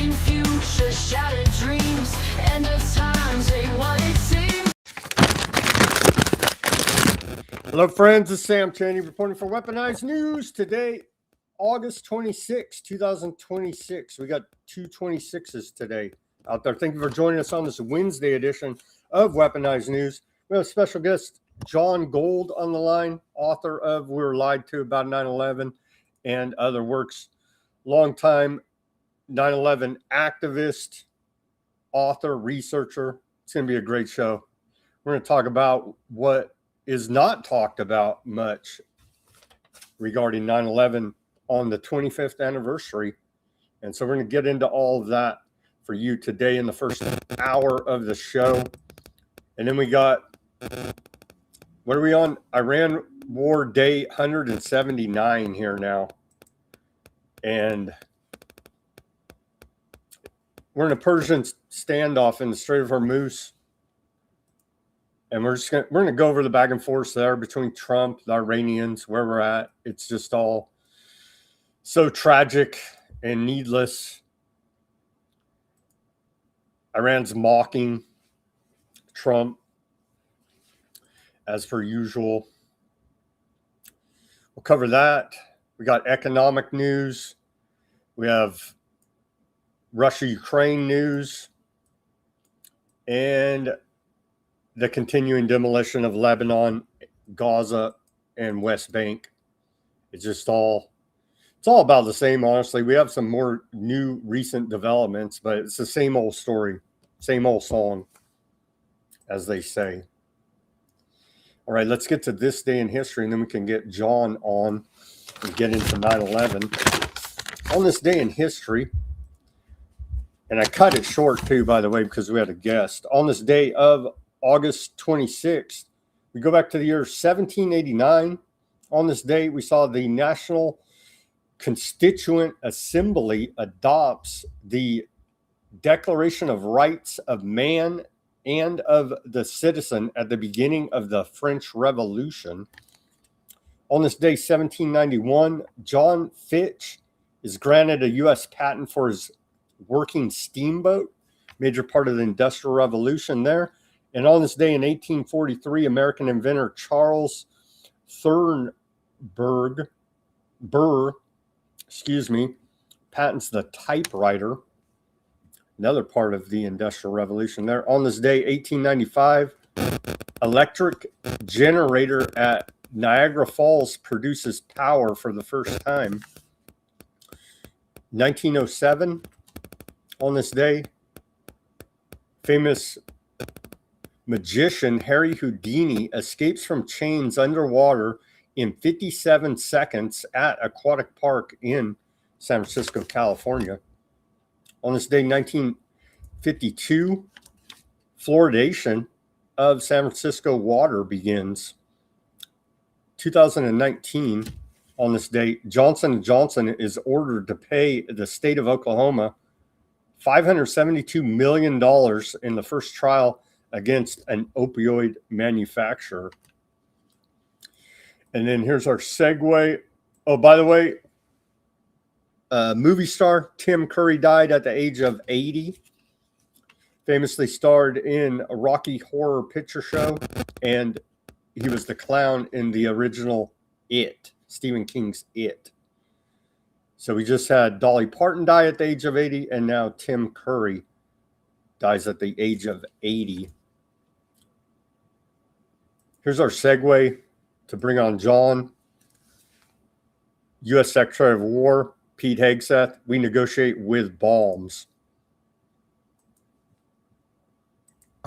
Shifting future, shattered dreams. End of times ain't what it seems. Hello, friends. This is Sam Chaney reporting for Weaponized News. Today, August 26, 2026. We got 226s today out there. Thank you for joining us on this Wednesday edition of Weaponized News. We have a special guest, John Gold, on the line, author of We Were Lied To About 9/11 and other works. Longtime 9/11 activist, author, researcher. It's going to be a great show. We're going to talk about what is not talked about much regarding 9/11 on the 25th anniversary. And so we're going to get into all of that for you today in the first hour of the show. And then we got, what are we on? Iran War Day 179 here now. And we're in a Persian standoff in the Strait of Hormuz. And we're going to go over the back and forth there between Trump, the Iranians, where we're at. It's just all so tragic and needless. Iran's mocking Trump as per usual. We'll cover that. We got economic news. We have Russia-Ukraine news. And the continuing demolition of Lebanon, Gaza, and West Bank. It's all about the same, honestly. We have some more new recent developments, but it's the same old story, same old song, as they say. All right, let's get to this day in history, and then we can get John on and get into 9/11. On this day in history, and I cut it short too, by the way, because we had a guest. On this day of August 26th, we go back to the year 1789. On this day, we saw the National Constituent Assembly adopts the Declaration of Rights of Man and of the Citizen at the beginning of the French Revolution. On this day, 1791, John Fitch is granted a U.S. patent for his working steamboat, major part of the Industrial Revolution there. And on this day in 1843, American inventor Charles Burr, patents the typewriter, another part of the Industrial Revolution there. On this day, 1895, electric generator at Niagara Falls produces power for the first time. 1907, on this day, famous magician Harry Houdini escapes from chains underwater in 57 seconds at Aquatic Park in San Francisco, California. On this day, 1952, fluoridation of San Francisco water begins. 2019, on this day, Johnson & Johnson is ordered to pay the state of Oklahoma $572 million in the first trial against an opioid manufacturer. And then here's our segue. Oh, by the way, movie star Tim Curry died at the age of 80. Famously starred in a Rocky Horror Picture Show, and he was the clown in the original It, Stephen King's It. So we just had Dolly Parton die at the age of 80, and now Tim Curry dies at the age of 80. Here's our segue to bring on John. U.S. Secretary of War, Pete Hegseth, we negotiate with bombs.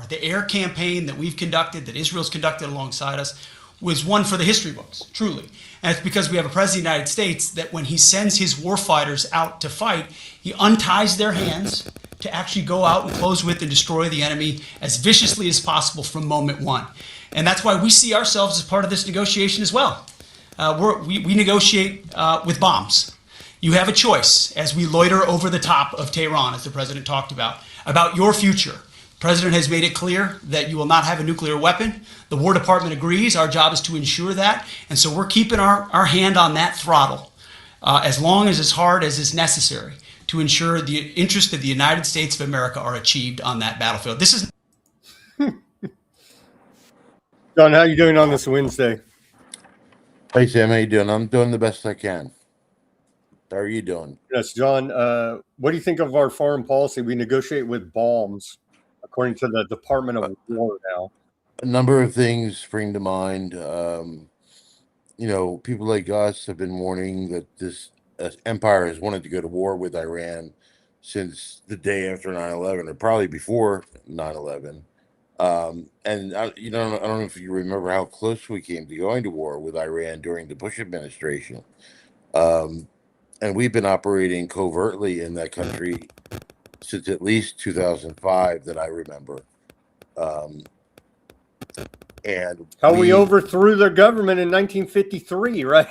The air campaign that we've conducted, that Israel's conducted alongside us, was one for the history books, truly. And it's because we have a president of the United States that when he sends his warfighters out to fight, he unties their hands to actually go out and close with and destroy the enemy as viciously as possible from moment one. And that's why we see ourselves as part of this negotiation as well. We negotiate with bombs. You have a choice as we loiter over the top of Tehran, as the president talked about your future. The president has made it clear that you will not have a nuclear weapon. The War Department agrees. Our job is to ensure that. And so we're keeping our hand on that throttle as long as hard as is necessary to ensure the interests of the United States of America are achieved on that battlefield. This is John, how you doing on this Wednesday? Hey Sam, how you doing? I'm doing the best I can. How are you doing? Yes, John. What do you think of our foreign policy? We negotiate with bombs, according to the Department of War now. A number of things spring to mind. People like us have been warning that this empire has wanted to go to war with Iran since the day after 9/11, or probably before 9/11. And I don't know if you remember how close we came to going to war with Iran during the Bush administration. Um, and we've been operating covertly in that country since at least 2005 that I remember. Um, and How we overthrew their government in 1953, right?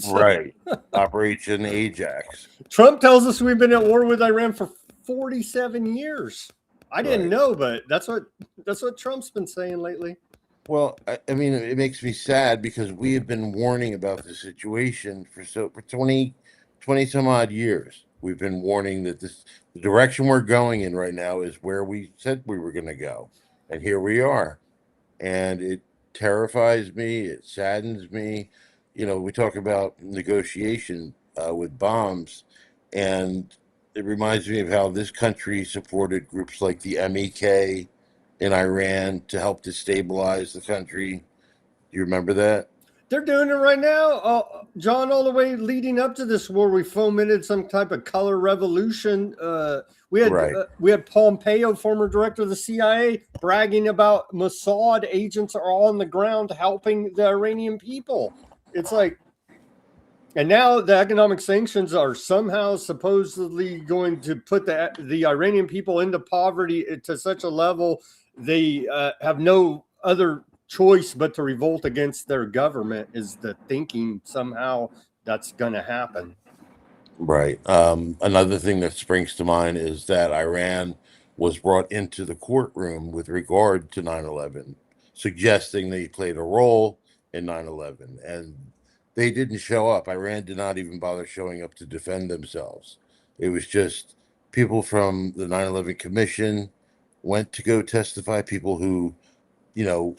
right, Operation Ajax. Trump tells us we've been at war with Iran for 47 years. I didn't know, but that's what Trump's been saying lately. Well, I mean, it makes me sad because we have been warning about the situation for 20 some odd years. We've been warning that the direction we're going in right now is where we said we were going to go, and here we are. And it terrifies me. It saddens me. We talk about negotiation with bombs, and it reminds me of how this country supported groups like the MEK in Iran to help destabilize the country. Do you remember that? They're doing it right now, John. All the way leading up to this war, we fomented some type of color revolution. We had Pompeo, former director of the CIA, bragging about Mossad agents are on the ground helping the Iranian people. It's like, and now the economic sanctions are somehow supposedly going to put the Iranian people into poverty to such a level they have no other choice but to revolt against their government. Is the thinking somehow that's going to happen? Right. Another thing that springs to mind is that Iran was brought into the courtroom with regard to 9/11, suggesting they played a role in 9/11, and they didn't show up. Iran did not even bother showing up to defend themselves. It was just people from the 9/11 Commission went to go testify, people who, you know,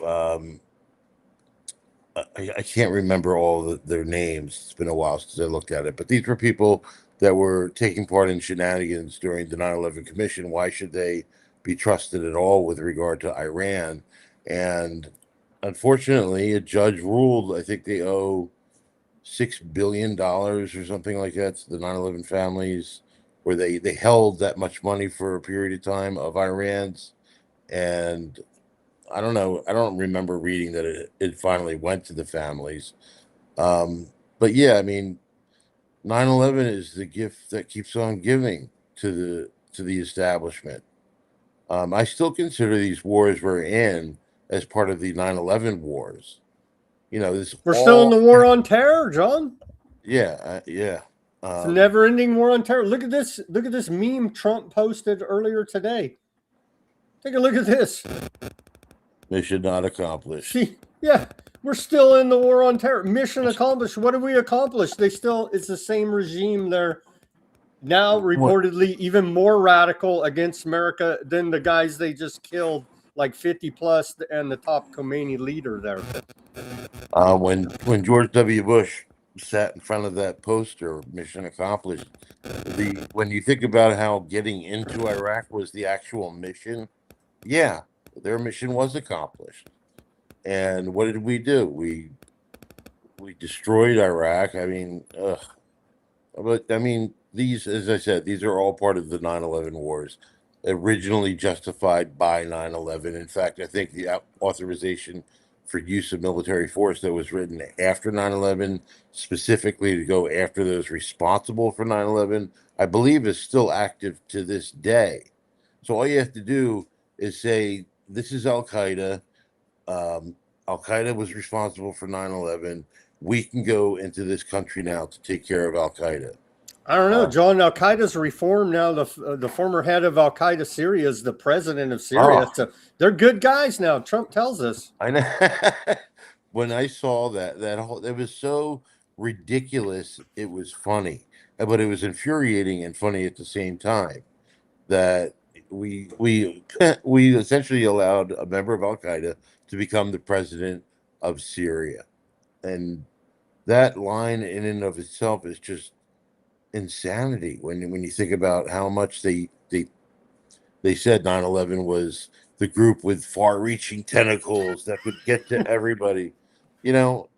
I can't remember all their names. It's been a while since I looked at it, but these were people that were taking part in shenanigans during the 9/11 Commission. Why should they be trusted at all with regard to Iran? And unfortunately, a judge ruled, I think they owe $6 billion or something like that to the 9/11 families, where they held that much money for a period of time of Iran's. And I don't know. I don't remember reading that it finally went to the families. But yeah, I mean, 9/11 is the gift that keeps on giving to the establishment. I still consider these wars we're in as part of the 9/11 wars. We're still in the war on terror, John. Yeah, yeah. It's a never-ending war on terror. Look at this. Look at this meme Trump posted earlier today. Take a look at this. Mission not accomplished. See, yeah, we're still in the war on terror. Mission accomplished. What have we accomplished? It's the same regime. They're now reportedly even more radical against America than the guys they just killed, like 50 plus, and the top Khomeini leader there. When George W. Bush sat in front of that poster, mission accomplished, when you think about how getting into Iraq was the actual mission, yeah, their mission was accomplished. And what did we do? We destroyed Iraq. I mean, these, as I said, these are all part of the 9/11 wars, originally justified by 9/11. In fact, I think the authorization for use of military force that was written after 9/11, specifically to go after those responsible for 9/11, I believe is still active to this day. So all you have to do is say, this is Al Qaeda. Al Qaeda was responsible for 9/11. We can go into this country now to take care of Al Qaeda. I don't know, John. Al Qaeda's reformed now. The former head of Al Qaeda Syria is the president of Syria. So they're good guys now. Trump tells us. I know. When I saw that whole, it was so ridiculous. It was funny. but it was infuriating and funny at the same time that we we essentially allowed a member of Al Qaeda to become the president of Syria, and that line in and of itself is just insanity when you think about how much they said 9/11 was the group with far-reaching tentacles that could get to everybody. You know,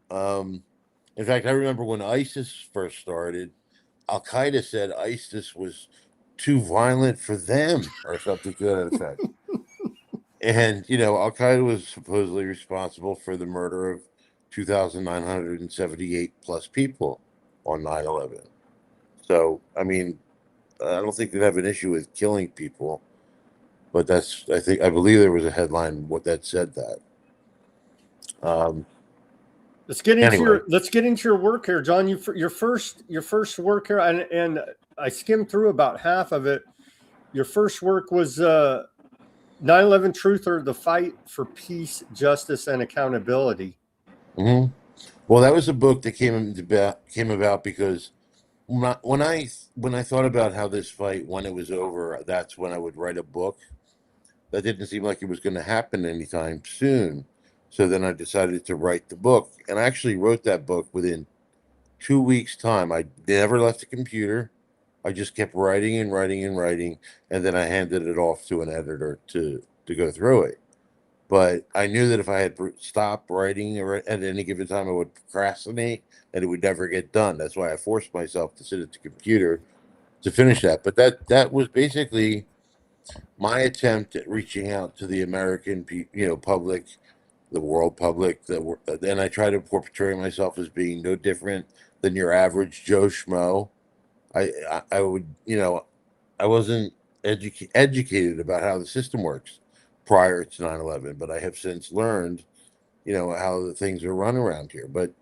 in fact, I remember when ISIS first started, Al Qaeda said ISIS was too violent for them or something to that effect. And Al Qaeda was supposedly responsible for the murder of 2,978 plus people on 9/11. So, I mean, I don't think they'd have an issue with killing people, but I believe there was a headline what that said that. Um, Let's get into anyway, your work here, John. Your first work here, and I skimmed through about half of it. Your first work was 9/11 Truth, or the Fight for Peace, Justice, and Accountability. mhm. Well, that was a book that came about because when I thought about how this fight, when it was over, that's when I would write a book. That didn't seem like it was going to happen anytime soon. So then I decided to write the book, and I actually wrote that book within 2 weeks' time. I never left the computer. I just kept writing and writing and writing, and then I handed it off to an editor to go through it. But I knew that if I had stopped writing at any given time, I would procrastinate and it would never get done. That's why I forced myself to sit at the computer to finish that. But that was basically my attempt at reaching out to the American, public, the world public. Then I try to portray myself as being no different than your average Joe Schmo. I would, I wasn't educated about how the system works prior to 9/11, but I have since learned, how the things are run around here. But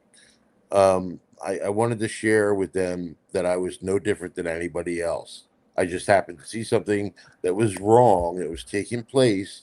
I wanted to share with them that I was no different than anybody else. I just happened to see something that was wrong, that was taking place,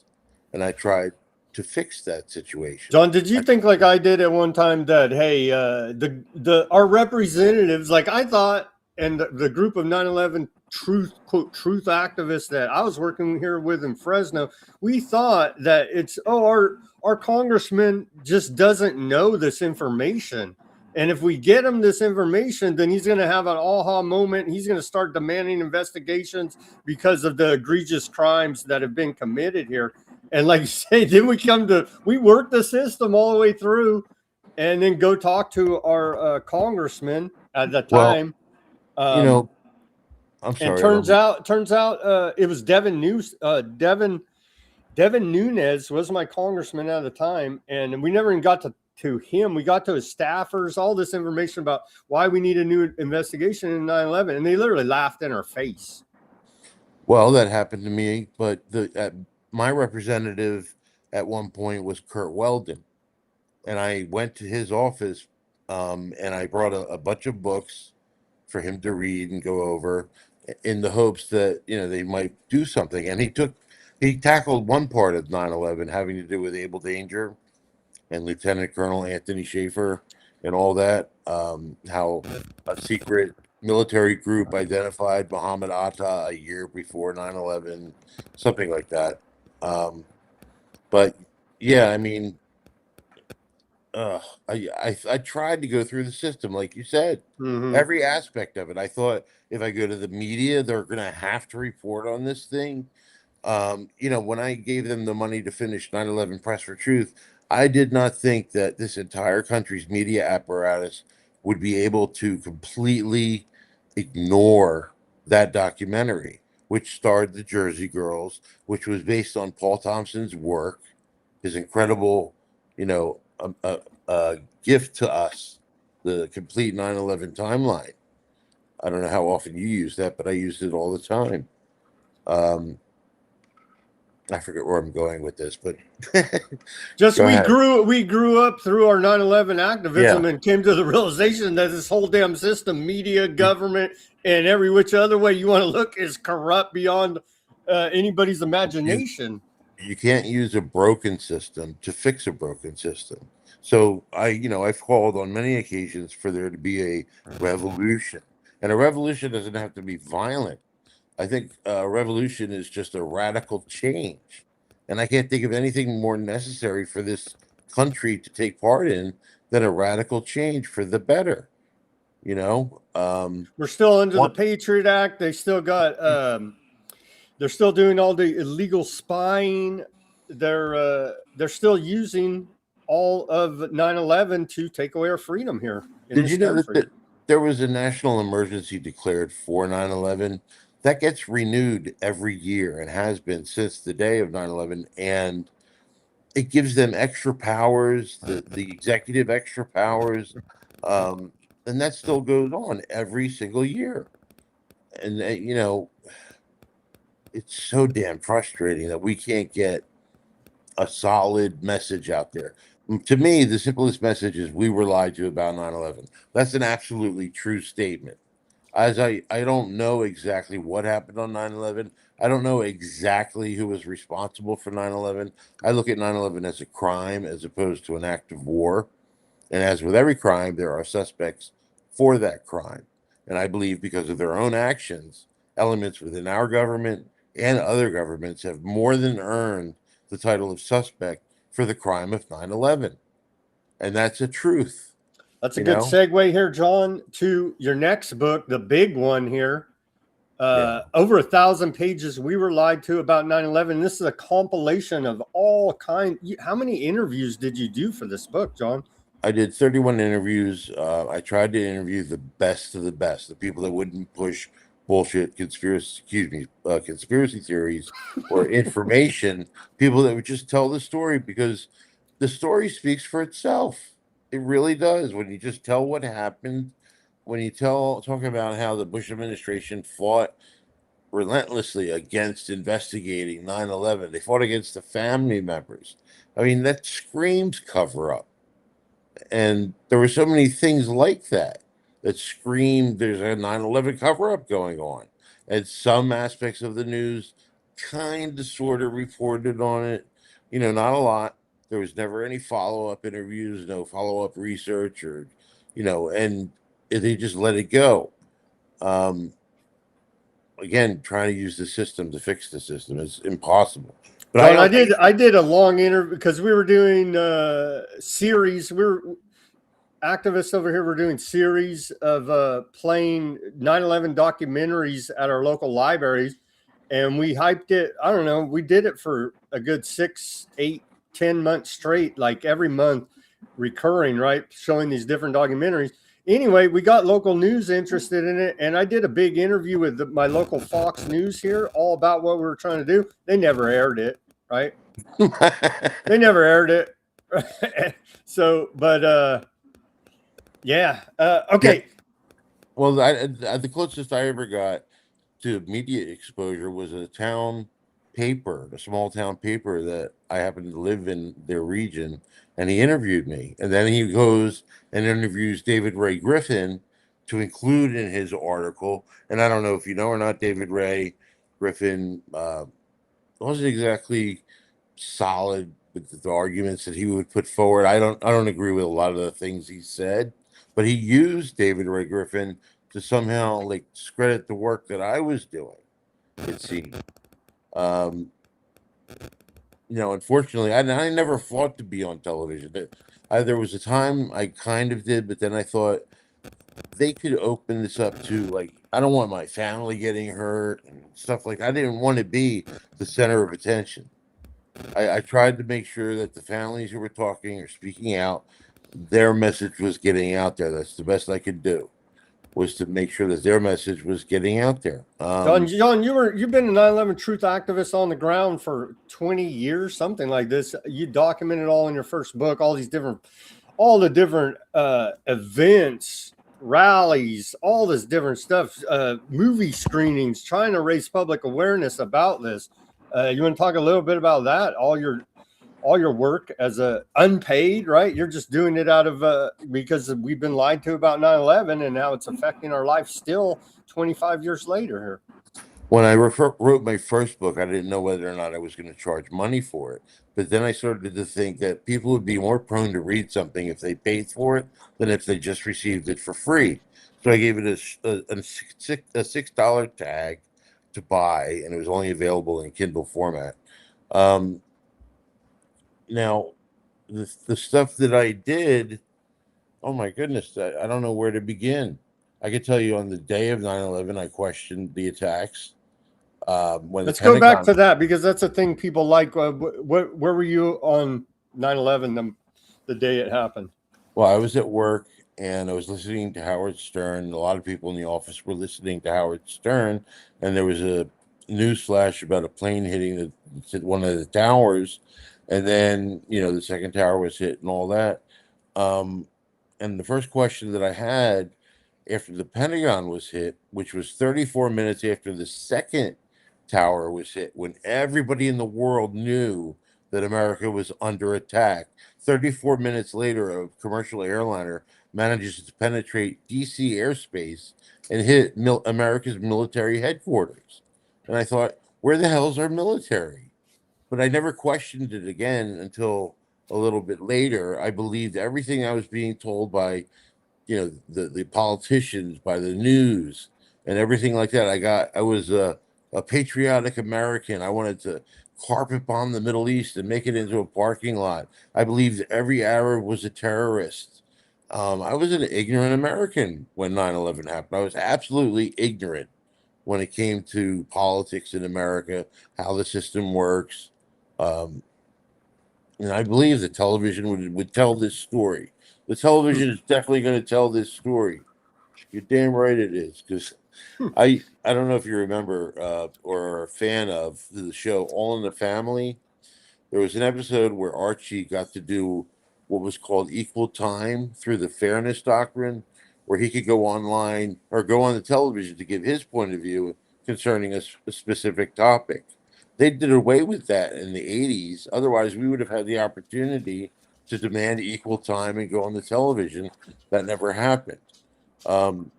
and I tried to fix that situation. John, did you think like I did at one time that hey, the our representatives, like I thought, and the group of 9/11 truth quote truth activists that I was working here with in Fresno, we thought that it's our congressman just doesn't know this information. And if we get him this information, then he's going to have an aha moment. He's going to start demanding investigations because of the egregious crimes that have been committed here. And like you say, then we work the system all the way through and then go talk to our congressman at the Well, time. you know, I'm And sorry. I don't. turns out it was Devin Nunes was my congressman at the time. And we never even got to him. We got to his staffers, all this information about why we need a new investigation in 9/11. And they literally laughed in our face. Well, that happened to me, but my representative at one point was Kurt Weldon, and I went to his office, and I brought a bunch of books for him to read and go over, in the hopes that they might do something. And he tackled one part of 9/11 having to do with Able Danger and Lieutenant Colonel Anthony Schaefer and all that. How a secret military group identified Muhammad Atta a year before 9/11, something like that. But yeah, I mean, I tried to go through the system, like you said, Mm-hmm. every aspect of it. I thought if I go to the media, they're going to have to report on this thing. When I gave them the money to finish 9/11 Press for Truth, I did not think that this entire country's media apparatus would be able to completely ignore that documentary, which starred the Jersey Girls, which was based on Paul Thompson's work, his incredible, you know, gift to us, the complete 9/11 timeline. I don't know how often you use that, but I used it all the time. Um, I forget where I'm going with this, but Just go ahead. we grew up through our 9/11 Yeah, activism and came to the realization that this whole damn system, media, government, and every which other way you want to look, is corrupt beyond anybody's you imagination. you can't use a broken system to fix a broken system. So I've called on many occasions for there to be a revolution, And a revolution doesn't have to be violent. I think a revolution is just a radical change. And I can't think of anything more necessary for this country to take part in than a radical change for the better. You know, We're still under the What- Patriot Act. They still got they're still doing all the illegal spying. They're still using all of 9/11 to take away our freedom here in did this you know country. that there was a national emergency declared for 9/11? That gets renewed every year and has been since the day of 9/11. And it gives them extra powers, the executive extra powers. Um, and that still goes on every single year. And, you know, it's so damn frustrating that we can't get a solid message out there. To me, the simplest message is we were lied to about 9/11. That's an absolutely true statement. As I don't know exactly what happened on 9/11. I don't know exactly who was responsible for 9/11. I look at 9/11 as a crime as opposed to an act of war. And as with every crime, there are suspects for that crime. And I believe because of their own actions, elements within our government and other governments have more than earned the title of suspect for the crime of 9/11. And that's a truth. That's a You good know? segue here, John, to your next book, the big one here. Yeah. Over 1,000 pages. We were lied to about 9/11. This is a compilation of all kind. How many interviews did you do for this book, John? I did 31 interviews. I tried to interview the best of the best, the people that wouldn't push bullshit, conspiracy theories or information, people that would just tell the story because the story speaks for itself. It really does. When you just tell what happened, when you talk about how the Bush administration fought relentlessly against investigating 9/11, they fought against the family members. I mean, that screams cover up. And there were so many things like that that screamed there's a 9/11 cover up going on. And some aspects of the news kind of sort of reported on it, you know, not a lot. There was never any follow up interviews, no follow up research, or, you know, and they just let it go. Um, Again, trying to use the system to fix the system is impossible. But John, I did a long interview because we were doing series. We're activists over here. We're doing series of playing 9/11 documentaries at our local libraries, and we hyped it. I don't know. We did it for a good 6, 8, 10 months straight, like every month, recurring, right? Showing these different documentaries. Anyway, we got local news interested in it, and I did a big interview with my local Fox News here, all about what we were trying to do. They never aired it, right? They never aired it. So, but yeah. Okay. Well, the closest I ever got to media exposure was a town paper, a small town paper that I happened to live in their region, and he interviewed me. And then he goes and interviews David Ray Griffin to include in his article. And I don't know if you know or not, David Ray Griffin wasn't exactly solid with the arguments that he would put forward. I don't agree with a lot of the things he said, but he used David Ray Griffin to somehow like discredit the work that I was doing. It seemed. Um, you know, unfortunately, I never fought to be on television. There was a time I kind of did, but then I thought they could open this up to like I don't want my family getting hurt and stuff like I didn't want to be the center of attention. I tried to make sure that the families who were talking or speaking out, their message was getting out there. That's the best I could do, was to make sure that their message was getting out there. John, you've been an 9/11 truth activist on the ground for 20 years, something like this. You documented all in your first book, all the different events, rallies, all this different stuff, movie screenings, trying to raise public awareness about this. You want to talk a little bit about that? All your work as a unpaid, right? You're just doing it out of because we've been lied to about 9/11, and now it's affecting our life still 25 years later here. When I wrote my first book, I didn't know whether or not I was going to charge money for it. But then I started to think that people would be more prone to read something if they paid for it than if they just received it for free. So I gave it a $6 tag to buy, and it was only available in Kindle format. Um, now, the stuff that I did, oh my goodness, I don't know where to begin. I could tell you on the day of 9/11, I questioned the attacks. When the Let's go back Pentagon, to that because that's a thing people like. Where were you on 9/11, the day it happened? well, I was at work and I was listening to Howard Stern. A lot of people in the office were listening to Howard Stern, and there was a news flash about a plane hitting one of the towers, and then the second tower was hit and all that. Um, and the first question that I had after the Pentagon was hit, which was 34 minutes after the second tower was hit, when everybody in the world knew that America was under attack. 34 minutes later, a commercial airliner manages to penetrate DC airspace and hit America's military headquarters. And I thought, where the hell's our military? But I never questioned it again until a little bit later. I believed everything I was being told by the politicians, by the news and everything like that. I was a patriotic American. I wanted to carpet bomb the Middle East and make it into a parking lot. I believed every Arab was a terrorist. I was an ignorant American when 9/11 happened. I was absolutely ignorant when it came to politics in America, how the system works. um, and I believe the television would tell this story. The television is definitely going to tell this story. You're damn right it is. Because I don't know if you remember or are a fan of the show All in the Family. There was an episode where Archie got to do what was called equal time through the fairness doctrine, where he could go online or go on the television to give his point of view concerning a specific topic. They did away with that in the 80s. Otherwise, we would have had the opportunity to demand equal time and go on the television. That never happened. Um,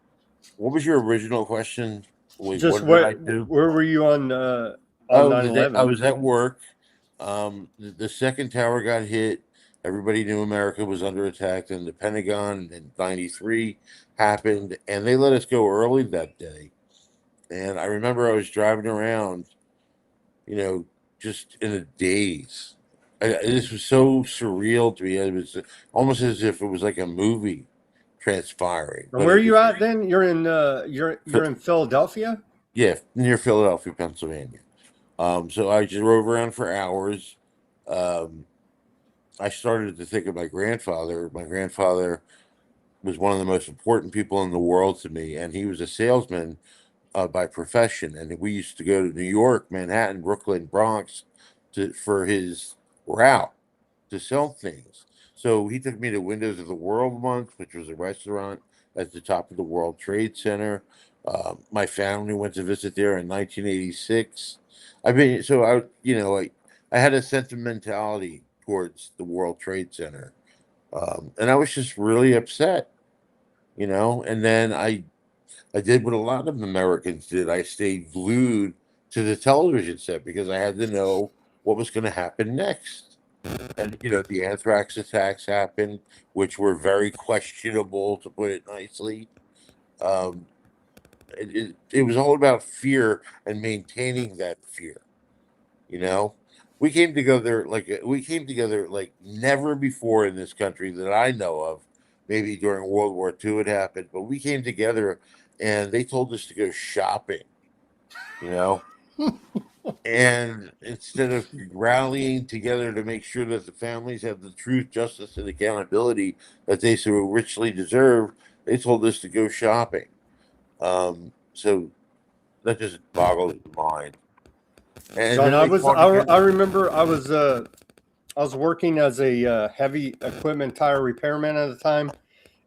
what was your original question? Wait, Just what did I do? where were you on Oh, the day I 9/11? was at work. The second tower got hit. Everybody knew America was under attack, and the Pentagon in '93 happened, and they let us go early that day. And I remember I was driving around, you know, just in a daze. This was so surreal to me. It was almost as if it was like a movie transpiring, And but where are it you was, at then? You're in you're in Philadelphia. yeah, near Philadelphia, Pennsylvania. So I just drove around for hours. Um, I started to think of my grandfather. My grandfather was one of the most important people in the world to me, and he was a salesman by profession. And we used to go to New York, Manhattan, Brooklyn, Bronx for his route to sell things. So he took me to Windows of the World once, which was a restaurant at the top of the World Trade Center. My family went to visit there in 1986. I mean, so I had a sentimentality towards the World Trade Center, and I was just really upset, And then I did what a lot of Americans did. I stayed glued to the television set because I had to know what was going to happen next. And the anthrax attacks happened, which were very questionable, to put it nicely. Um, it was all about fear and maintaining that fear. You know, we came together like never before in this country that I know of. Maybe during World War II it happened, but we came together and they told us to go shopping. You know, and instead of rallying together to make sure that the families have the truth, justice, and accountability that they so richly deserve, they told us to go shopping. So that just boggles the mind. And John, then they taught each I other. remember I was working as a heavy equipment tire repairman at the time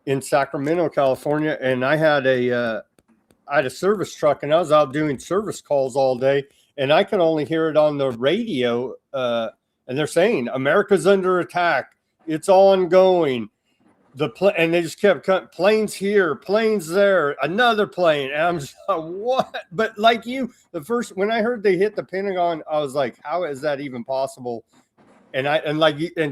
in Sacramento, California, and I had a service truck, and I was out doing service calls all day, and I could only hear it on the radio, and they're saying America's under attack, it's ongoing. And they just kept cutting planes here, planes there, another plane, and I'm just like, what? But like you, when I heard they hit the Pentagon, I was like, how is that even possible? And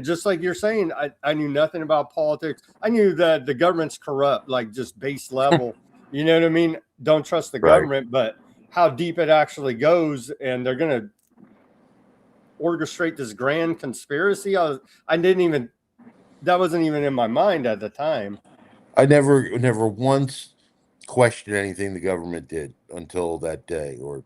just like you're saying, I knew nothing about politics. I knew that the government's corrupt, like just base level. You know what I mean? Don't trust the Right. government, but how deep it actually goes, and they're going to orchestrate this grand conspiracy. I didn't even, that wasn't even in my mind at the time. I never once questioned anything the government did until that day, or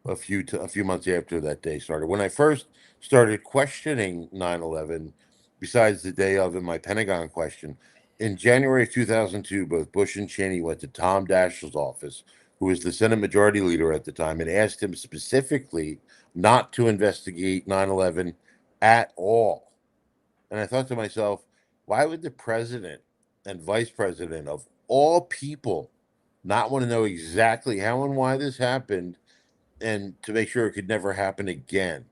a few months after that day started. When I first started questioning 9/11, besides the day of in my Pentagon question, in January of 2002, both Bush and Cheney went to Tom Daschle's office, who was the Senate Majority Leader at the time, and asked him specifically not to investigate 9/11 at all. And I thought to myself, why would the president and vice president of all people not want to know exactly how and why this happened, and to make sure it could never happen again?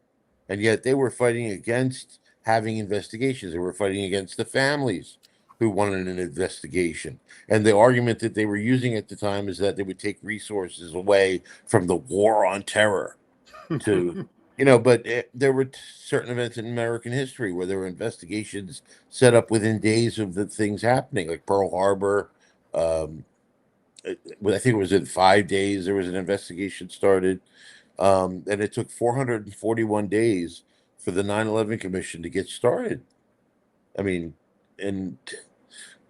And yet they were fighting against having investigations. They were fighting against the families who wanted an investigation. And the argument that they were using at the time is that they would take resources away from the war on terror to, but there were certain events in American history where there were investigations set up within days of the things happening, like Pearl Harbor. Um, I think it was in 5 days there was an investigation started, and it took 441 days for the 9/11 Commission to get started. I mean, and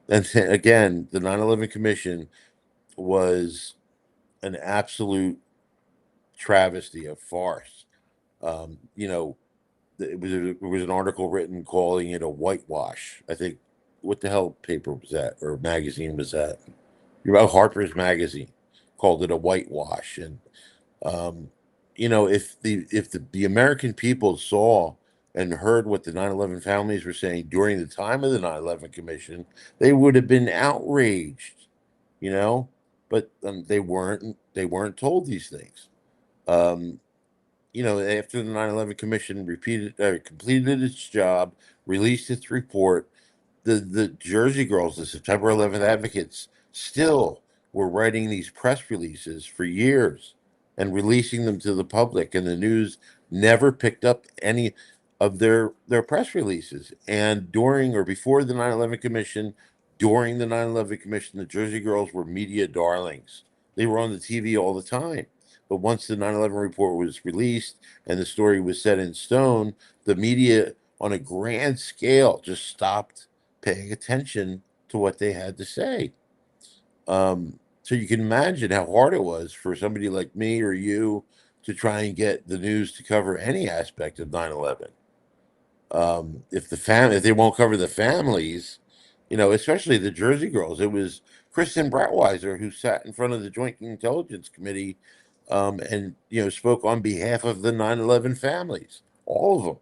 again, the 9/11 Commission was an absolute travesty, a farce. You know, it was an article written calling it a whitewash. I think, what the hell paper was that, or magazine was that? About Harper's Magazine called it a whitewash. And um, if the American people saw and heard what the 9/11 families were saying during the time of the 9/11 Commission, they would have been outraged. You know, but they weren't. They weren't told these things. Um, after the 9/11 Commission completed its job, released its report, the Jersey Girls, the September 11th advocates, still were writing these press releases for years and releasing them to the public, and the news never picked up any of their press releases. And during or before the 9/11 Commission, during the 9/11 Commission, the Jersey Girls were media darlings. They were on the TV all the time. But once the 9/11 report was released and the story was set in stone, the media on a grand scale just stopped paying attention to what they had to say. So you can imagine how hard it was for somebody like me or you to try and get the news to cover any aspect of 9/11. If they won't cover the families, especially the Jersey Girls. It was Kristen Bratweiser who sat in front of the Joint Intelligence Committee, and spoke on behalf of the 9/11 families, all of them.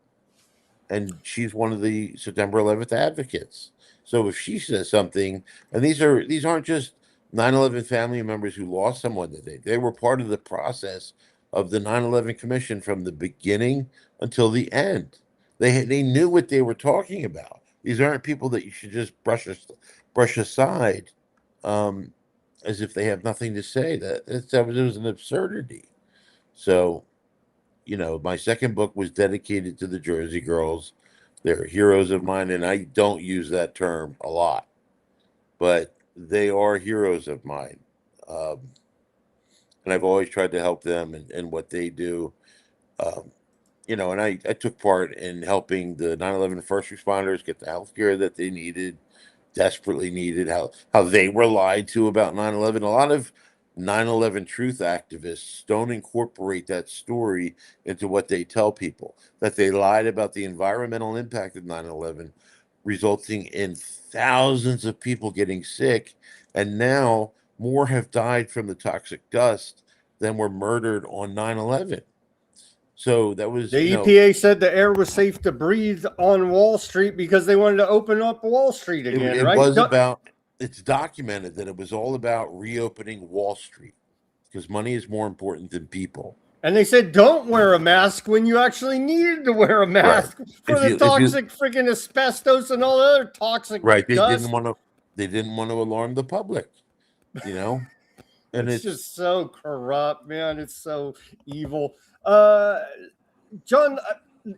And she's one of the September 11th advocates. So if she says something, and these aren't just 9/11 family members who lost someone that day. They were part of the process of the 9/11 Commission from the beginning until the end. They knew what they were talking about. These aren't people that you should just brush aside, um, as if they have nothing to say. That was an absurdity. So my second book was dedicated to the Jersey Girls. They're heroes of mine, and I don't use that term a lot, but they are heroes of mine. Um, and I've always tried to help them and what they do. Um, and I took part in helping the 9/11 first responders get the health care that they desperately needed, how they were lied to about 9/11. A lot of 9/11 truth activists don't incorporate that story into what they tell people, that they lied about the environmental impact of 9/11, resulting in thousands of people getting sick, and now more have died from the toxic dust than were murdered on 9/11. So that was, The EPA said the air was safe to breathe on Wall Street because they wanted to open up Wall Street again, it right? was about, it's documented that it was all about reopening Wall Street because money is more important than people. And they said don't wear a mask when you actually needed to wear a Right. mask for If the you toxic freaking asbestos and all the other toxic right, dust. they didn't want to alarm the public, you know, and It's it's just so corrupt, man. It's so evil. Uh, John,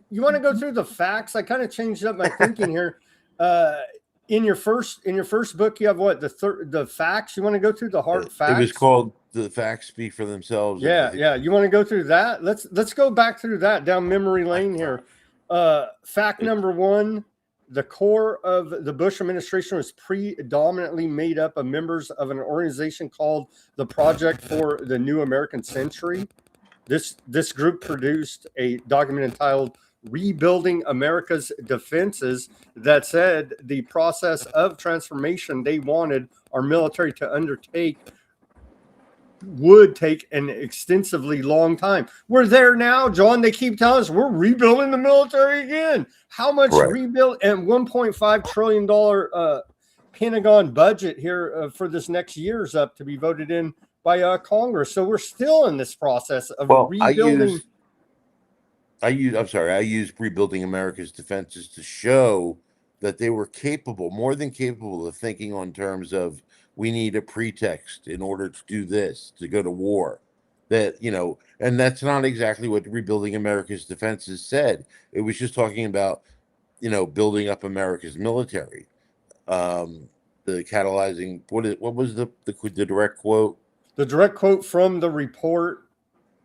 you want to go through the facts? I kind of changed up my thinking here. Uh, in your first book, you have what, the facts? You want to go through the hard facts? It was called "The Facts Speak for Themselves." And I Yeah, think yeah. You want to go through that? Let's go back through that down memory lane here. Fact number one: the core of the Bush administration was predominantly made up of members of an organization called the Project for the New American Century. This group produced a document entitled "Rebuilding America's Defenses" that said the process of transformation they wanted our military to undertake would take an extensively long time. We're there now, John. They keep telling us we're rebuilding the military again. How much Right. rebuild and $1.5 trillion Pentagon budget here for this next year is up to be voted in by Congress. So we're still in this process of Well, rebuilding. I use Rebuilding America's Defenses to show that they were capable, more than capable, of thinking on terms of we need a pretext in order to do this, to go to war. That, and that's not exactly what Rebuilding America's Defenses said. It was just talking about, building up America's military. The catalyzing, what was the direct quote? The direct quote from the report,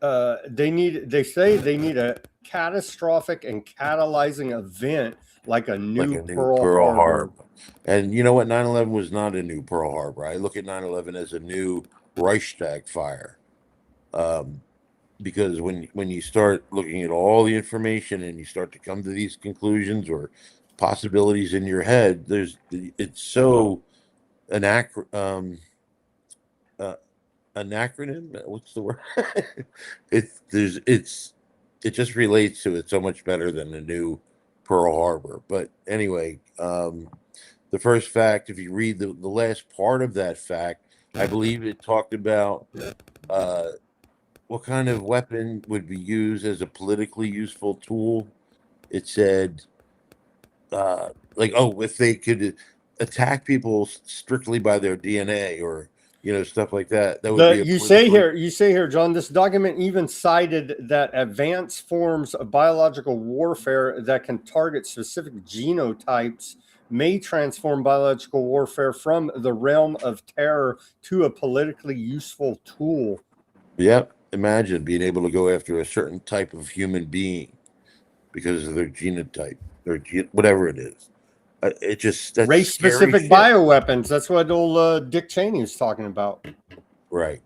they say they need a catastrophic and catalyzing event like a new Pearl Harbor. And you know what? 9/11 was not a new Pearl Harbor. I look at 9/11 as a new Reichstag fire. Because when you start looking at all the information and you start to come to these conclusions or possibilities in your head, it's so an acronym. What's the word? It just relates to it so much better than the new Pearl Harbor. But anyway, the first fact, if you read the last part of that fact, I believe it talked about what kind of weapon would be used as a politically useful tool. It said, if they could attack people strictly by their DNA or stuff like that, that would be You say here, John, this document even cited that advanced forms of biological warfare that can target specific genotypes may transform biological warfare from the realm of terror to a politically useful tool. Yep. Imagine being able to go after a certain type of human being because of their genotype or whatever it is. That's Race-specific bioweapons. That's what old Dick Cheney was talking about. Right.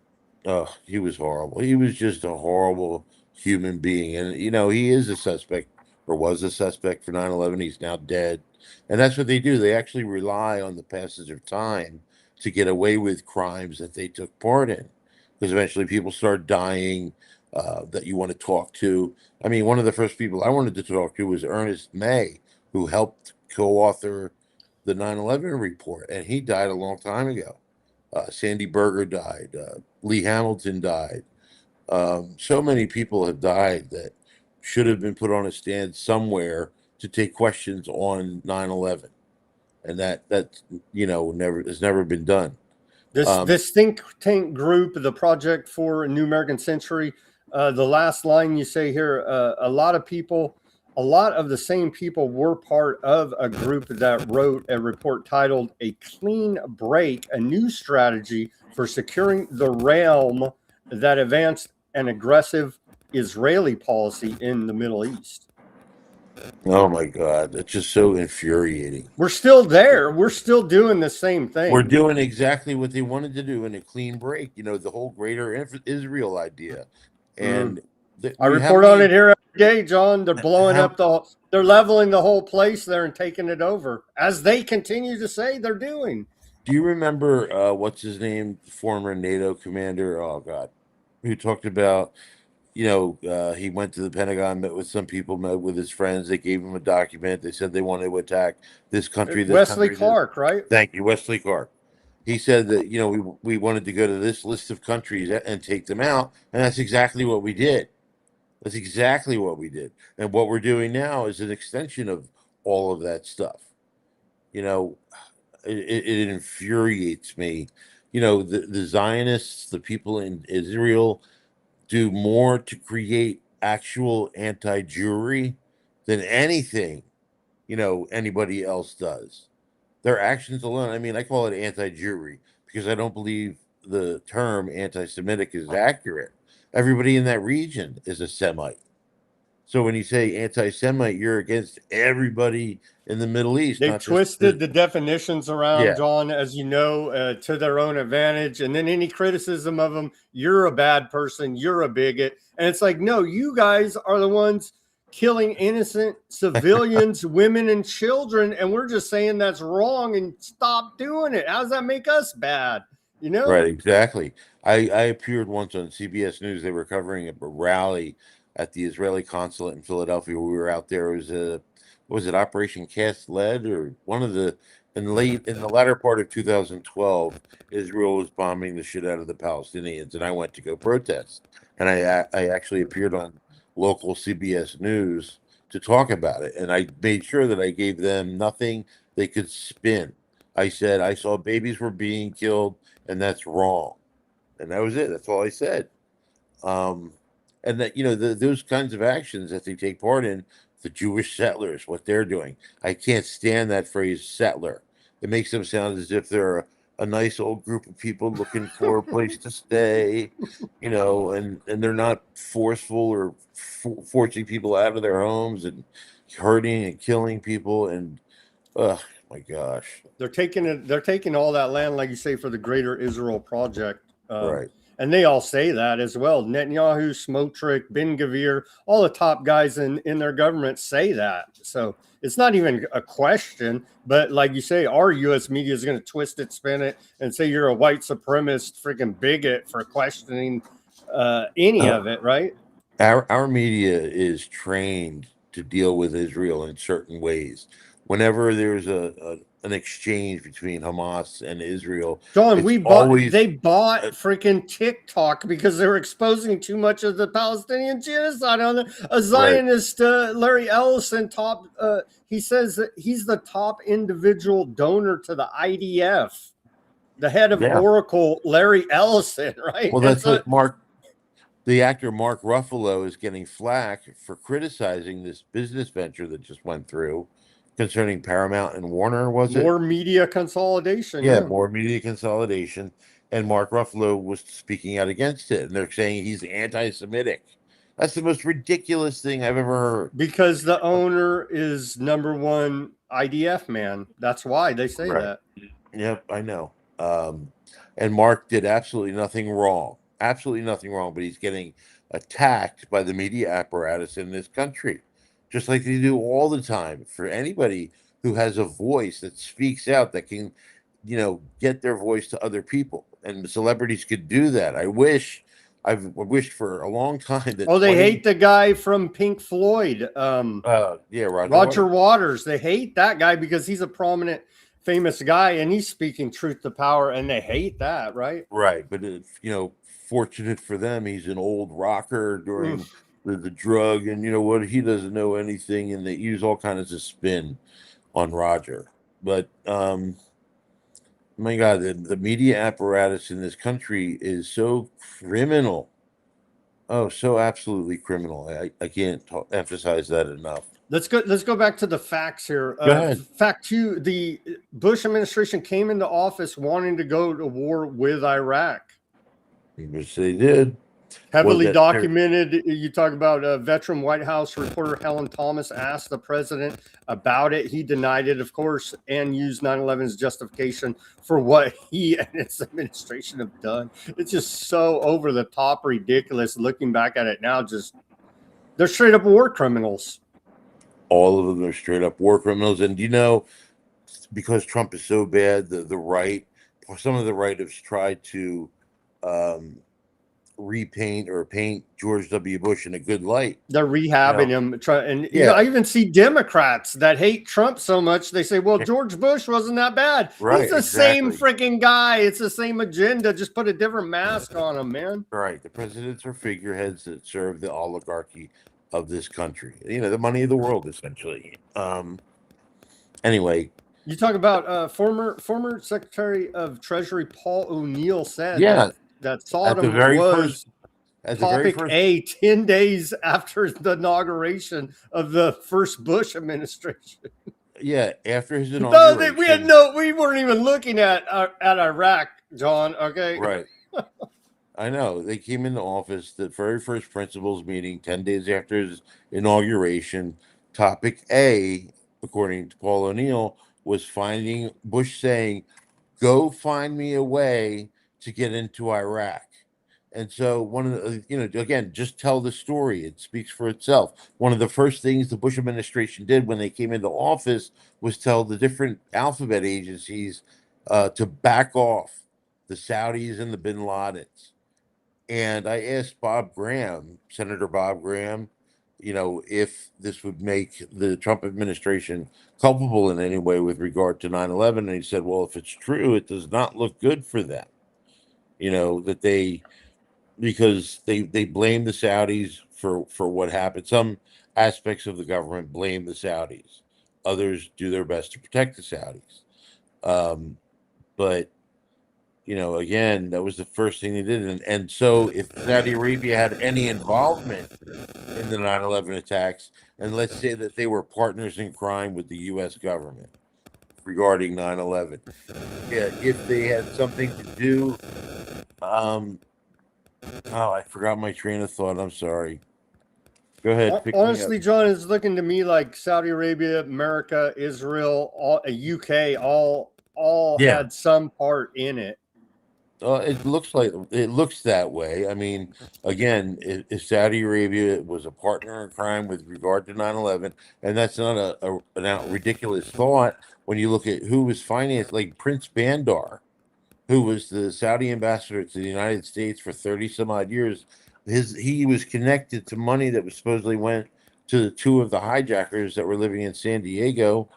Oh, he was horrible. He was just a horrible human being. And, he is a suspect or was a suspect for 9/11. He's now dead. And that's what they do. They actually rely on the passage of time to get away with crimes that they took part in. Because eventually people start dying that you want to talk to. I mean, one of the first people I wanted to talk to was Ernest May, who helped co-author the 9/11 report. And he died a long time ago. Sandy Berger died. Lee Hamilton died. So many people have died that should have been put on a stand somewhere to take questions on 9/11, and that never has never been done. This think tank group, the Project for a New American Century, the last line you say here, a lot of the same people were part of a group that wrote a report titled "A Clean Break: A New Strategy for Securing the Realm that Advanced an Aggressive Israeli Policy in the Middle East." Oh my God, it's just so infuriating. We're still there. We're still doing the same thing. We're doing exactly what they wanted to do in a clean break. The whole greater Israel idea, and I report on it here every day, John. They're blowing up they're leveling the whole place there and taking it over, as they continue to say they're doing. Do you remember what's his name, former NATO commander? Oh God, who talked about he went to the Pentagon, met with some people, met with his friends. They gave him a document. They said they wanted to attack this country. Wesley Clark, right? Thank you, Wesley Clark. He said that we wanted to go to this list of countries and take them out, and that's exactly what we did. That's exactly what we did. And what we're doing now is an extension of all of that stuff. It infuriates me. The Zionists, the people in Israel, do more to create actual anti-Jewry than anything, anybody else does. Their actions alone. I mean, I call it anti-Jewry because I don't believe the term anti-Semitic is accurate. Everybody in that region is a Semite. So when you say anti-Semite, you're against everybody in the Middle East, They've not just twisted the definitions around, yeah, John, as you know, to their own advantage. And then any criticism of them, you're a bad person, you're a bigot. And it's like, no, you guys are the ones killing innocent civilians, women, and children. And we're just saying that's wrong and stop doing it. How does that make us bad? You know? right, exactly. I appeared once on CBS News. They were covering a rally at the Israeli consulate in Philadelphia. We were out there. It was a was it Operation Cast Lead or one of the in the latter part of 2012, Israel was bombing the shit out of the Palestinians, and I went to go protest. And I actually appeared on local CBS News to talk about it, and I made sure that I gave them nothing they could spin. I said I saw babies were being killed, and that's wrong, and that was it. That's all I said. Um, and that those kinds of actions that they take part in, the Jewish settlers, what they're doing. I can't stand that phrase settler. It makes them sound as if they're a nice old group of people looking for a place to stay, and they're not forceful or forcing people out of their homes and hurting and killing people. And oh my gosh, They're taking it. They're taking all that land, like you say, for the Greater Israel Project, right? and they all say that as well. Netanyahu, Smotrich, Ben Gvir, all the top guys in their government say that. So it's not even a question. But like you say, our U.S. media is going to twist it, spin it, and say you're a white supremacist, freaking bigot for questioning any Uh, of it, right? our media is trained to deal with Israel in certain ways. Whenever there's an exchange between Hamas and Israel, John, it's they always bought uh, freaking TikTok because they were exposing too much of the Palestinian genocide on a right. Zionist. Larry Ellison, he says that he's the top individual donor to the IDF, the head of Yeah. Oracle, Larry Ellison, right? Well, And that's so what the actor Mark Ruffalo is getting flack for criticizing this business venture that just went through concerning Paramount and Warner, was it? more media consolidation, Yeah, yeah. more media consolidation. And Mark Ruffalo was speaking out against it. And they're saying he's anti Semitic. That's the most ridiculous thing I've ever heard. Because the owner is number one IDF man. That's why they say Right. that. Yep, I know. And Mark did absolutely nothing wrong. Absolutely nothing wrong, but he's getting attacked by the media apparatus in this country, just like they do all the time. For anybody who has a voice that speaks out, that can, get their voice to other people, and celebrities could do that. I've wished for a long time that Oh, they hate the guy from Pink Floyd, yeah, Roger Roger Waters. Waters. They hate that guy because he's a prominent, famous guy, and he's speaking truth to power, and they hate that, right? Right, but fortunate for them, he's an old rocker Mm. during the drug, and you know what? He doesn't know anything, and they use all kinds of spin on Roger. But my God, the media apparatus in this country is so criminal. Oh, so absolutely criminal. I can't emphasize that enough. Let's go back to the facts here. Go ahead. Fact two: the Bush administration came into office wanting to go to war with Iraq. Which they did. Was Heavily that documented. You talk about veteran White House reporter Helen Thomas asked the president about it. He denied it, of course, and used 9/11 as justification for what he and his administration have done. It's just so over the top ridiculous. Looking back at it now, just they're straight up war criminals. all of them are straight up war criminals? And because Trump is so bad, the right, some of the right have tried to um, repaint or paint George W. Bush in a good light. They're rehabbing him, and Yeah, I even see Democrats that hate Trump so much they say, "Well, George Bush wasn't that bad." right, He's the same exactly. freaking guy. It's the same agenda. Just put a different mask on him, man. Right. The presidents are figureheads that serve the oligarchy of this country. The money of the world, essentially. Anyway, You talk about former Secretary of Treasury Paul O'Neill said yeah, that at the Sodom very was first, at the very topic first, A 10 days after the inauguration of the first Bush administration. Yeah, after his No, inauguration. we weren't even looking at Iraq, John. Okay. Right. I know. They came into office, the very first principals meeting, 10 days after his inauguration. Topic A, according to Paul O'Neill, was finding Bush saying, go find me a way to get into Iraq. And so, one of the, again, just tell the story. It speaks for itself. One of the first things the Bush administration did when they came into office was tell the different alphabet agencies to back off the Saudis and the bin Ladens. And I asked Bob Graham, Senator Bob Graham, if this would make the Trump administration culpable in any way with regard to 9/11. And he said, well, if it's true, it does not look good for them. That because they blame the Saudis for what happened. Some aspects of the government blame the Saudis. Others do their best to protect the Saudis. But again, that was the first thing they did. And so if Saudi Arabia had any involvement in the 9/11 attacks, and let's say that they were partners in crime with the US government regarding 9/11, yeah, if they had something to do, oh, I forgot my train of thought. I'm sorry. Go ahead, pick me up. Honestly, John, it's looking to me like Saudi Arabia, America, Israel, UK, all Yeah. had some part in it. It looks that way. I mean, again, if Saudi Arabia was a partner in crime with regard to 9/11, and that's not an ridiculous thought when you look at who was financed, like Prince Bandar, who was the Saudi ambassador to the United States for 30 some odd years. He was connected to money that was supposedly went to the two of the hijackers that were living in San Diego.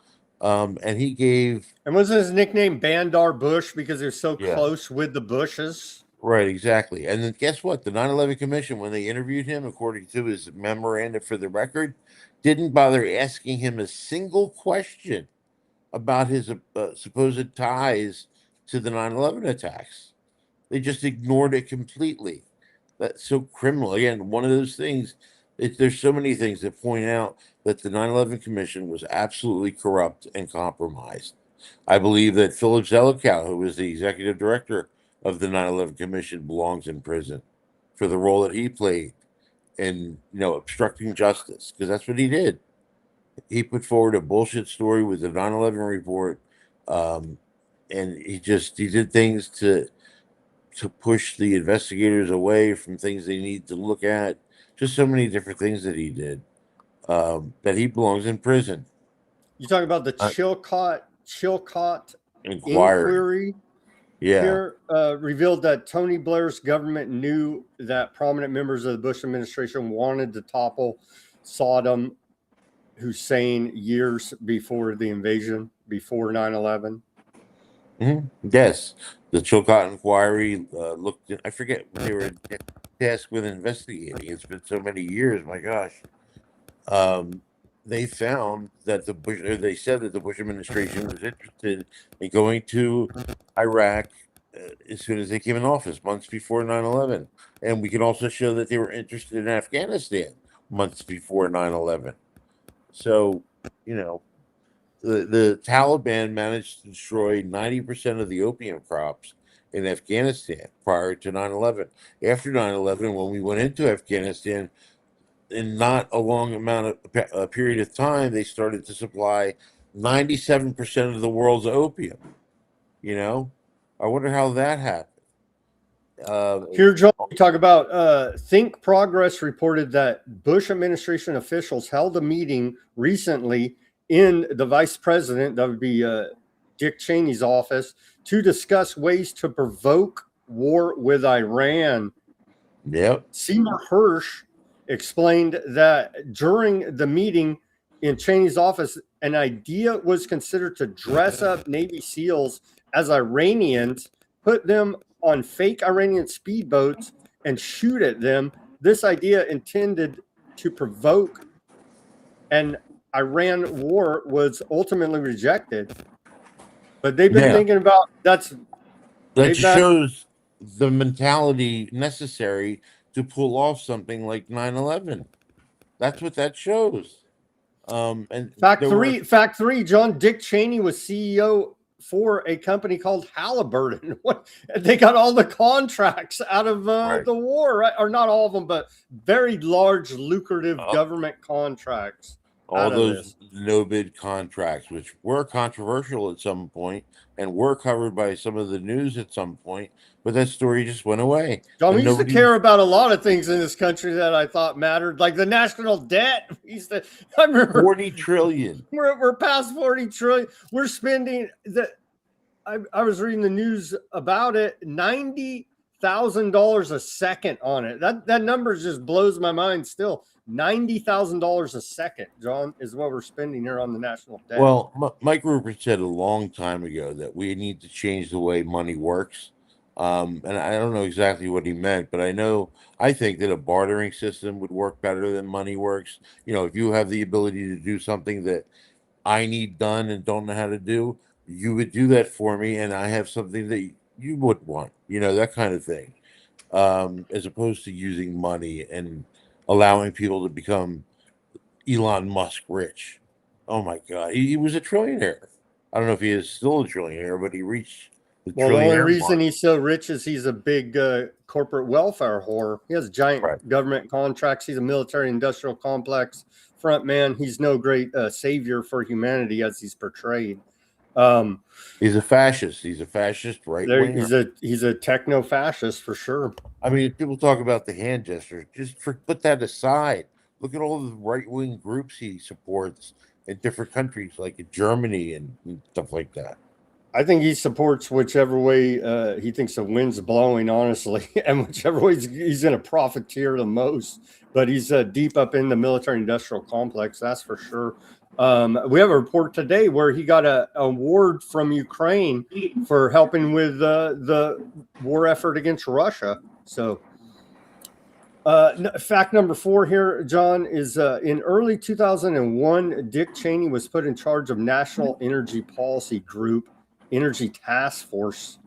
And he gave. And wasn't his nickname Bandar Bush because they're so Yeah. close with the Bushes? Right, exactly. And then guess what? The 9/11 Commission, when they interviewed him, according to his memoranda for the record, didn't bother asking him a single question about his supposed ties to the 9/11 attacks. They just ignored it completely. That's so criminal. Again, one of those things. There's so many things that point out that the 9/11 Commission was absolutely corrupt and compromised. I believe that Philip Zelikow, who was the executive director of the 9/11 Commission, belongs in prison for the role that he played in, obstructing justice, because that's what he did. He put forward a bullshit story with the 9/11 report, and he did things to push the investigators away from things they need to look at. Just so many different things that he did, that he belongs in prison. You talk about the Uh, Chilcot Inquiry. inquiry Yeah. here revealed that Tony Blair's government knew that prominent members of the Bush administration wanted to topple Saddam Hussein years before the invasion, before 9/11. Yes, the Chilcot Inquiry looked. I forget what they were tasked with investigating. It's been so many years. My gosh. They found that they said that the Bush administration was interested in going to Iraq as soon as they came in office, months before 9/11. And we can also show that they were interested in Afghanistan months before 9/11. So, the Taliban managed to destroy 90% of the opium crops in Afghanistan prior to 9/11. After 9/11, when we went into Afghanistan, in not a long amount of a period of time, they started to supply 97% of the world's opium. I wonder how that happened. Here, John, we talk about Think Progress reported that Bush administration officials held a meeting recently in the vice president, that would be Dick Cheney's office, to discuss ways to provoke war with Iran. Yep. Seymour Hersh explained that during the meeting in Cheney's office, an idea was considered to dress up Navy SEALs as Iranians, put them on fake Iranian speedboats, and shoot at them. This idea intended to provoke an Iran war was ultimately rejected. But they've been thinking about that shows the mentality necessary to pull off something like 9/11. That's what that shows. And Fact there three, were fact three, John, Dick Cheney was CEO for a company called Halliburton. What, they got all the contracts out of right. the war, right? Or not all of them, but very large, lucrative Uh, government contracts all out of those this. no bid contracts, which were controversial at some point and were covered by some of the news at some point, but that story just went away. John, we And used to nobody care about a lot of things in this country that I thought mattered, like the national debt. We used to, I remember 40 trillion. we're past 40 trillion. We're spending the I was reading the news about it, $90,000 a second on it. That number just blows my mind still. $90,000 a second, John, is what we're spending here on the national debt. Well, Mike Rupert said a long time ago that we need to change the way money works. And I don't know exactly what he meant, but I think that a bartering system would work better than money works. You know, if you have the ability to do something that I need done and don't know how to do, you would do that for me, and I have something that you would want, you know, that kind of thing. As opposed to using money and allowing people to become Elon Musk rich. Oh my God, he was a trillionaire. I don't know if he is still a trillionaire, but he reached the Well, the only trillionaire reason mark. he's so rich is he's a big corporate welfare whore. He has giant Right. government contracts. He's a military industrial complex front man. He's no great savior for humanity as he's portrayed. He's a fascist. He's a fascist right There, winger. he's a techno fascist for sure. I mean, people talk about the hand gesture. Put that aside. Look at all the right wing groups he supports in different countries, like in Germany and stuff like that. I think he supports whichever way he thinks the wind's blowing, honestly, and whichever way he's going to profiteer the most. But he's deep up in the military-industrial complex, that's for sure. We have a report today where he got an award from Ukraine for helping with the war effort against Russia. So, fact number 4 here, John, is in early 2001, Dick Cheney was put in charge of National Energy Policy Group. Energy Task Force.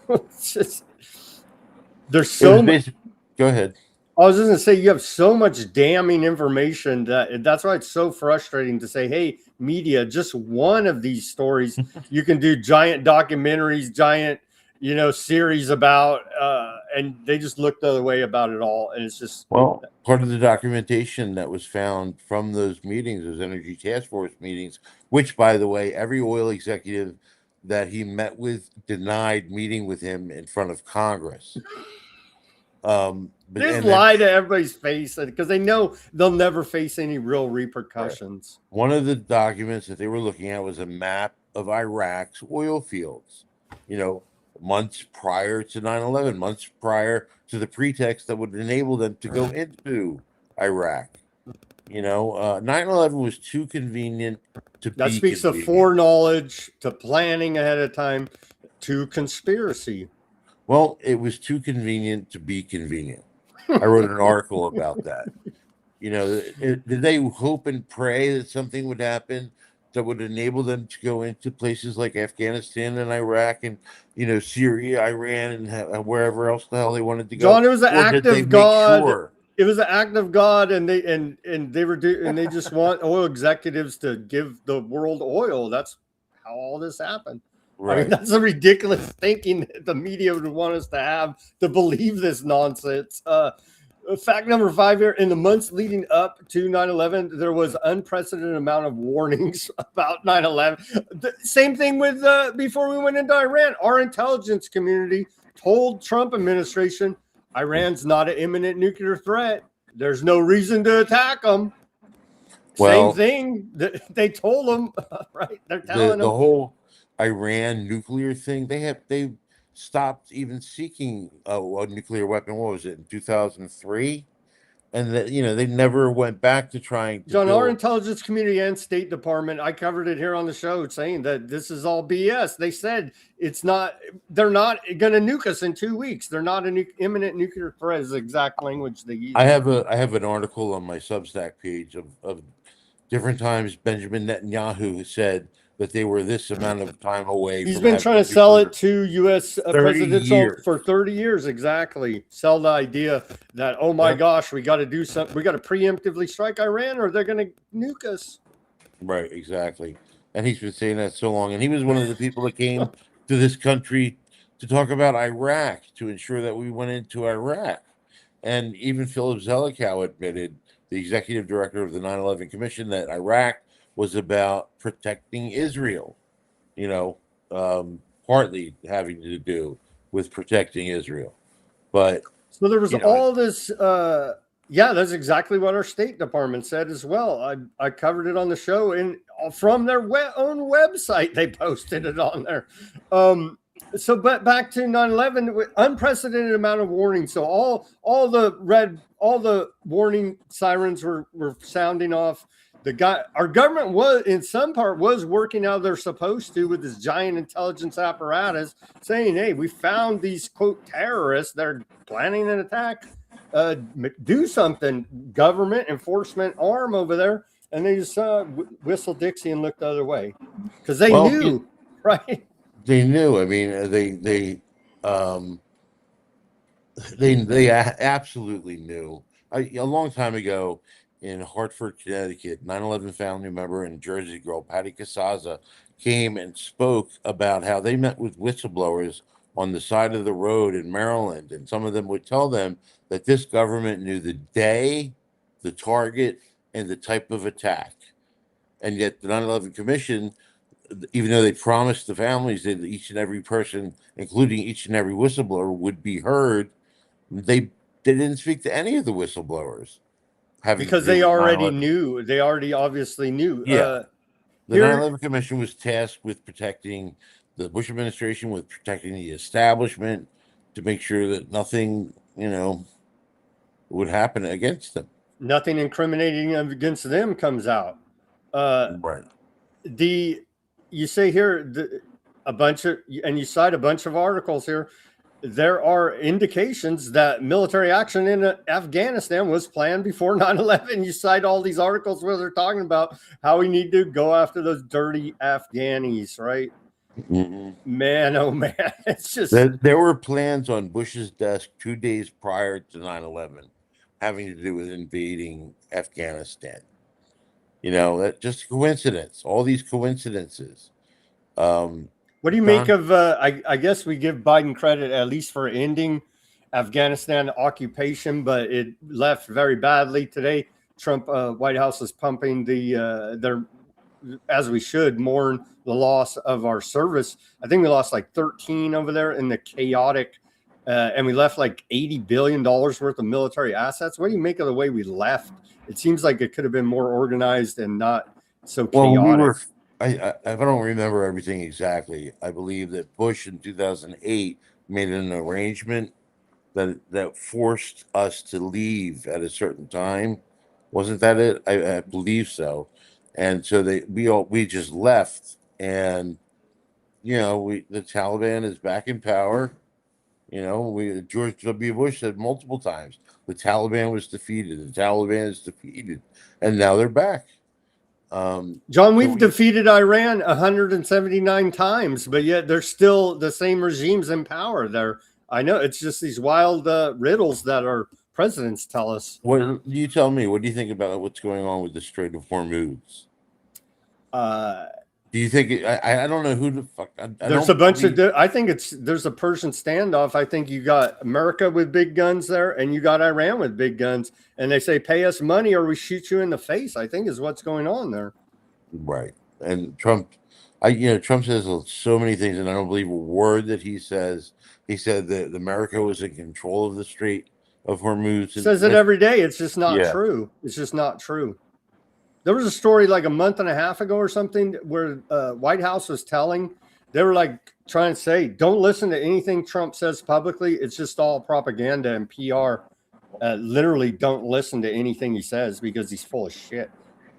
It's just, there's so much. Go ahead. I was just gonna say you have so much damning information that's why it's so frustrating to say, hey, media, just one of these stories you can do giant documentaries, giant, you know, series about, and they just look the other way about it all, and it's just Well, part of the documentation that was found from those meetings, those energy task force meetings, which, by the way, every oil executive that he met with denied meeting with him in front of Congress. But they just lie to everybody's face because they know they'll never face any real repercussions. Right. One of the documents that they were looking at was a map of Iraq's oil fields, you know, months prior to 9/11, months prior to the pretext that would enable them to go into Iraq. You know, 9/11 was too convenient to That be speaks of convenient. foreknowledge, to planning ahead of time, to conspiracy. Well, it was too convenient to be convenient. I wrote an article about that. You know, did they hope and pray that something would happen that would enable them to go into places like Afghanistan and Iraq and, you know, Syria, Iran, and wherever else the hell they wanted to go? John, it was an Or act did they of make God. sure? It was an act of God, and they just want oil executives to give the world oil. That's how all this happened. I mean, Right. that's a ridiculous thinking that the media would want us to have to believe this nonsense. Fact number 5 here: in the months leading up to 9/11, there was unprecedented amount of warnings about 9/11. The same thing with before we went into Iran. Our intelligence community told Trump administration Iran's not an imminent nuclear threat. There's no reason to attack them. Well, Same thing. They told them, right? They're telling the them. whole Iran nuclear thing, they stopped even seeking a nuclear weapon. What was it, in 2003? And that, you know, they never went back to trying to John, our build. intelligence community and State Department, I covered it here on the show saying that this is all BS. They said they're not going to nuke us in 2 weeks. They're not an imminent nuclear threat is the exact language they use. I have an article on my Substack page of different times Benjamin Netanyahu said that they were this amount of time away. He's from been having trying to nuclear- sell it to U.S. 30 presidential years. for 30 years. Exactly. Sell the idea that, oh my Yep. gosh, we got to do something. We got to preemptively strike Iran or they're going to nuke us. Right, exactly. And he's been saying that so long. And he was one of the people that came to this country to talk about Iraq, to ensure that we went into Iraq. And even Philip Zelikow admitted, the executive director of the 9/11 Commission, that Iraq was about protecting Israel, you know, partly having to do with protecting Israel. But, So there was you know, all this. Yeah, that's exactly what our State Department said as well. I covered it on the show, and from their own website, they posted it on there. So, but back to 9/11, unprecedented amount of warning. So all the warning sirens were sounding off. Our government was, in some part, was working how they're supposed to with this giant intelligence apparatus, saying, "Hey, we found these quote terrorists. They're planning an attack. Do something, government enforcement arm over there." And they just whistled Dixie and looked the other way because they knew, right? They knew. I mean, they absolutely knew. A long time ago in Hartford, Connecticut, 9/11 family member and Jersey girl Patty Casaza came and spoke about how they met with whistleblowers on the side of the road in Maryland, and some of them would tell them that this government knew the day, the target, and the type of attack. And yet the 9/11 Commission, even though they promised the families that each and every person, including each and every whistleblower, would be heard, they didn't speak to any of the whistleblowers. Because they already knew. They already obviously knew. Yeah. The here- 9/11 Commission was tasked with protecting the Bush administration, with protecting the establishment, to make sure that nothing, would happen against them. Nothing incriminating against them comes out. Right. You say here and you cite a bunch of articles here. There are indications that military action in Afghanistan was planned before 9/11. You cite all these articles where they're talking about how we need to go after those dirty Afghanis, right? Mm-hmm. Man, oh man, it's just there were plans on Bush's desk 2 days prior to 9/11 having to do with invading Afghanistan. That just coincidence. All these coincidences. What do you make of? I guess we give Biden credit at least for ending Afghanistan occupation, but it left very badly today. Trump White House is pumping their, as we should, mourn the loss of our service. I think we lost like 13 over there in the chaotic, and we left like $80 billion worth of military assets. What do you make of the way we left? It seems like it could have been more organized and not so chaotic. I don't remember everything exactly. I believe that Bush in 2008 made an arrangement that forced us to leave at a certain time. Wasn't that it? I believe so. And so we just left, and the Taliban is back in power. George W. Bush said multiple times the Taliban was defeated. The Taliban is defeated, and now they're back. John, we've defeated Iran 179 times, but yet there's still the same regimes in power there. I know it's just these wild riddles that our presidents tell us. What you tell me? What do you think about what's going on with the Strait of Hormuz? Do you think I don't know who the fuck? There's a bunch of. I think there's a Persian standoff. I think you got America with big guns there, and you got Iran with big guns, and they say pay us money or we shoot you in the face. I think is what's going on there. Right, and Trump, Trump says so many things, and I don't believe a word that he says. He said that America was in control of the Strait of Hormuz. He says it every day. It's just not true. It's just not true. There was a story like a month and a half ago or something where White House was they were like trying to say, don't listen to anything Trump says publicly. It's just all propaganda and PR. Literally don't listen to anything he says because he's full of shit.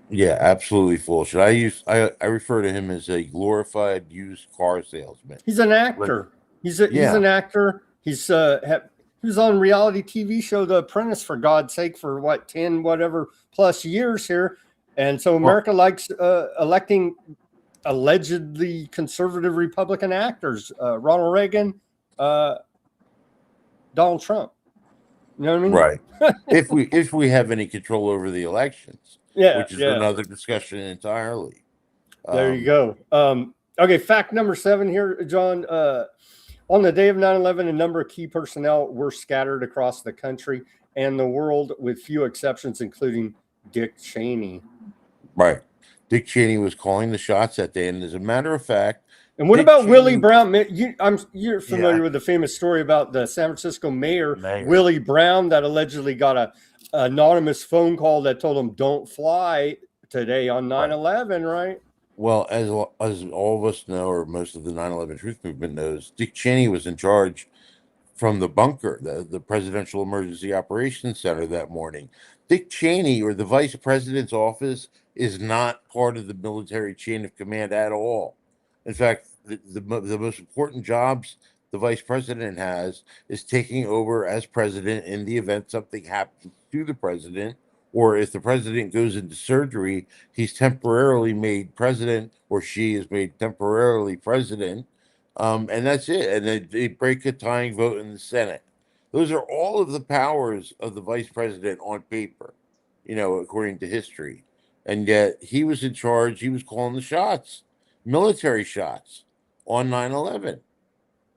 Yeah, absolutely full of shit. I refer to him as a glorified used car salesman. He's an actor. He's an actor. He was on reality TV show The Apprentice, for God's sake, for 10 whatever plus years here. And so America likes electing allegedly conservative Republican actors, Ronald Reagan, Donald Trump. You know what I mean? Right. If we have any control over the elections, Yeah, which is yeah. another discussion entirely. There you go. Okay, fact number 7 here, John. On the day of 9/11, a number of key personnel were scattered across the country and the world, with few exceptions, including Dick Cheney. Right. Dick Cheney was calling the shots that day, and as a matter of fact, And what Dick about Willie Cheney- Brown? You're familiar Yeah. with the famous story about the San Francisco mayor. Mayor. Willie Brown, that allegedly got a anonymous phone call that told him don't fly today on 9/11, right? Well, as all of us know, or most of the 9/11 Truth Movement knows, Dick Cheney was in charge from the bunker, the Presidential Emergency Operations Center that morning. Dick Cheney, or the Vice President's office, is not part of the military chain of command at all. In fact, the most important jobs the Vice President has is taking over as president in the event something happens to the president, or if the president goes into surgery, he's temporarily made president, or she is made temporarily president. And that's it. And they break a tying vote in the Senate. Those are all of the powers of the vice president on paper, according to history. And yet he was in charge. He was calling the shots, military shots on 9/11.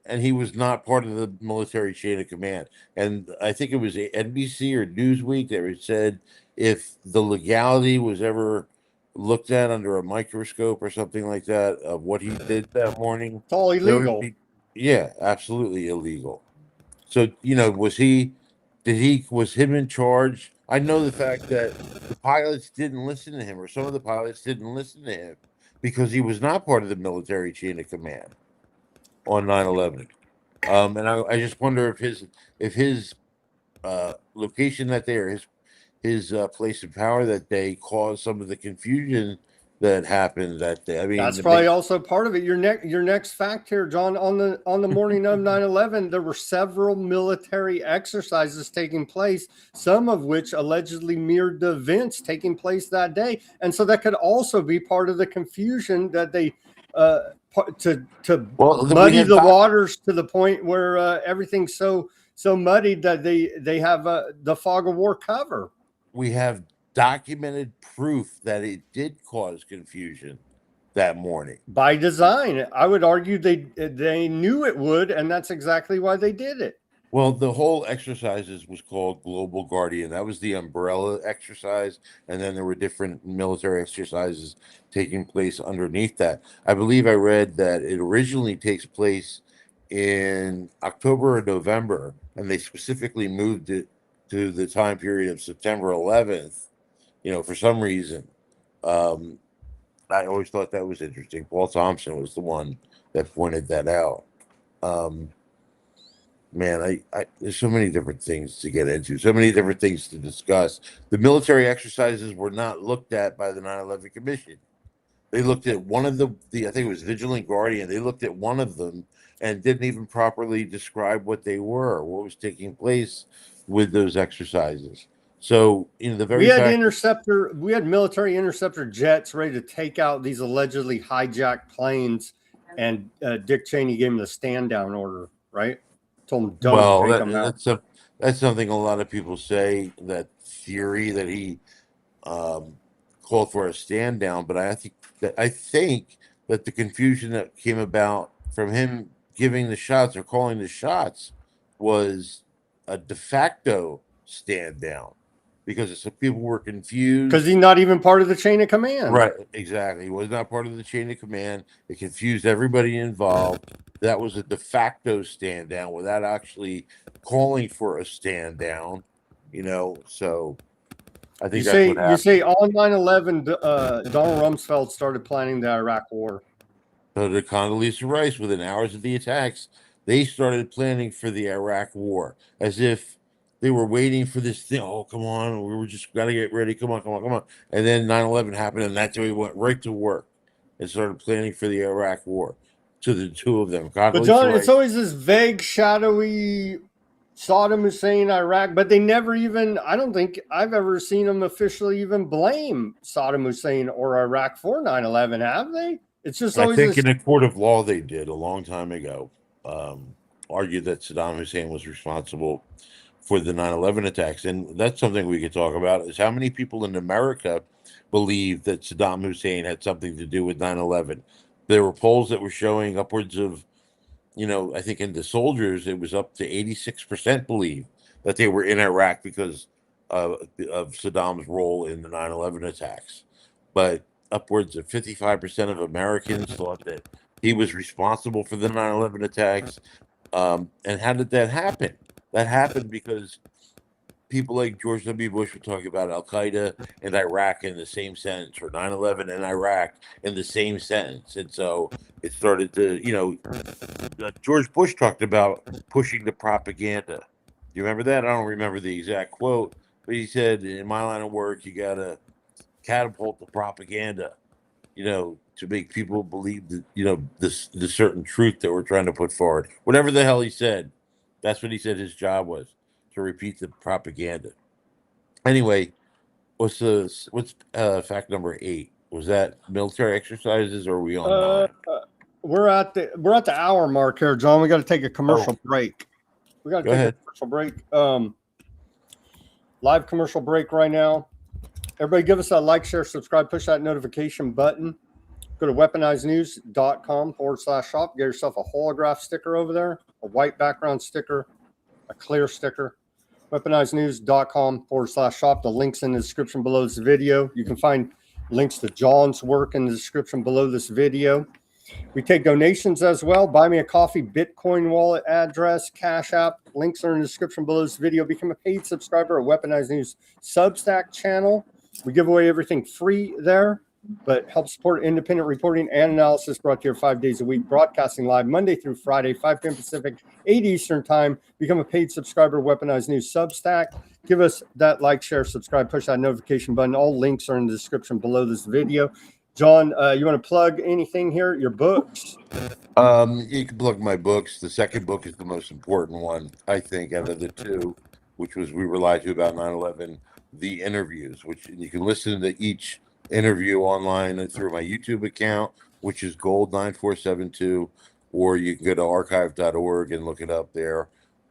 And he was not part of the military chain of command. And I think it was NBC or Newsweek that said if the legality was ever looked at under a microscope or something like that of what he did that morning, It's all there would illegal. be, yeah, absolutely illegal. So, was him in charge? I know the fact that the pilots didn't listen to him, or some of the pilots didn't listen to him because he was not part of the military chain of command on 9/11. And I just wonder if his location that day, or his place of power that day, caused some of the confusion that happened that day. I mean, That's probably also part of it. Your next fact here, John. On the morning of 9/11, there were several military exercises taking place, some of which allegedly mirrored the events taking place that day, and so that could also be part of the confusion that they to muddy the waters to the point where everything's so muddied that they have the fog of war cover. We have documented proof that it did cause confusion that morning by design. I would argue they knew it would, and that's exactly why they did it. Well, the whole exercises was called Global Guardian. That was the umbrella exercise, and then there were different military exercises taking place underneath that. I believe I read that it originally takes place in October or November, and they specifically moved it to the time period of September 11th, for some reason. I always thought that was interesting. Paul Thompson was the one that pointed that out. Man, there's so many different things to get into, so many different things to discuss. The military exercises were not looked at by the 9/11 Commission. They looked at one of the I think it was Vigilant Guardian. They looked at one of them and didn't even properly describe what they were, what was taking place with those exercises. So, the very we had military interceptor jets ready to take out these allegedly hijacked planes, and Dick Cheney gave him the stand down order, right? Told him don't take them out. That's something a lot of people say, that theory that he called for a stand down, but I think that the confusion that came about from him giving the shots or calling the shots was a de facto stand down, because some people were confused because he's not even part of the chain of command. Right, exactly. He was not part of the chain of command. It confused everybody involved. That was a de facto stand down without actually calling for a stand down, so I think that's what happened. You say on 9/11, Donald Rumsfeld started planning the Iraq War. So did Condoleezza Rice. Within hours of the attacks, they started planning for the Iraq War, as if they were waiting for this thing. Oh, come on. We were just got to get ready. Come on. And then 9/11 happened, and that's when we went right to work and started planning for the Iraq War, to the two of them. But John, it's always this vague, shadowy Saddam Hussein, Iraq, but they never even, I don't think I've ever seen them officially even blame Saddam Hussein or Iraq for 9/11, have they? It's just And I always think this. in a court of law they did a long time ago, argued that Saddam Hussein was responsible for the 9/11 attacks. And that's something we could talk about, is how many people in America believe that Saddam Hussein had something to do with 9/11. There were polls that were showing upwards of, I think in the soldiers, it was up to 86% believe that they were in Iraq because of Saddam's role in the 9/11 attacks. But upwards of 55% of Americans thought that he was responsible for the 9/11 attacks. And how did that happen? That happened because people like George W. Bush were talking about Al Qaeda and Iraq in the same sentence, or 9/11 and Iraq in the same sentence. And so it started to, George Bush talked about pushing the propaganda. Do you remember that? I don't remember the exact quote, but he said, in my line of work, you got to catapult the propaganda, to make people believe that, the certain truth that we're trying to put forward. Whatever the hell he said, that's what he said his job was, to repeat the propaganda. Anyway, what's fact number 8? Was that military exercises, or are we on Uh, 9? we're at the hour mark here, John. We got to take a commercial Oh, break. We got to go take a ahead. commercial break. Live commercial break right now. Everybody give us a like, share, subscribe, push that notification button. Go to weaponizednews.com/shop. Get yourself a holograph sticker over there, a white background sticker, a clear sticker. Weaponizednews.com/shop. The link's in the description below this video. You can find links to John's work in the description below this video. We take donations as well. Buy me a coffee, Bitcoin wallet address, Cash App. Links are in the description below this video. Become a paid subscriber at Weaponized News Substack channel. We give away everything free there, but help support independent reporting and analysis brought to you 5 days a week, broadcasting live Monday through Friday, 5 p.m. Pacific, 8 Eastern time. Become a paid subscriber, Weaponized News Substack. Give us that like, share, subscribe, push that notification button. All links are in the description below this video. John, you want to plug anything here? Your books? You can plug my books. The second book is the most important one, I think, out of the two, which was We Were Lied to About 9/11, The Interviews, which you can listen to each interview online through my YouTube account, which is Gold9472, or you can go to archive.org and look it up there.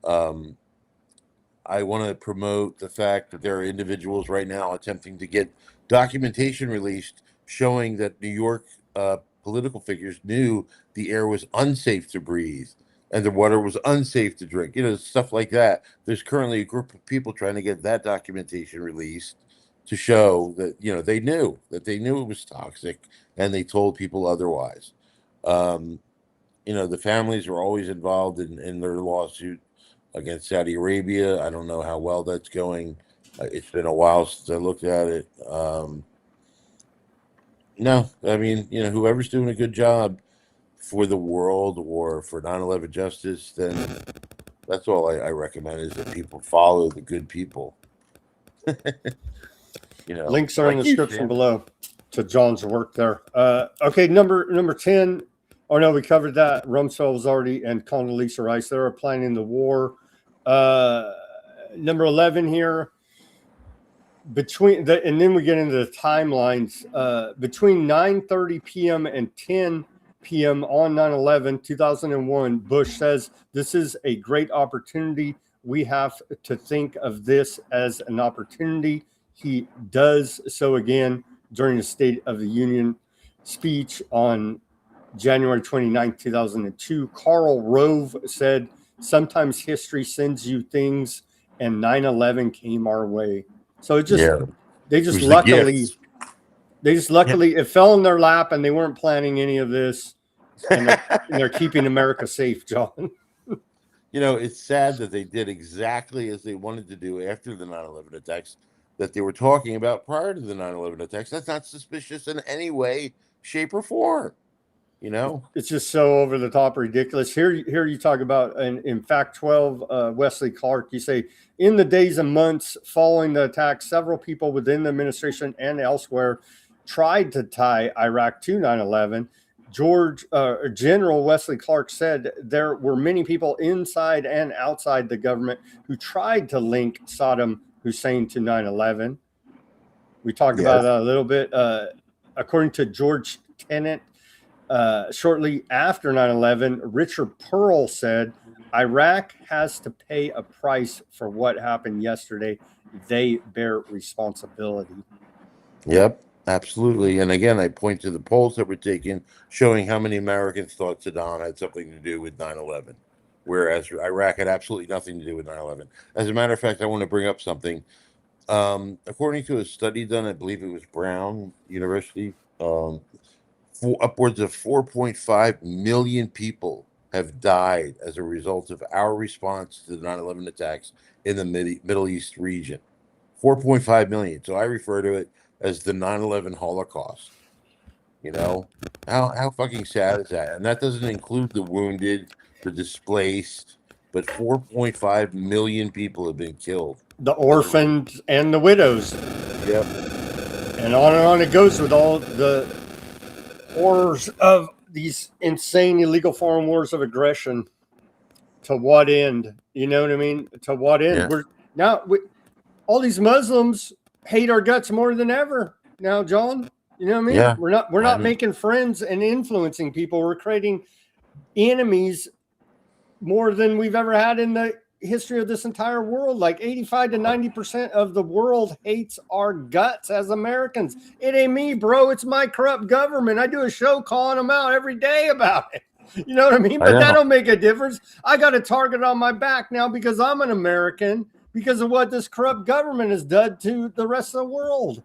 I want to promote the fact that there are individuals right now attempting to get documentation released showing that New York political figures knew the air was unsafe to breathe and the water was unsafe to drink, stuff like that. There's currently a group of people trying to get that documentation released to show that, they knew it was toxic, and they told people otherwise. The families are always involved in their lawsuit against Saudi Arabia. I don't know how well that's going. It's been a while since I looked at it. No, I mean, whoever's doing a good job for the world or for 9/11 justice, then that's all I recommend, is that people follow the good people. Links are in the like you, description Sam. below to John's work there. Okay, number 10. Oh no, we covered that. Rumsfeld was already, and Condoleezza Rice. They're planning the war. Number 11 here. And then we get into the timelines. Between 9:30 p.m. and 10 p.m. on 9/11, 2001, Bush says, "This is a great opportunity. We have to think of this as an opportunity." He does so again during the State of the Union speech on January 29, 2002. Karl Rove said, "Sometimes history sends you things, and 9/11 came our way." So It was the gift. it fell in their lap, and they weren't planning any of this, and they're keeping America safe, John. It's sad that they did exactly as they wanted to do after the 9/11 attacks that they were talking about prior to the 9/11 attacks. That's not suspicious in any way, shape, or form. It's just so over the top ridiculous. Here you talk about in fact 12, Wesley Clark. You say, in the days and months following the attack, several people within the administration and elsewhere tried to tie Iraq to 9/11. General Wesley Clark said there were many people inside and outside the government who tried to link Saddam Hussein to 9/11. We talked about that a little bit. According to George Tenet, Shortly after 9/11, Richard Pearl said, Iraq has to pay a price for what happened yesterday. They bear responsibility. Yep, absolutely. And again, I point to the polls that were taken showing how many Americans thought Saddam had something to do with 9/11, whereas Iraq had absolutely nothing to do with 9/11. As a matter of fact, I want to bring up something. According to a study done, I believe it was Brown University, upwards of 4.5 million people have died as a result of our response to the 9/11 attacks in the Middle East region. 4.5 million. So I refer to it as the 9/11 Holocaust. You know, how fucking sad is that? And that doesn't include the wounded, the displaced, but 4.5 million people have been killed. The orphans and the widows. Yep. And on it goes with all the horrors of these insane illegal foreign wars of aggression. To what end? You know what I mean? To what end? Yeah. We're now all these Muslims hate our guts more than ever now, John. You know what I mean? Yeah. We're not making friends and influencing people. We're creating enemies more than we've ever had in the history of this entire world. Like 85 to 90% of the world hates our guts as Americans. It ain't me, bro. It's my corrupt government. I do a show calling them out every day about it. You know what I mean? But that don't make a difference. I got a target on my back now because I'm an American, because of what this corrupt government has done to the rest of the world.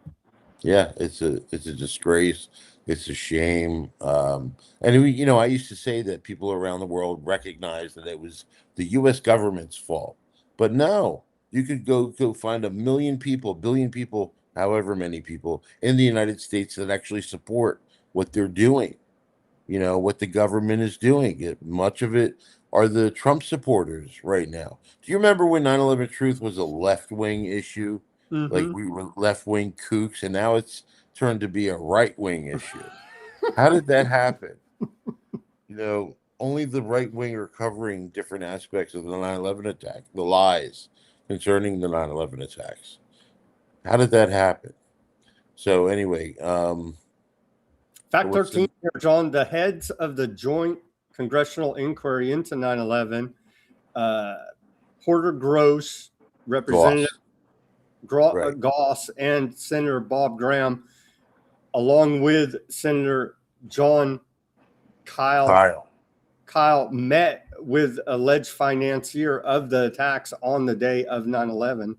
Yeah, it's a disgrace. It's a shame. And we, I used to say that people around the world recognize that it was the U.S. government's fault, but no, you could go find a million people, billion people, however many people in the United States that actually support what they're doing. What the government is doing. Much of it are the Trump supporters right now. Do you remember when 9/11 Truth was a left-wing issue? Like we were left-wing kooks, and now it's turned to be a right-wing issue. How did that happen? Only the right wing are covering different aspects of the 9/11 attack, the lies concerning the 9/11 attacks. How did that happen? So anyway, Fact 13 here, John. The heads of the Joint Congressional Inquiry into 9/11, Porter Gross, Representative Goss, and Senator Bob Graham, along with Senator John Kyle, met with alleged financier of the attacks on the day of 9/11.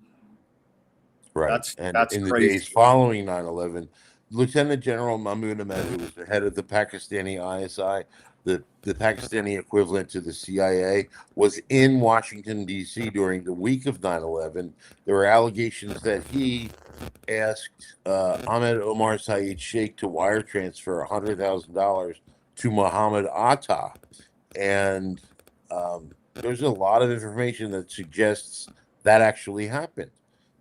Right. That's in the crazy. days following 9/11, Lieutenant General Mahmoud Ahmed, who was the head of the Pakistani ISI, the Pakistani equivalent to the CIA, was in Washington, D.C. during the week of 9/11. There were allegations that he asked Ahmed Omar Saeed Sheikh to wire transfer $100,000 to Muhammad Atta. And there's a lot of information that suggests that actually happened.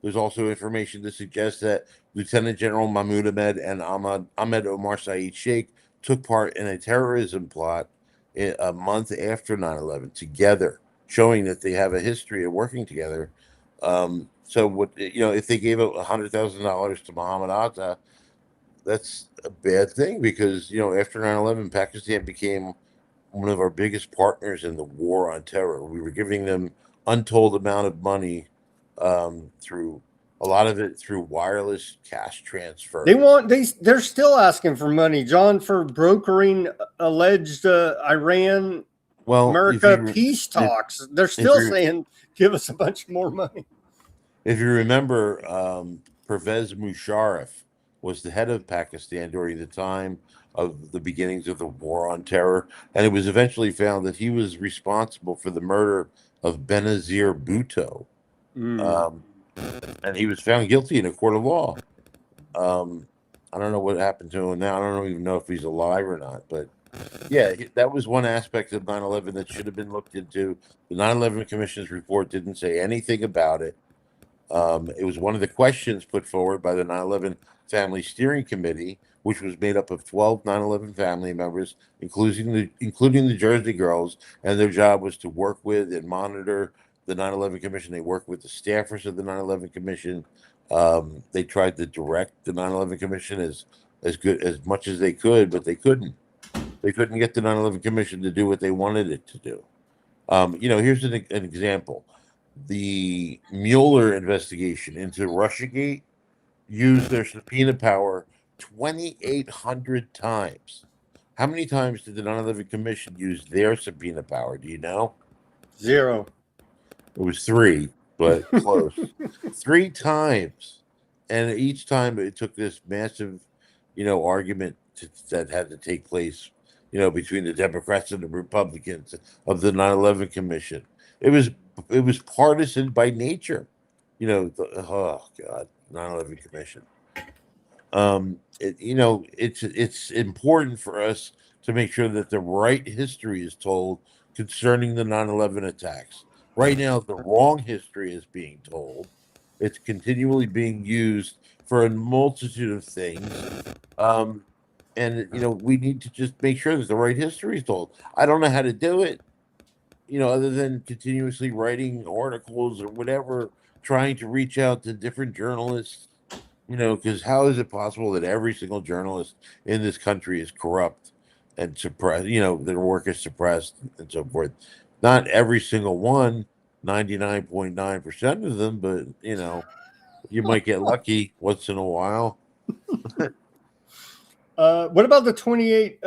There's also information to suggest that Lieutenant General Mahmoud Ahmed and Ahmed Omar Saeed Sheikh took part in a terrorism plot a month after 9/11 together, showing that they have a history of working together. So what, if they gave out $100,000 to Muhammad Atta, that's a bad thing because, after 9/11, Pakistan became one of our biggest partners in the war on terror. We were giving them untold amount of money, through a lot of it through wireless cash transfer. They're still asking for money, John, for brokering alleged Iran America peace talks. They're still saying, give us a bunch more money. If you remember, Pervez Musharraf was the head of Pakistan during the time of the beginnings of the war on terror, and it was eventually found that he was responsible for the murder of Benazir Bhutto. And he was found guilty in a court of law. I don't know what happened to him now. I don't even know if he's alive or not. But yeah, that was one aspect of 9/11 that should have been looked into. The 9/11 Commission's report didn't say anything about it. It was one of the questions put forward by the 9/11 Family Steering Committee, which was made up of 12 9/11 family members, including the Jersey Girls, and their job was to work with and monitor the 9/11 Commission. They worked with the staffers of the 9/11 Commission. They tried to direct the 9/11 Commission as much as they could, but they couldn't. They couldn't get the 9/11 Commission to do what they wanted it to do. Here's an example. The Mueller investigation into Russiagate used their subpoena power 2,800 times. How many times did the 9/11 Commission use their subpoena power? Do you know? 0. It was three, but close. Three times. And each time it took this massive, argument that had to take place, between the Democrats and the Republicans of the 9/11 Commission. It was partisan by nature. Oh God, 9/11 Commission. It's important for us to make sure that the right history is told concerning the 9/11 attacks. Right now, the wrong history is being told. It's continually being used for a multitude of things. And we need to just make sure that the right history is told. I don't know how to do it, other than continuously writing articles or whatever, trying to reach out to different journalists, because how is it possible that every single journalist in this country is corrupt and suppressed, their work is suppressed and so forth? Not every single one, 99.9% of them, but, you might get lucky once in a while. What about the 28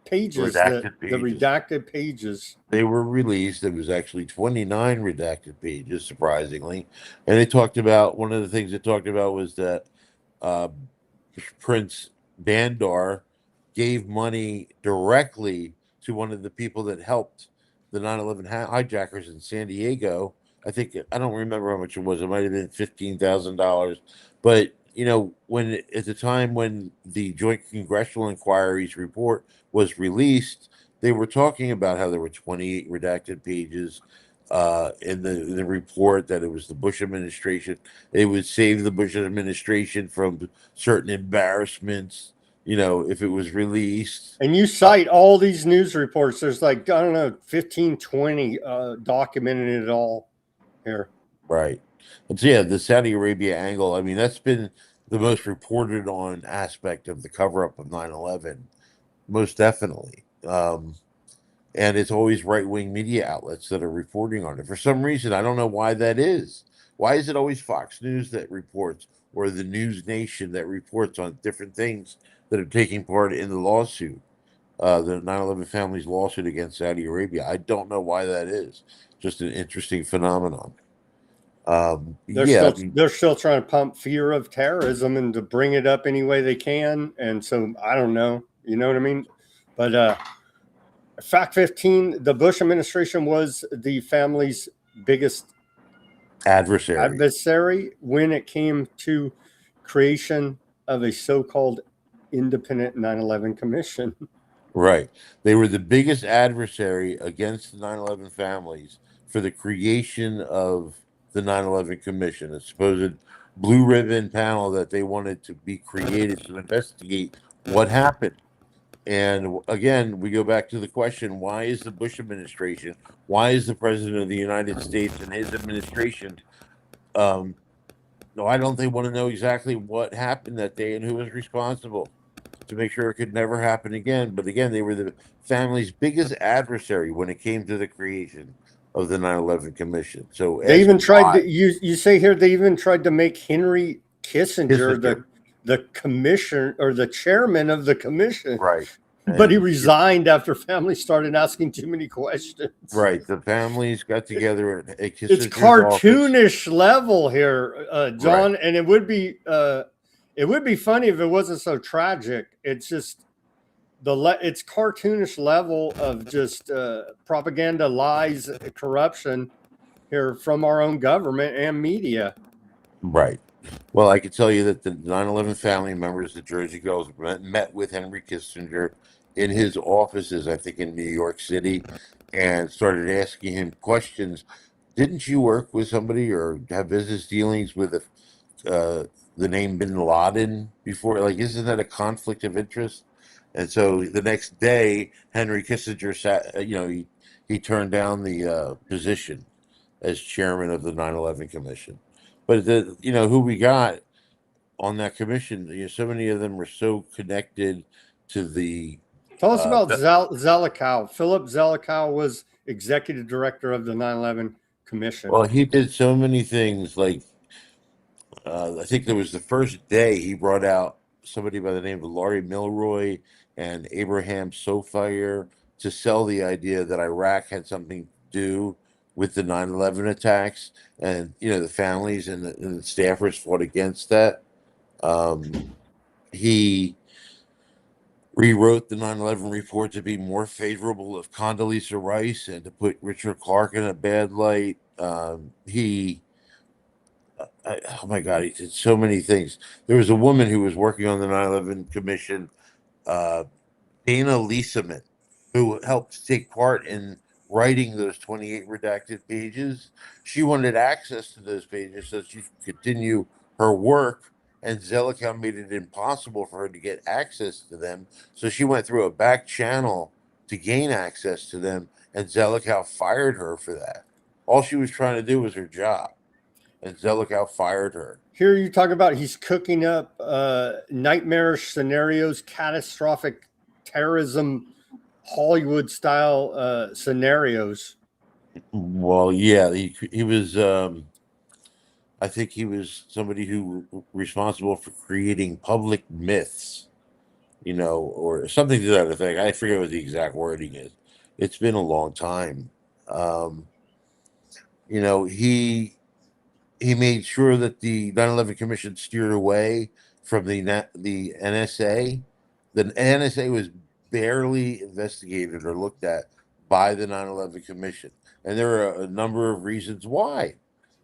pages, Redacted the pages. redacted pages? They were released. It was actually 29 redacted pages, surprisingly. And they talked about, one of the things they talked about was that uh, Prince Bandar gave money directly to one of the people that helped the 9/11 hijackers in San Diego. I don't remember how much it was. It might have been $15,000. But, when at the time when the Joint Congressional Inquiry's report was released, they were talking about how there were 28 redacted pages in the report, that it was the Bush administration. It would save the Bush administration from certain embarrassments, if it was released. And you cite all these news reports. There's like, I don't know, 15, 20 documenting it all here. Right. And so, yeah, the Saudi Arabia angle, I mean, that's been the most reported on aspect of the cover up of 9/11, most definitely. And it's always right wing media outlets that are reporting on it. For some reason, I don't know why that is. Why is it always Fox News that reports, or the News Nation that reports on different things that are taking part in the lawsuit, the 9/11 family's lawsuit against Saudi Arabia? I don't know why that is. Just an interesting phenomenon. They're Yeah, I still mean, they're still trying to pump fear of terrorism and to bring it up any way they can. And so I don't know, you know what I mean? But fact 15, the Bush administration was the family's biggest adversary. adversary when it came to creation of a so-called independent 9/11 commission. Right. They were the biggest adversary against the 9/11 families for the creation of the 9/11 Commission, a supposed blue ribbon panel that they wanted to be created to investigate what happened. And again, we go back to the question, why is the Bush administration, why is the President of the United States and his administration, why don't they want to know exactly what happened that day and who was responsible, to make sure it could never happen again? But again, they were the family's biggest adversary when it came to the creation of the 9/11 Commission. So They ask even tried why. to you say here they even tried to make Henry Kissinger Kissinger. the commission or the chairman of the commission, Right. but he And resigned after family started asking too many questions. right, the families got together at It's Kissinger's office. cartoonish level here, Right. John, and it would be funny if it wasn't so tragic. It's just it's cartoonish level of just propaganda, lies, corruption here from our own government and media. Right. Well, I can tell you that the 9/11 family members, the Jersey Girls, met with Henry Kissinger in his offices, I think in New York City, and started asking him questions. Didn't you work with somebody or have business dealings with the name Bin Laden before? Like, isn't that a conflict of interest? And so the next day, Henry Kissinger sat, he turned down the position as chairman of the 9/11 Commission. But who we got on that commission, so many of them were so connected to the Tell us about That- Zelikow. Philip Zelikow was executive director of the 9/11 Commission. well, he did so many things. Like I think there was the first day he brought out somebody by the name of Laurie Milroy and Abraham Sofire to sell the idea that Iraq had something to do with the 9/11 attacks, and the families and the staffers fought against that. He rewrote the 9/11 report to be more favorable of Condoleezza Rice and to put Richard Clark in a bad light. Oh my God, he did so many things. There was a woman who was working on the 9/11 Commission, uh, Dana Leeseman, who helped take part in writing those 28 redacted pages. She wanted access to those pages so she could continue her work, and Zelikow made it impossible for her to get access to them. So she went through a back channel to gain access to them, and Zelikow fired her for that. All she was trying to do was her job, and Zelikow fired her. Here you talk about he's cooking up nightmarish scenarios, catastrophic terrorism, Hollywood style scenarios. Well, yeah, he was. I think he was somebody who responsible for creating public myths, or something to that effect. I forget what the exact wording is. It's been a long time. Um, you know, he he made sure that the 9/11 Commission steered away from the NSA. The NSA was barely investigated or looked at by the 9/11 Commission, and there are a number of reasons why.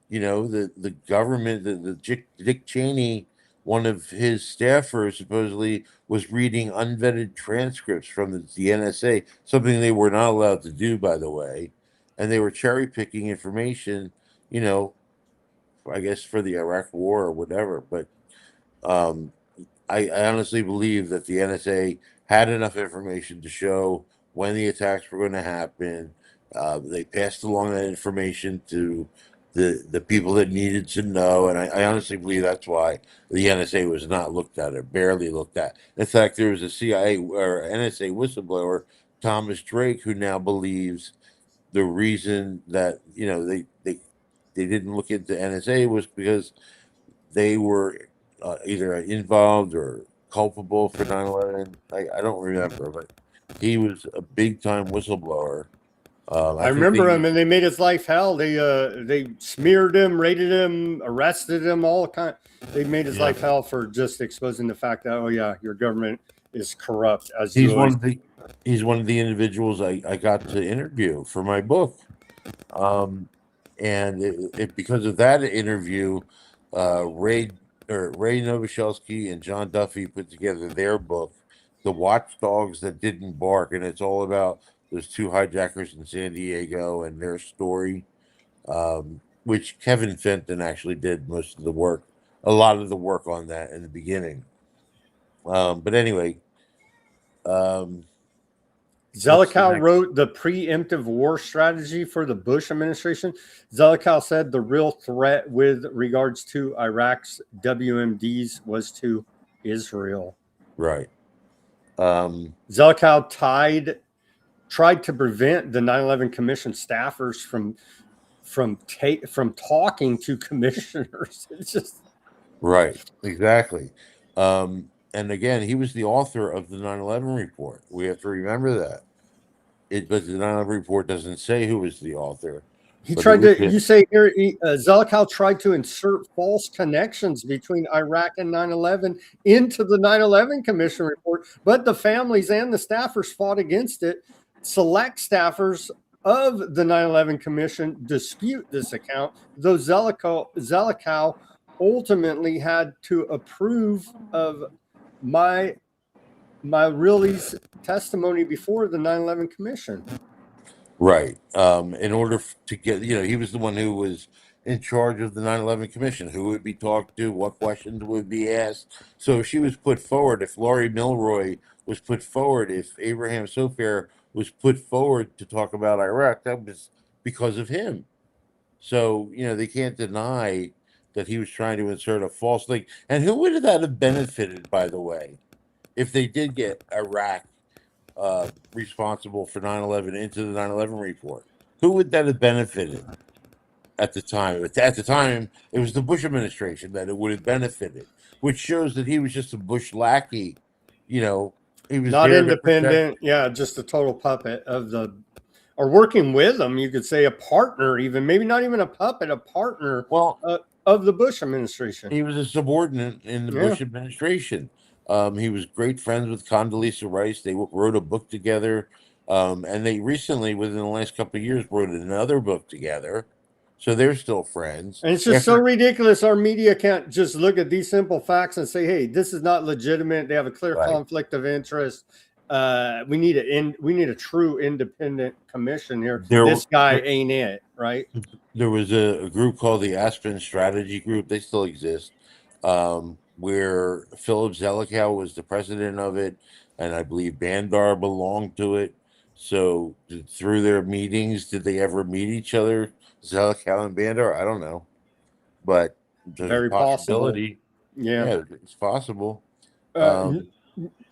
The government, the Dick Cheney, one of his staffers supposedly was reading unvetted transcripts from the NSA, something they were not allowed to do, by the way, and they were cherry picking information. You know, I guess for the Iraq War or whatever. But um, I honestly believe that the NSA had enough information to show when the attacks were going to happen. They passed along that information to the people that needed to know, and I honestly believe that's why the NSA was not looked at or barely looked at. In fact, there was a CIA or NSA whistleblower, Thomas Drake, who now believes the reason that they didn't look into NSA was because they were either involved or culpable for 9/11. I don't remember, but he was a big time whistleblower. I I think remember they him, and they made his life hell. They smeared him, raided him, arrested him, all kind. They made his yeah, life hell for just exposing the fact that, oh yeah, your government is corrupt, as you he's one always. of the he's one of the individuals I got to interview for my book. Um, and because of that interview, Ray Novoselsky and John Duffy put together their book, "The Watchdogs That Didn't Bark," and it's all about those two hijackers in San Diego and their story. Which Kevin Fenton actually did most of the work, a lot of the work on that in the beginning. But anyway, um, what's the Zelikow next? wrote the preemptive war strategy for the Bush administration. Zelikow said the real threat with regards to Iraq's WMDs was to Israel. Right. Um, Zelikow tried to prevent the 9/11 Commission staffers from talking to commissioners. It's just Right, exactly. And again, he was the author of the 9/11 report. We have to remember that. But the 9/11 report doesn't say who was the author, he but it tried was to. You him. say here, Zelikow tried to insert false connections between Iraq and 9/11 into the 9/11 Commission report, but the families and the staffers fought against it. Select staffers of the 9/11 Commission dispute this account, though Zelikow ultimately had to approve of my really's testimony before the 9/11 Commission. Right. In order to get, he was the one who was in charge of the 9/11 Commission, who would be talked to, what questions would be asked. So if she was put forward, if Laurie Milroy was put forward, if Abraham Sofair was put forward to talk about Iraq, that was because of him. So, they can't deny that he was trying to insert a false link. And who would that have benefited, by the way, if they did get Iraq responsible for 9/11 into the 9/11 report. Who would that have benefited at the time? At the time, it was the Bush administration that it would have benefited, which shows that he was just a Bush lackey. You know, he was Not there to protect. independent. Yeah, just a total puppet of the, or working with them. You could say a partner, even maybe not even a puppet, a partner Well, of the Bush administration. he was a subordinate in the Yeah. Bush administration. He was great friends with Condoleezza Rice. They wrote a book together, and they recently, within the last couple of years, wrote another book together. So they're still friends. And it's just so After ridiculous. Our media can't just look at these simple facts and say, "Hey, this is not legitimate. They have a clear Right. conflict of interest. We need a true independent commission here. There- This guy there- ain't it, right?" there was a group called the Aspen Strategy Group. They still exist, where Philip Zelikow was the president of it, and I believe Bandar belonged to it. So through their meetings, did they ever meet each other, Zelikow and Bandar? I don't know, but there's Very a possible. possibility. Yeah. Yeah, it's possible.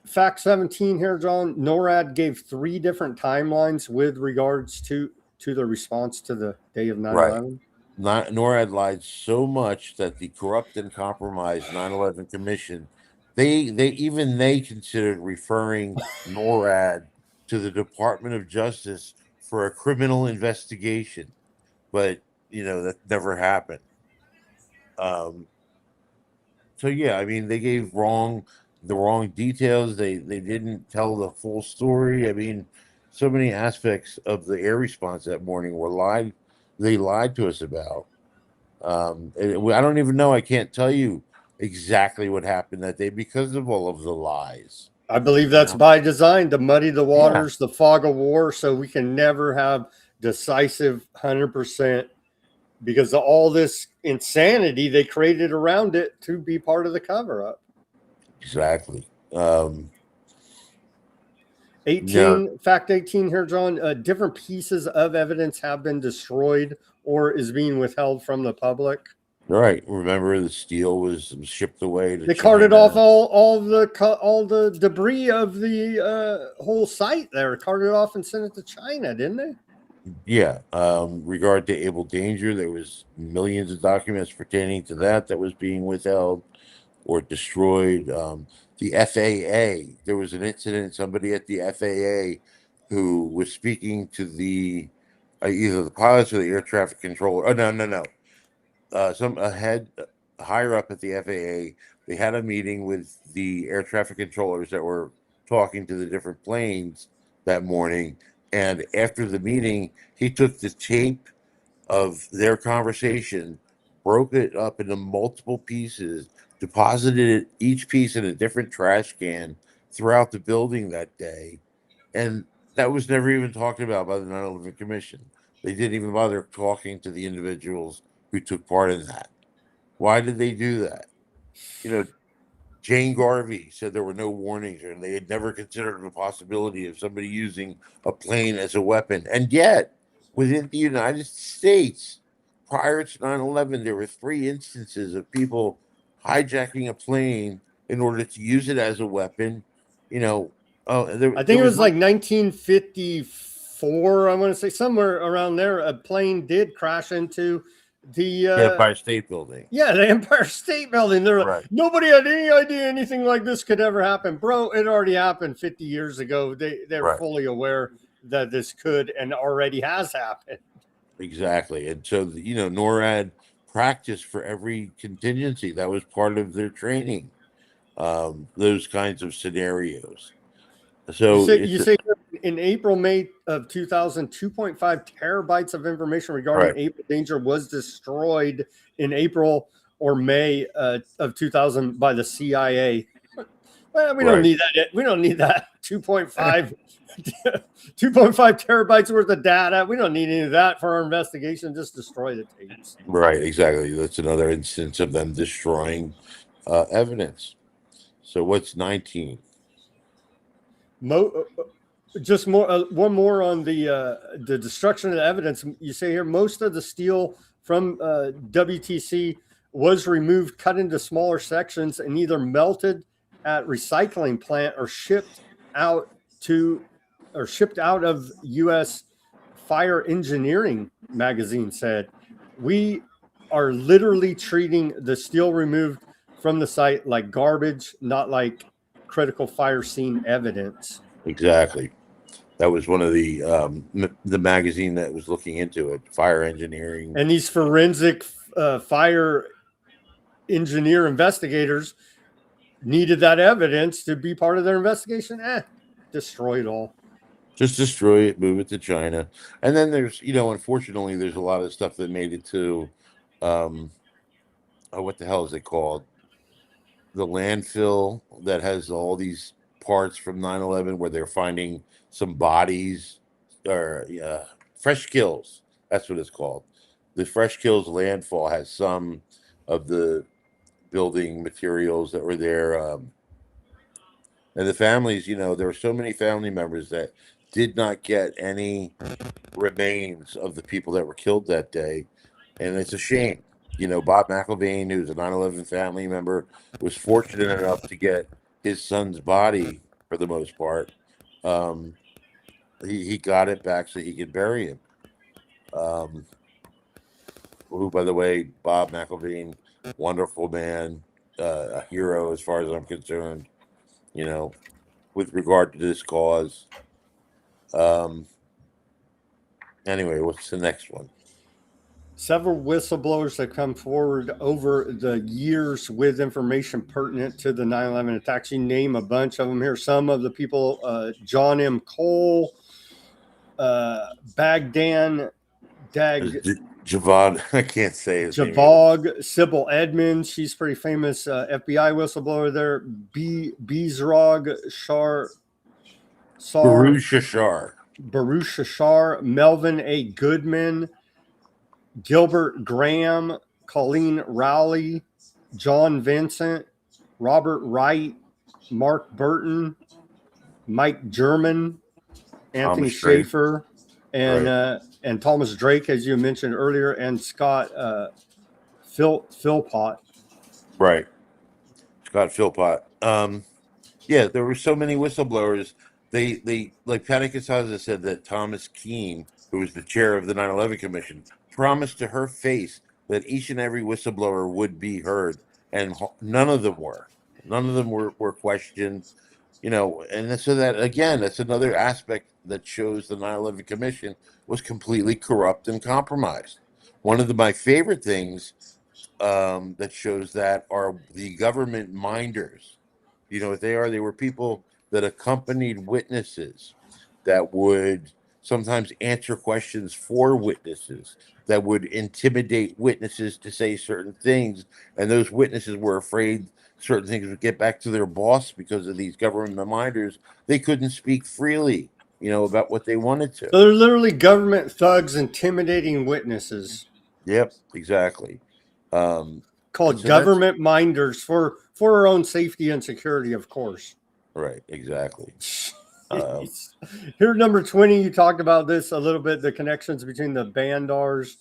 Fact 17 here, John. NORAD gave 3 different timelines with regards to the response to the day of 9/11. NORAD lied so much that the corrupt and compromised 9/11 Commission, they considered referring NORAD to the Department of Justice for a criminal investigation, but that never happened. So yeah, I mean, they gave the wrong details. They didn't tell the full story. I mean, so many aspects of the air response that morning were lied. They lied to us about. I don't even know. I can't tell you exactly what happened that day because of all of the lies. I believe that's by design to muddy the waters, the fog of war, so we can never have decisive 100%, because of all this insanity they created around it to be part of the cover up. Exactly. 18 fact 18 here, John. Different pieces of evidence have been destroyed or is being withheld from the public. Right. Remember, the steel was shipped away to They China. carted off all the debris of the whole site there, carted it off and sent it to China, didn't they? Yeah. Regard to Able Danger, there was millions of documents pertaining to that was being withheld or destroyed. The FAA, there was an incident, somebody at the FAA who was speaking to the either the pilots or the air traffic controller. Oh, no. Some head higher up at the FAA, they had a meeting with the air traffic controllers that were talking to the different planes that morning. And after the meeting, he took the tape of their conversation, broke it up into multiple pieces, deposited each piece in a different trash can throughout the building that day. And that was never even talked about by the 9/11 Commission. They didn't even bother talking to the individuals who took part in that. Why did they do that? Jane Garvey said there were no warnings, and they had never considered the possibility of somebody using a plane as a weapon. And yet, within the United States, prior to 9/11, there were 3 instances of people hijacking a plane in order to use it as a weapon. I think it was like 1954. I want to say somewhere around there, a plane did crash into the Empire State Building. Yeah, the Empire State Building. Right. Nobody had any idea anything like this could ever happen, bro. It already happened 50 years ago. They're Right. fully aware that this could and already has happened. Exactly. And so, NORAD practiced for every contingency. That was part of their training, those kinds of scenarios. So you say in April, May of 2000, 2.5 terabytes of information regarding Right. April danger was destroyed in April or May of 2000 by the CIA. Well, we don't need that. We don't need that 2.5 terabytes worth of data. We don't need any of that for our investigation. Just destroy the tapes. Right, exactly. That's another instance of them destroying evidence. So what's 19? Just one more on the destruction of the evidence. You say here most of the steel from WTC was removed, cut into smaller sections, and either melted at recycling plant or shipped out to or shipped out of U.S. Fire Engineering magazine said, we are literally treating the steel removed from the site like garbage, not like critical fire scene evidence. Exactly. That was one of the magazine that was looking into it, Fire Engineering. And these forensic fire engineer investigators needed that evidence to be part of their investigation. Destroy it all. Just destroy it, move it to China. And then there's, unfortunately, there's a lot of stuff that made it to, what the hell is it called? The landfill that has all these parts from 9/11 where they're finding some bodies or fresh kills. That's what it's called. The Fresh Kills landfall has some of the building materials that were there. And the families, there were so many family members that did not get any remains of the people that were killed that day. And it's a shame. Bob McIlvaine, who's a 9/11 family member, was fortunate enough to get his son's body for the most part. He got it back so he could bury him. Who, by the way, Bob McIlvaine, wonderful man, a hero as far as I'm concerned, with regard to this cause. Anyway, what's the next one? Several whistleblowers have come forward over the years with information pertinent to the 9/11 attacks. You name a bunch of them here. Some of the people, John M. Cole, Bagdan Javad, I can't say his name. Javog, Sybil Edmonds, she's pretty famous FBI whistleblower there. Bezrog Baruch Shashar, Melvin A. Goodman, Gilbert Graham, Colleen Rowley, John Vincent, Robert Wright, Mark Burton, Mike German, Anthony Schaefer, and Thomas Drake, as you mentioned earlier, and Scott Philpott. Right. Scott Philpott. Yeah, there were so many whistleblowers. They like Patty Casaza said that Thomas Keene, who was the chair of the 9/11 Commission, promised to her face that each and every whistleblower would be heard, and none of them were. None of them were questioned, and so that, again, that's another aspect that shows the 9/11 Commission was completely corrupt and compromised. One of my favorite things that shows that are the government minders. You know what they are? They were people that accompanied witnesses that would sometimes answer questions for witnesses, that would intimidate witnesses to say certain things. And those witnesses were afraid certain things would get back to their boss because of these government reminders. They couldn't speak freely, about what they wanted to. So they're literally government thugs intimidating witnesses. Yep, exactly. Called government minders for our own safety and security, of course. Right, exactly. Here, number 20, you talked about this a little bit, the connections between the bandars,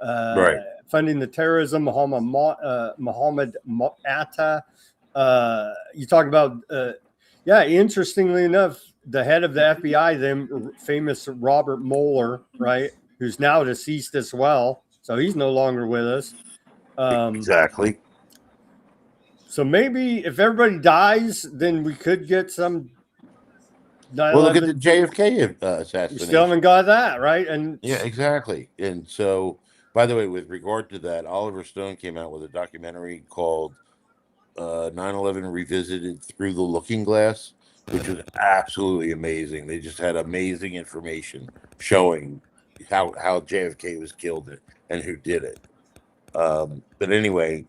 right, funding the terrorism, Mohammed Atta. You talked about, interestingly enough, the head of the FBI, the famous Robert Mueller, right, who's now deceased as well. So he's no longer with us. Exactly. So maybe if everybody dies, then we could get some. Well, look at the JFK assassination. You still haven't got that, right? And yeah, exactly. And so, by the way, with regard to that, Oliver Stone came out with a documentary called 9/11 Revisited Through the Looking Glass, which was absolutely amazing. They just had amazing information showing how JFK was killed and who did it. But anyway,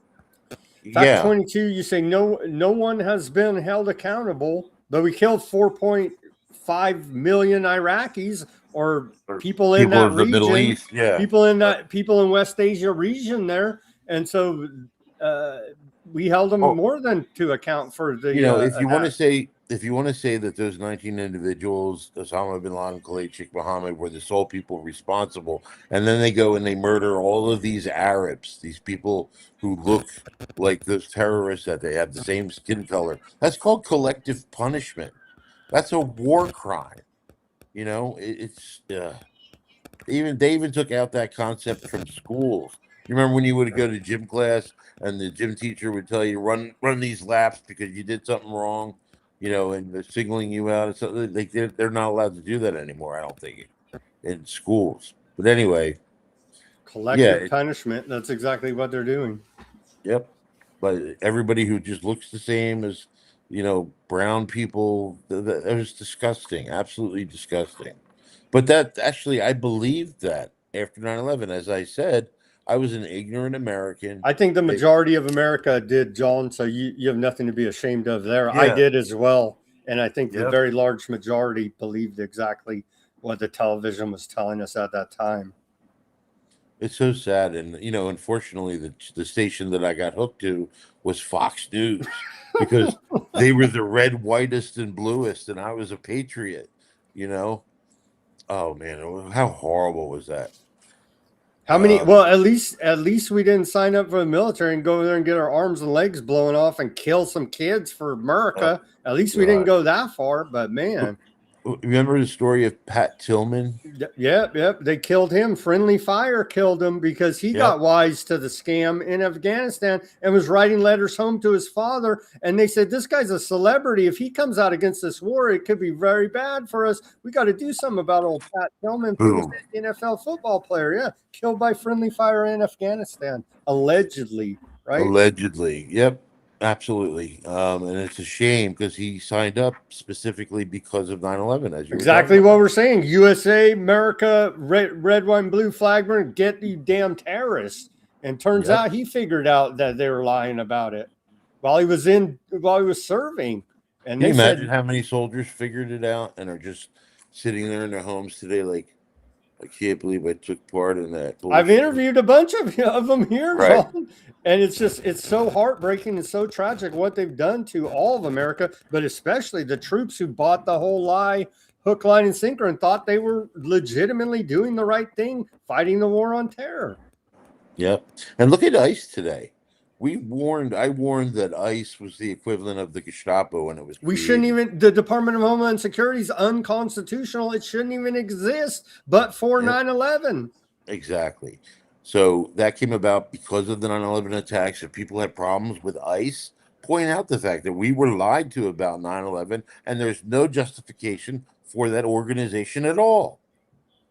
Fact 22, you say no one has been held accountable, but we killed 4.5 million Iraqis or people in that region, the Middle East, people in West Asia region there, and so we held them more than to account for the. If you want to say that those 19 individuals, Osama bin Laden, Khalid Sheikh Mohammed, were the sole people responsible, and then they go and they murder all of these Arabs, these people who look like those terrorists, that they have the same skin color. That's called collective punishment. That's a war crime. You know, it's they even took out that concept from schools. You remember when you would go to gym class and the gym teacher would tell you run these laps because you did something wrong, you know, and they're signaling you out. And so like they're not allowed to do that anymore. I don't think in schools. But anyway, yeah, Collective punishment. That's exactly what they're doing. yep. But everybody who just looks the same as, you know, brown people, that was disgusting, absolutely disgusting. But that actually, I believed that after 9/11. As I said, I was an ignorant American. I think the It- majority of America did, John. So you have nothing to be ashamed of there. I yeah, did as well. And I think the yep. very large majority believed exactly what the television was telling us at that time. It's so sad. And, you know, unfortunately, the station that I got hooked to was Fox News because they were the red, whitest, and bluest, and I was a patriot, you know? Oh, man, how horrible was that? How many? Well, at least we didn't sign up for the military and go there and get our arms and legs blown off and kill some kids for Oh, America. At least we didn't God. go that far. But man, Remember the story of Pat Tillman? yep. They killed him. Friendly Fire killed him because he got Yep. wise to the scam in Afghanistan and was writing letters home to his father. And they said, "This guy's a celebrity. If he comes out against this war, it could be very bad for us. We got to do something about old Pat Tillman, famous Boom. NFL football player. Yeah, killed by friendly fire in Afghanistan, allegedly." Right? Allegedly. Yep. Absolutely. And it's a shame because he signed up specifically because of 9/11, as you were talking Exactly what about. we're saying. USA, America, red, white, and blue flag burn, get you damn terrorists. And turns Yep. out he figured out that they were lying about it while he was serving. And Can you they imagine said, how many soldiers figured it out and are just sitting there in their homes today like, I can't believe I took part in that I've bullshit. interviewed a bunch of them here, Right. John. And it's so heartbreaking and so tragic what they've done to all of America, but especially the troops who bought the whole lie, hook, line, and sinker, and thought they were legitimately doing the right thing, fighting the war on terror. Yep. And look at ICE today. I warned that ICE was the equivalent of the Gestapo when it was We shouldn't created. even, the Department of Homeland Security is unconstitutional. It shouldn't even exist but for Yep. 9/11. Exactly. So that came about because of the 9/11 attacks. If people had problems with ICE, point out the fact that we were lied to about 9/11 and there's no justification for that organization at all.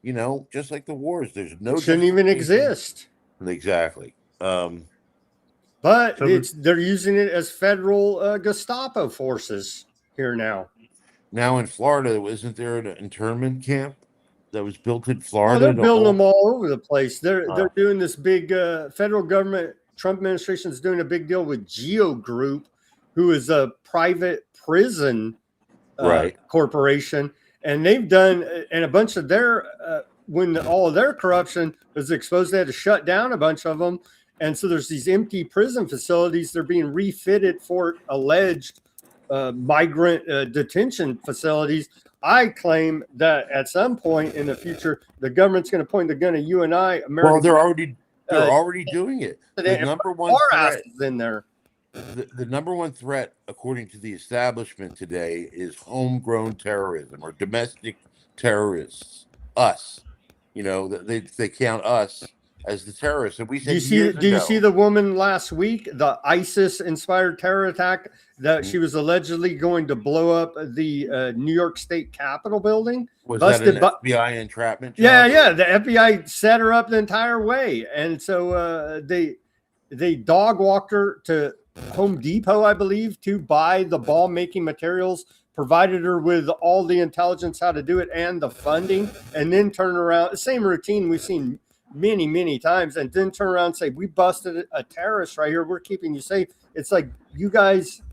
You know, just like the wars, there's It no shouldn't even justification. exist. Exactly. But So they're using it as federal Gestapo forces here now. now in Florida, isn't there an internment camp that was built in Oh, they're Florida to building hold? them all over the place. They're Uh, doing this big federal government. Trump administration is doing a big deal with Geo Group, who is a private prison right. corporation, and they've done and a bunch of their when all of their corruption was exposed, they had to shut down a bunch of them, and so there's these empty prison facilities. They're being refitted for alleged migrant detention facilities. I claim that at some point in the future, the government's going to point the gun at you and I, Well, American they're uh, already doing it. The president, and number put one our threat asses in there. the number one threat, according to the establishment today, is homegrown terrorism or domestic terrorists. Us, you know, they count us as the terrorists, and we Do you said see? years Do you see ago. the woman last week, the ISIS-inspired terror attack that Mm, she was allegedly going to blow up the New York State Capitol building? Was that an Busted, but FBI entrapment yeah, job? yeah, the FBI set her up the entire way, and so they dog walked her to Home Depot, I believe, to buy the bomb making materials. Provided her with all the intelligence how to do it and the funding, and then turn around. The same routine we've seen many times, and then turn around and say, "We busted a terrorist right here. We're keeping you safe." It's like you guys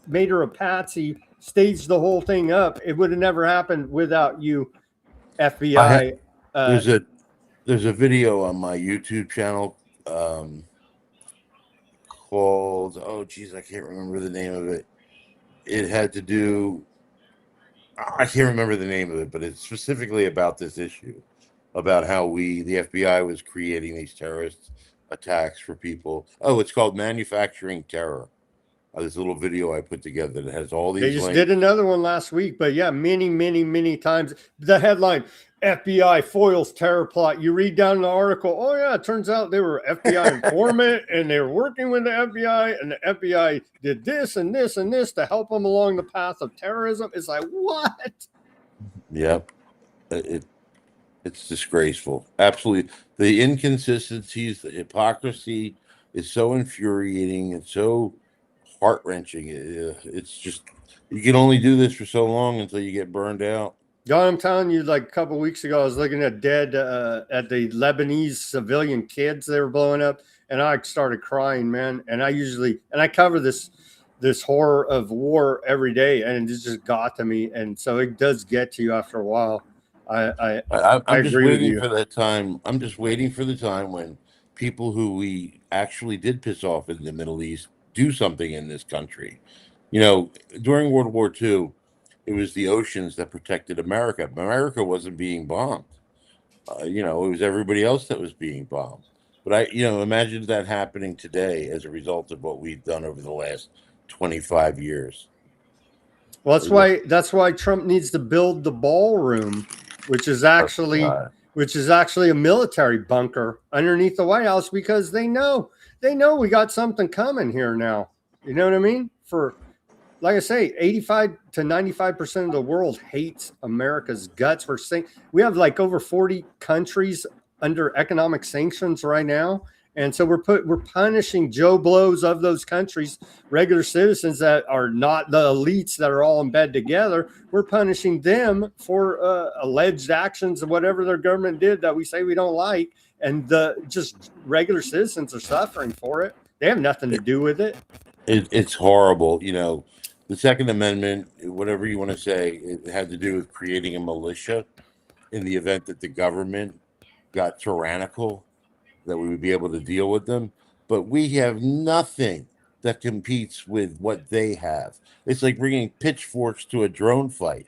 made her a patsy, staged the whole thing up. It would have never happened without you, I ha- FBI. Uh, there's a video on my YouTube channel um, called, oh geez, I can't remember the name of it. It had to do, I can't remember the name of it, but it's specifically about this issue, about how the FBI was creating these terrorist attacks for people. Oh, it's called Manufacturing Terror. this little video I put together that has all They these just links. did another one last week, but yeah, many times. The headline: FBI foils terror plot. You read down the article. Oh yeah, it turns out they were FBI informant, and they were working with the FBI, and the FBI did this and this and this to help them along the path of terrorism. It's like, what? Yep. It's disgraceful. Absolutely. The inconsistencies, the hypocrisy is so infuriating and so heart-wrenching. It's just, you can only do this for so long until you get burned out. John, I'm telling you, like a couple of weeks ago, I was looking at at the Lebanese civilian kids they were blowing up, and I started crying, man. And I cover this horror of war every day, and it just got to me. And so it does get to you after a while. I I'm just agree with waiting you. for that time. I'm just waiting for the time when people who we actually did piss off in the Middle East do something in this country. You know, during World War II, it was the oceans that protected America. America wasn't being bombed. You know, it was everybody else that was being bombed. But imagine that happening today as a result of what we've done over the last 25 years. Well, that's why Trump needs to build the ballroom, which is actually a military bunker underneath the White House, because they know we got something coming here now. You know what I mean? For, like I say, 85 to 95% of the world hates America's guts. We have like over 40 countries under economic sanctions right now. And so we're punishing Joe Blows of those countries, regular citizens that are not the elites that are all in bed together. We're punishing them for alleged actions of whatever their government did that we say we don't like, and the just regular citizens are suffering for it. They have nothing to do with it. It's horrible. You know, the Second Amendment, whatever you want to say, it had to do with creating a militia in the event that the government got tyrannical, that we would be able to deal with them. But we have nothing that competes with what they have. It's like bringing pitchforks to a drone fight.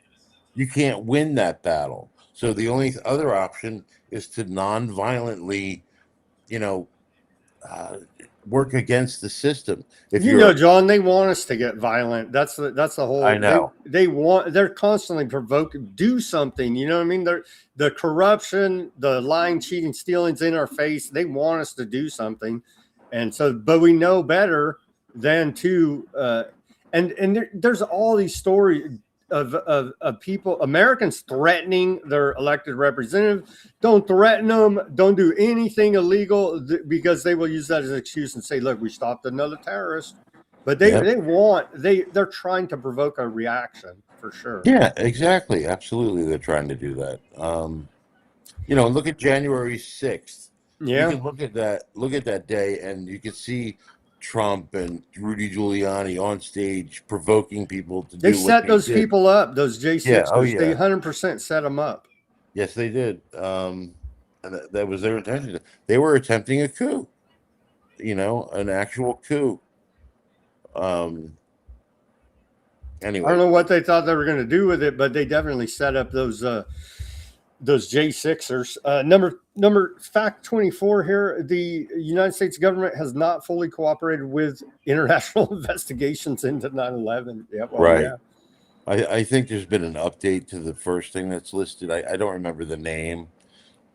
You can't win that battle. So the only other option is to non-violently, you know, work against the system. If John, they want us to get violent. That's the whole. I know. They're constantly provoking. Do something. You know what I mean? The corruption, the lying, cheating, stealing's in our face. They want us to do something, and so, but we know better than to. There's all these stories of people, Americans threatening their elected representative. Don't threaten them. Don't do anything illegal, because they will use that as an excuse and say, look, we stopped another terrorist. But they're trying to provoke a reaction for sure. Yeah, exactly. Absolutely. They're trying to do that. Look at January 6th. Yeah. You can look at that day, and you can see Trump and Rudy Giuliani on stage provoking people to do. They set those people up, those J6ers. Yeah, oh yeah. They 100% set them up. Yes, they did. And that was their intention. They were attempting a coup. An actual coup. Anyway, I don't know what they thought they were going to do with it, but they definitely set up those J6ers. Number fact 24 here: the United States government has not fully cooperated with international investigations into 9/11. Yeah, well, right. Yeah. I think there's been an update to the first thing that's listed. I don't remember the name,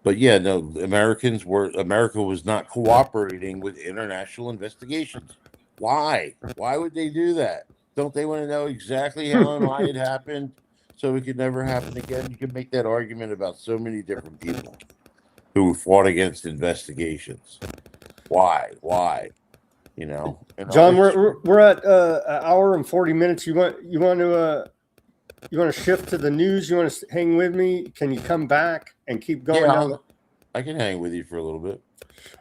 but yeah, no, America was not cooperating with international investigations. Why? Why would they do that? Don't they want to know exactly how and why it happened, so it could never happen again? You can make that argument about so many different people who fought against investigations. Why? John, we're at an hour and 40 minutes. You want to shift to the news? You want to hang with me? Can you come back and keep going? Yeah, I can hang with you for a little bit.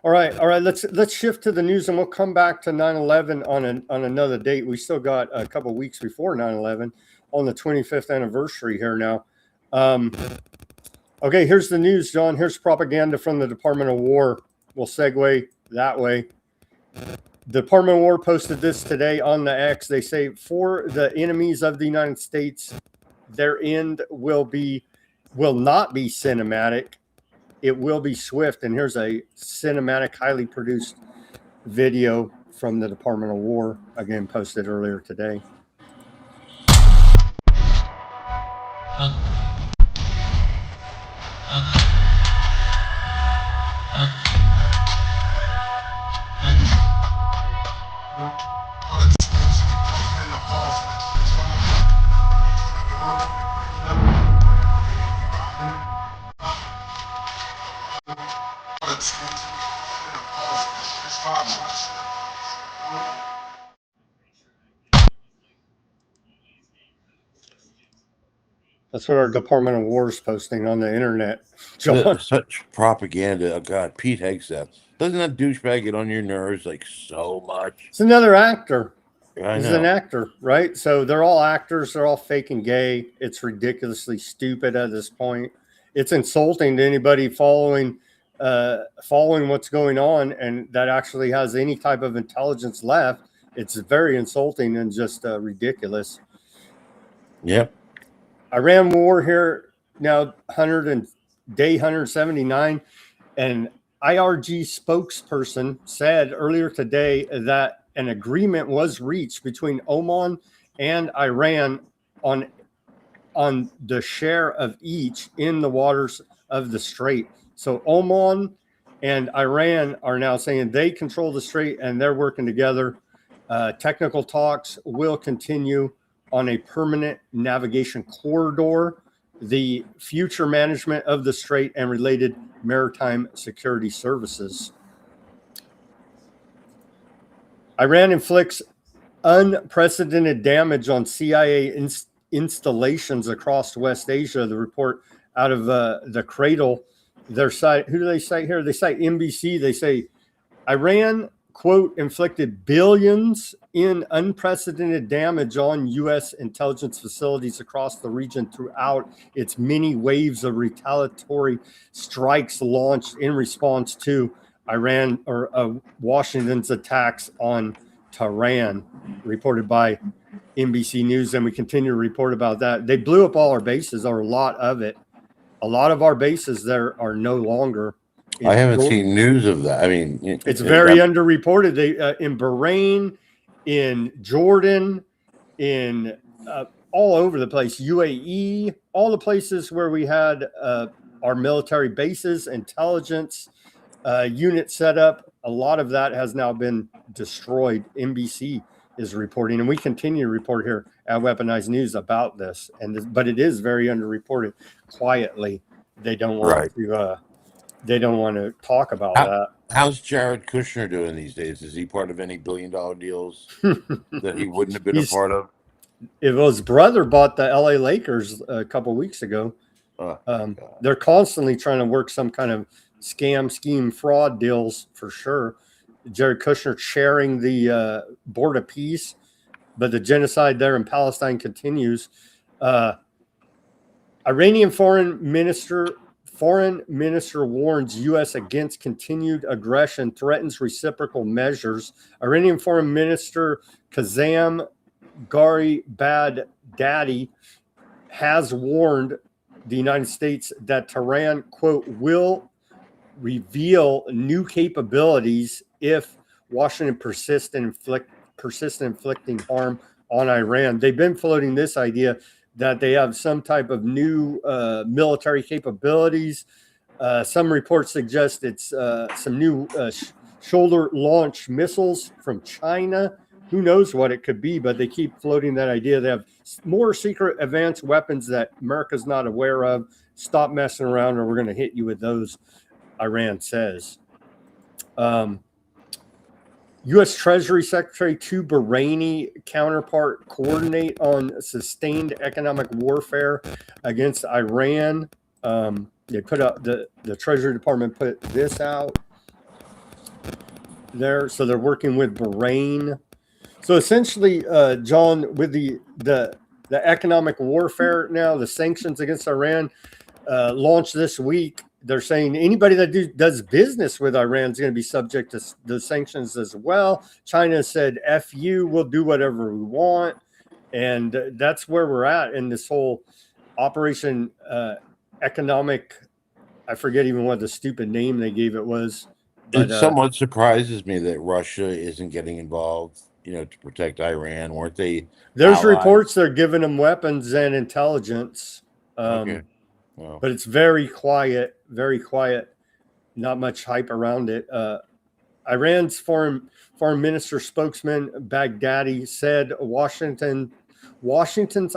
All right. Let's shift to the news, and we'll come back to 9/11 on another date. We still got a couple of weeks before 9/11 on the 25th anniversary here now. Okay, here's the news, John. Here's propaganda from the Department of War. We'll segue that way. The Department of War posted this today on the X. They say, for the enemies of the United States, their end will not be cinematic. It will be swift. And here's a cinematic, highly produced video from the Department of War, again posted earlier today. That's what our Department of War is posting on the internet, John. Such propaganda. Oh, God, Pete Hegseth. Doesn't that douchebag get on your nerves like so much? It's another actor. I He's an know. actor, right? So they're all actors. They're all fake and gay. It's ridiculously stupid at this point. It's insulting to anybody following what's going on and that actually has any type of intelligence left. It's very insulting and just ridiculous. Yep. Iran war here now, day 179, and IRG spokesperson said earlier today that an agreement was reached between Oman and Iran on the share of each in the waters of the strait. So Oman and Iran are now saying they control the strait and they're working together. Technical talks will continue on a permanent navigation corridor, the future management of the strait, and related maritime security services. Iran inflicts unprecedented damage on CIA installations across West Asia. The report out of the Cradle, their site, who do they cite here? They cite NBC. They say Iran, quote, inflicted billions in unprecedented damage on U.S. intelligence facilities across the region throughout its many waves of retaliatory strikes launched in response to Iran or Washington's attacks on Tehran, reported by NBC News. And we continue to report about that. They blew up all our bases, or a lot of it. A lot of our bases there are no longer. I haven't seen news of that. I mean, it's very underreported. They in Bahrain, in Jordan, in all over the place, UAE, all the places where we had our military bases, intelligence unit set up. A lot of that has now been destroyed. NBC is reporting, and we continue to report here at Weaponized News about this. But it is very underreported. Quietly, they don't want to. They don't want to talk about that. How's Jared Kushner doing these days? Is he part of any billion-dollar deals that he wouldn't have been a part of? His brother bought the LA Lakers a couple of weeks ago. They're constantly trying to work some kind of scam, scheme, fraud deals for sure. Jared Kushner chairing the Board of Peace, but the genocide there in Palestine continues. Iranian foreign minister warns U.S. against continued aggression, threatens reciprocal measures. Iranian Foreign Minister Kazem Gharibabadi has warned the United States that Tehran, quote, will reveal new capabilities if Washington persists in inflicting harm on Iran. They've been floating this idea that they have some type of new military capabilities. Some reports suggest it's some new shoulder-launched missiles from China. Who knows what it could be, but they keep floating that idea. They have more secret advanced weapons that America's not aware of. Stop messing around or we're going to hit you with those, Iran says. U.S. Treasury Secretary to Bahraini counterpart coordinate on sustained economic warfare against Iran. They put out the Treasury Department put this out there, so they're working with Bahrain. So essentially, John, with the economic warfare now, the sanctions against Iran launched this week. They're saying anybody that does business with Iran is going to be subject to the sanctions as well. China said, F you, we'll do whatever we want. And that's where we're at in this whole Operation Economic, I forget even what the stupid name they gave it was. But It somewhat surprises me that Russia isn't getting involved, to protect Iran. Weren't they there's allies? reports they're giving them weapons and intelligence. Okay. Well, But it's very quiet, very quiet. Not much hype around it. Iran's foreign minister spokesman Baghdadi said Washington's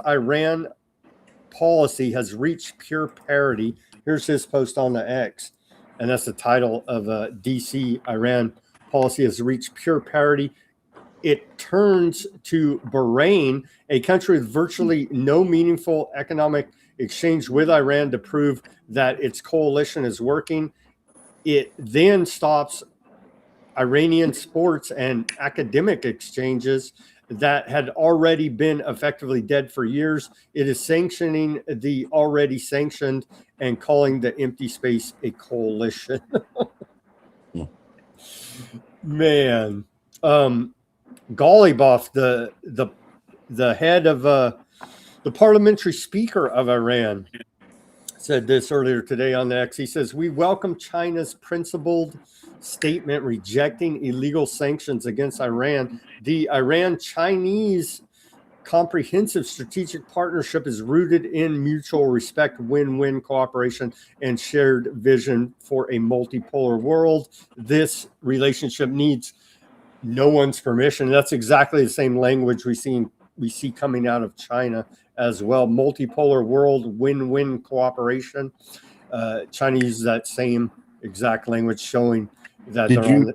Iran policy has reached pure parity. Here's his post on the X, and that's the title of DC. Iran policy has reached pure parity. It turns to Bahrain, a country with virtually no meaningful economic exchange with Iran, to prove that its coalition is working. It then stops Iranian sports and academic exchanges that had already been effectively dead for years. It is sanctioning the already sanctioned and calling the empty space a coalition. Man, Ghalibaf, the head of the parliamentary speaker of Iran, said this earlier today on the X. He says, "We welcome China's principled statement rejecting illegal sanctions against Iran. The Iran-Chinese comprehensive strategic partnership is rooted in mutual respect, win-win cooperation, and shared vision for a multipolar world. This relationship needs no one's permission." That's exactly the same language we see coming out of China as well. Multipolar world, win-win cooperation. China uses that same exact language, showing that did they're on you the.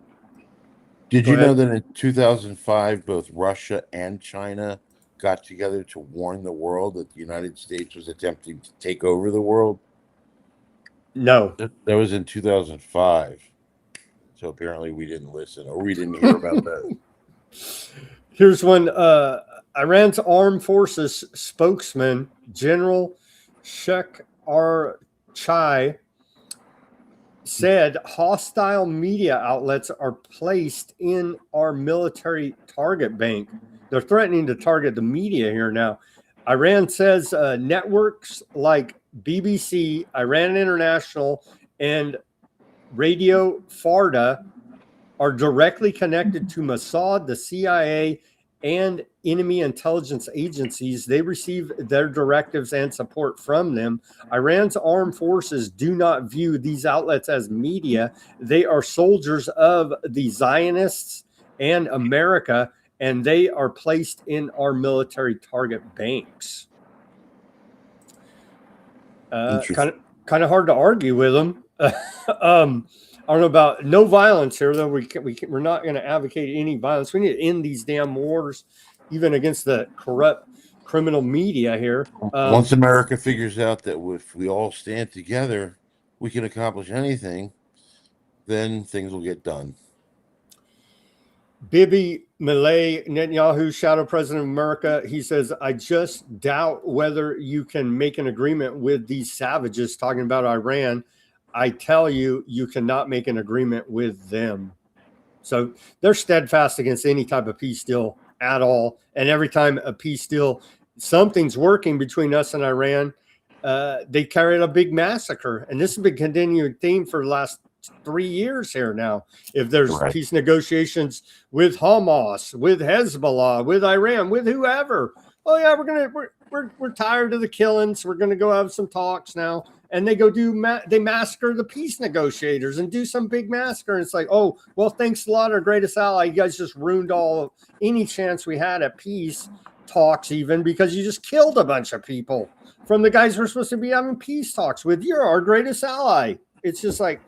did Go you know ahead. that in 2005, both Russia and China got together to warn the world that the United States was attempting to take over the world? No. That was in 2005. So apparently we didn't listen, or we didn't hear about that. Here's one. Iran's armed forces spokesman, General Sheikh Archai, said hostile media outlets are placed in our military target bank. They're threatening to target the media here now. Iran says networks like BBC, Iran International, and Radio Farda are directly connected to Mossad, the CIA, and enemy intelligence agencies. They receive their directives and support from them. Iran's armed forces do not view these outlets as media. They are soldiers of the Zionists and America, and they are placed in our military target banks. Kind of hard to argue with them. I don't know about no violence here, though. We're not going to advocate any violence. We need to end these damn wars, even against the corrupt criminal media here. Once America figures out that if we all stand together, we can accomplish anything, then things will get done. Bibi Milei, Netanyahu, shadow president of America, he says, "I just doubt whether you can make an agreement with these savages," talking about Iran. "I tell you, you cannot make an agreement with them." So they're steadfast against any type of peace deal at all. And every time a peace deal, something's working between us and Iran, they carry out a big massacre. And this has been a continuing theme for the last 3 years here now. If there's peace negotiations with Hamas, with Hezbollah, with Iran, with whoever, oh yeah, we're tired of the killings. We're gonna go have some talks now. And they go they massacre the peace negotiators and do some big massacre. And it's like, oh, well, thanks a lot, our greatest ally. You guys just ruined any chance we had at peace talks, even because you just killed a bunch of people from the guys we're supposed to be having peace talks with. You're our greatest ally. It's just like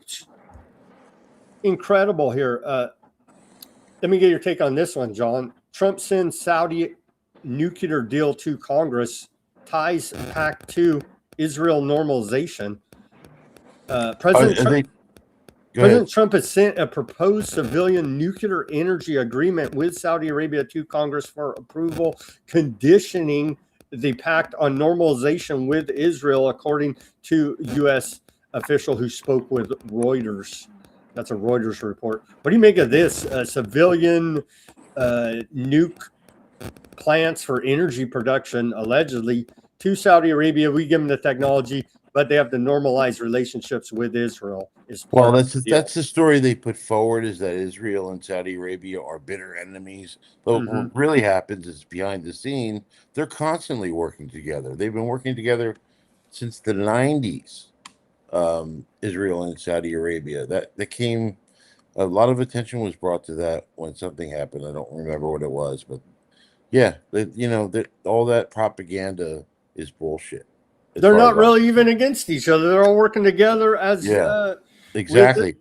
incredible here. Let me get your take on this one, John. Trump sends Saudi nuclear deal to Congress, ties Pact to Israel normalization. President Trump has sent a proposed civilian nuclear energy agreement with Saudi Arabia to Congress for approval, conditioning the pact on normalization with Israel, according to U.S. official who spoke with Reuters. That's a Reuters report. What do you make of this? Civilian nuke plants for energy production, allegedly, to Saudi Arabia. We give them the technology, but they have to normalize relationships with Israel. Well, Of the deal. that's the story they put forward, is that Israel and Saudi Arabia are bitter enemies. But what really happens is, behind the scene, they're constantly working together. They've been working together since the 90s. Israel and Saudi Arabia. That came, a lot of attention was brought to that when something happened. I don't remember what it was, but yeah, all that propaganda is bullshit. as They're far not as really even against each other. They're all working together as Yeah, with the, exactly.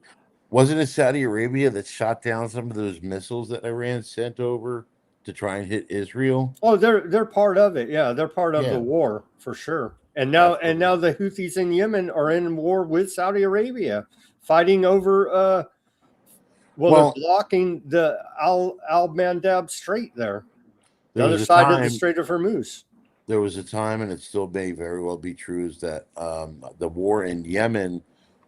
Wasn't it Saudi Arabia that shot down some of those missiles that Iran sent over to try and hit Israel? oh, they're part of it. Yeah, they're part of the Yeah, war for sure. And absolutely. now the Houthis in Yemen are in war with Saudi Arabia, fighting over well, they're Well, blocking the Al Mandab Strait there, the there other was a side of the time. Strait of Hormuz. There was a time, and it still may very well be true, is that the war in Yemen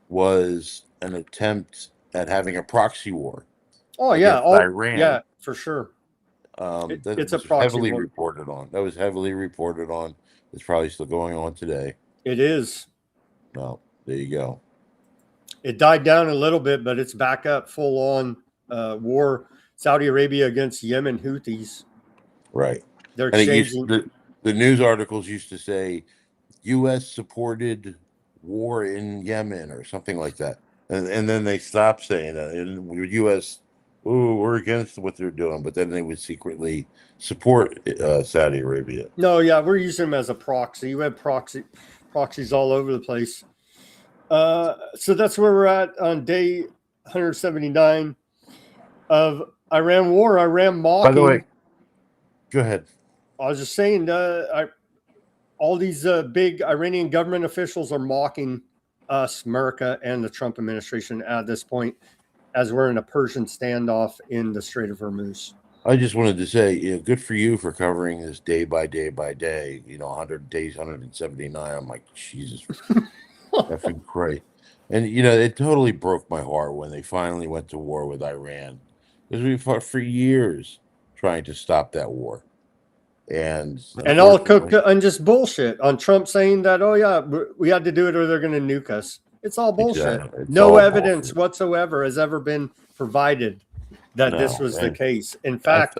was an attempt at having a proxy war Oh yeah, against oh Iran. yeah, for sure. That It's a was proxy heavily war. reported on. That was heavily reported on. It's probably still going on today. It is. Well, there you go. It died down a little bit, but it's back up full on war. Saudi Arabia against Yemen Houthis. Right. They're And it used exchanging. the news articles used to say U.S. supported war in Yemen or something like that, and then they stopped saying that. And U.S. Oh, we're against what they're doing, but then they would secretly support Saudi Arabia. No, yeah, we're using them as a proxy. You have proxies all over the place. So that's where we're at on day 179 of Iran war. Iran By the way, mocking. go ahead. I was just saying, all these big Iranian government officials are mocking us, America, and the Trump administration at this point, as we're in a Persian standoff in the Strait of Hormuz. I just wanted to say, good for you for covering this day by day by day. 100 days, 179. I'm like, Jesus, effing Christ. And it totally broke my heart when they finally went to war with Iran, because we fought for years trying to stop that war. And all cooked unfortunately, on just bullshit on Trump saying that, oh yeah, we had to do it or they're going to nuke us. It's all bullshit. exactly, it's No all evidence bullshit. whatsoever has ever been provided that this No, was the and case. In I, fact,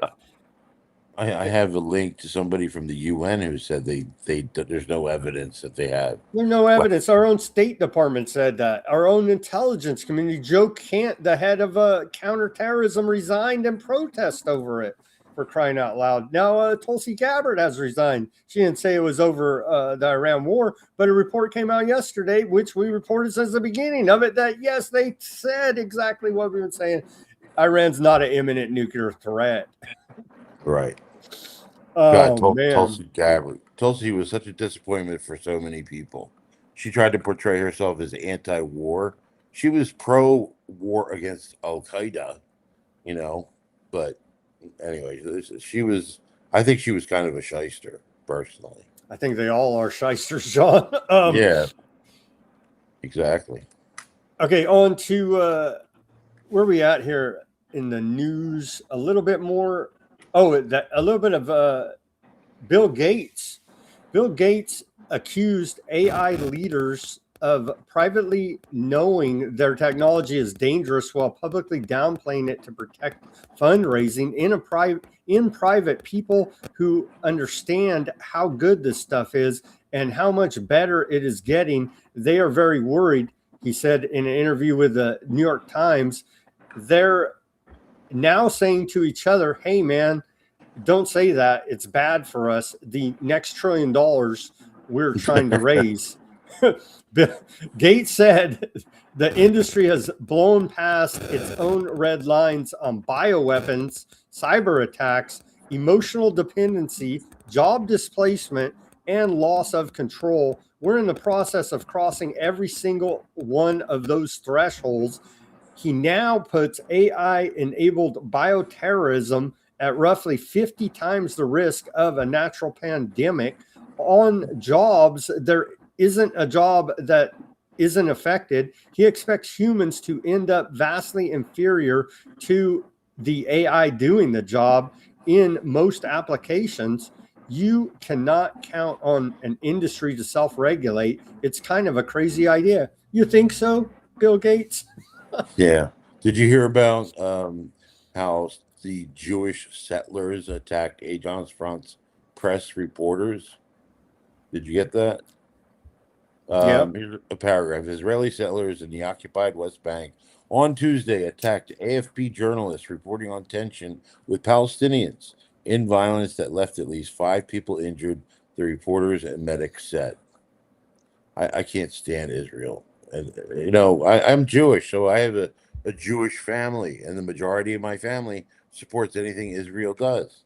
I have a link to somebody from the UN who said there's no evidence that they have. there's no Well, evidence. Our own State Department said that. Our own intelligence community, Joe Kant, the head of counterterrorism, resigned in protest over it, for crying out loud. Now, Tulsi Gabbard has resigned. She didn't say it was over the Iran war, but a report came out yesterday, which we reported since the beginning of it, that yes, they said exactly what we've been saying. Iran's not an imminent nuclear threat. right. God, Oh, man. Tulsi Gabbard. Tulsi was such a disappointment for so many people. She tried to portray herself as anti-war. She was pro-war against Al Qaeda, but anyway, she was. I think she was kind of a shyster, personally. I think they all are shysters, John. Yeah, exactly. Okay, on to where we at here in the news a little bit more. Oh, a little bit of Bill Gates. Bill Gates accused AI leaders of privately knowing their technology is dangerous while publicly downplaying it to protect fundraising. In private, people who understand how good this stuff is and how much better it is getting, they are very worried. He said in an interview with the New York Times, they're now saying to each other, hey man, don't say that. It's bad for us. The next $1 trillion we're trying to raise. Gates said the industry has blown past its own red lines on bioweapons, cyber attacks, emotional dependency, job displacement, and loss of control. We're in the process of crossing every single one of those thresholds. He now puts AI-enabled bioterrorism at roughly 50 times the risk of a natural pandemic. On jobs, there isn't a job that isn't affected. He expects humans to end up vastly inferior to the AI doing the job in most applications. You cannot count on an industry to self-regulate. It's kind of a crazy idea. You think so, Bill Gates? Yeah. Did you hear about how the Jewish settlers attacked Agence France press reporters? Did you get that? Yep. Here's a paragraph. Israeli settlers in the occupied West Bank on Tuesday attacked AFP journalists reporting on tension with Palestinians in violence that left at least 5 people injured, the reporters and medics said. I can't stand Israel. And, I'm Jewish, so I have a Jewish family, and the majority of my family supports anything Israel does,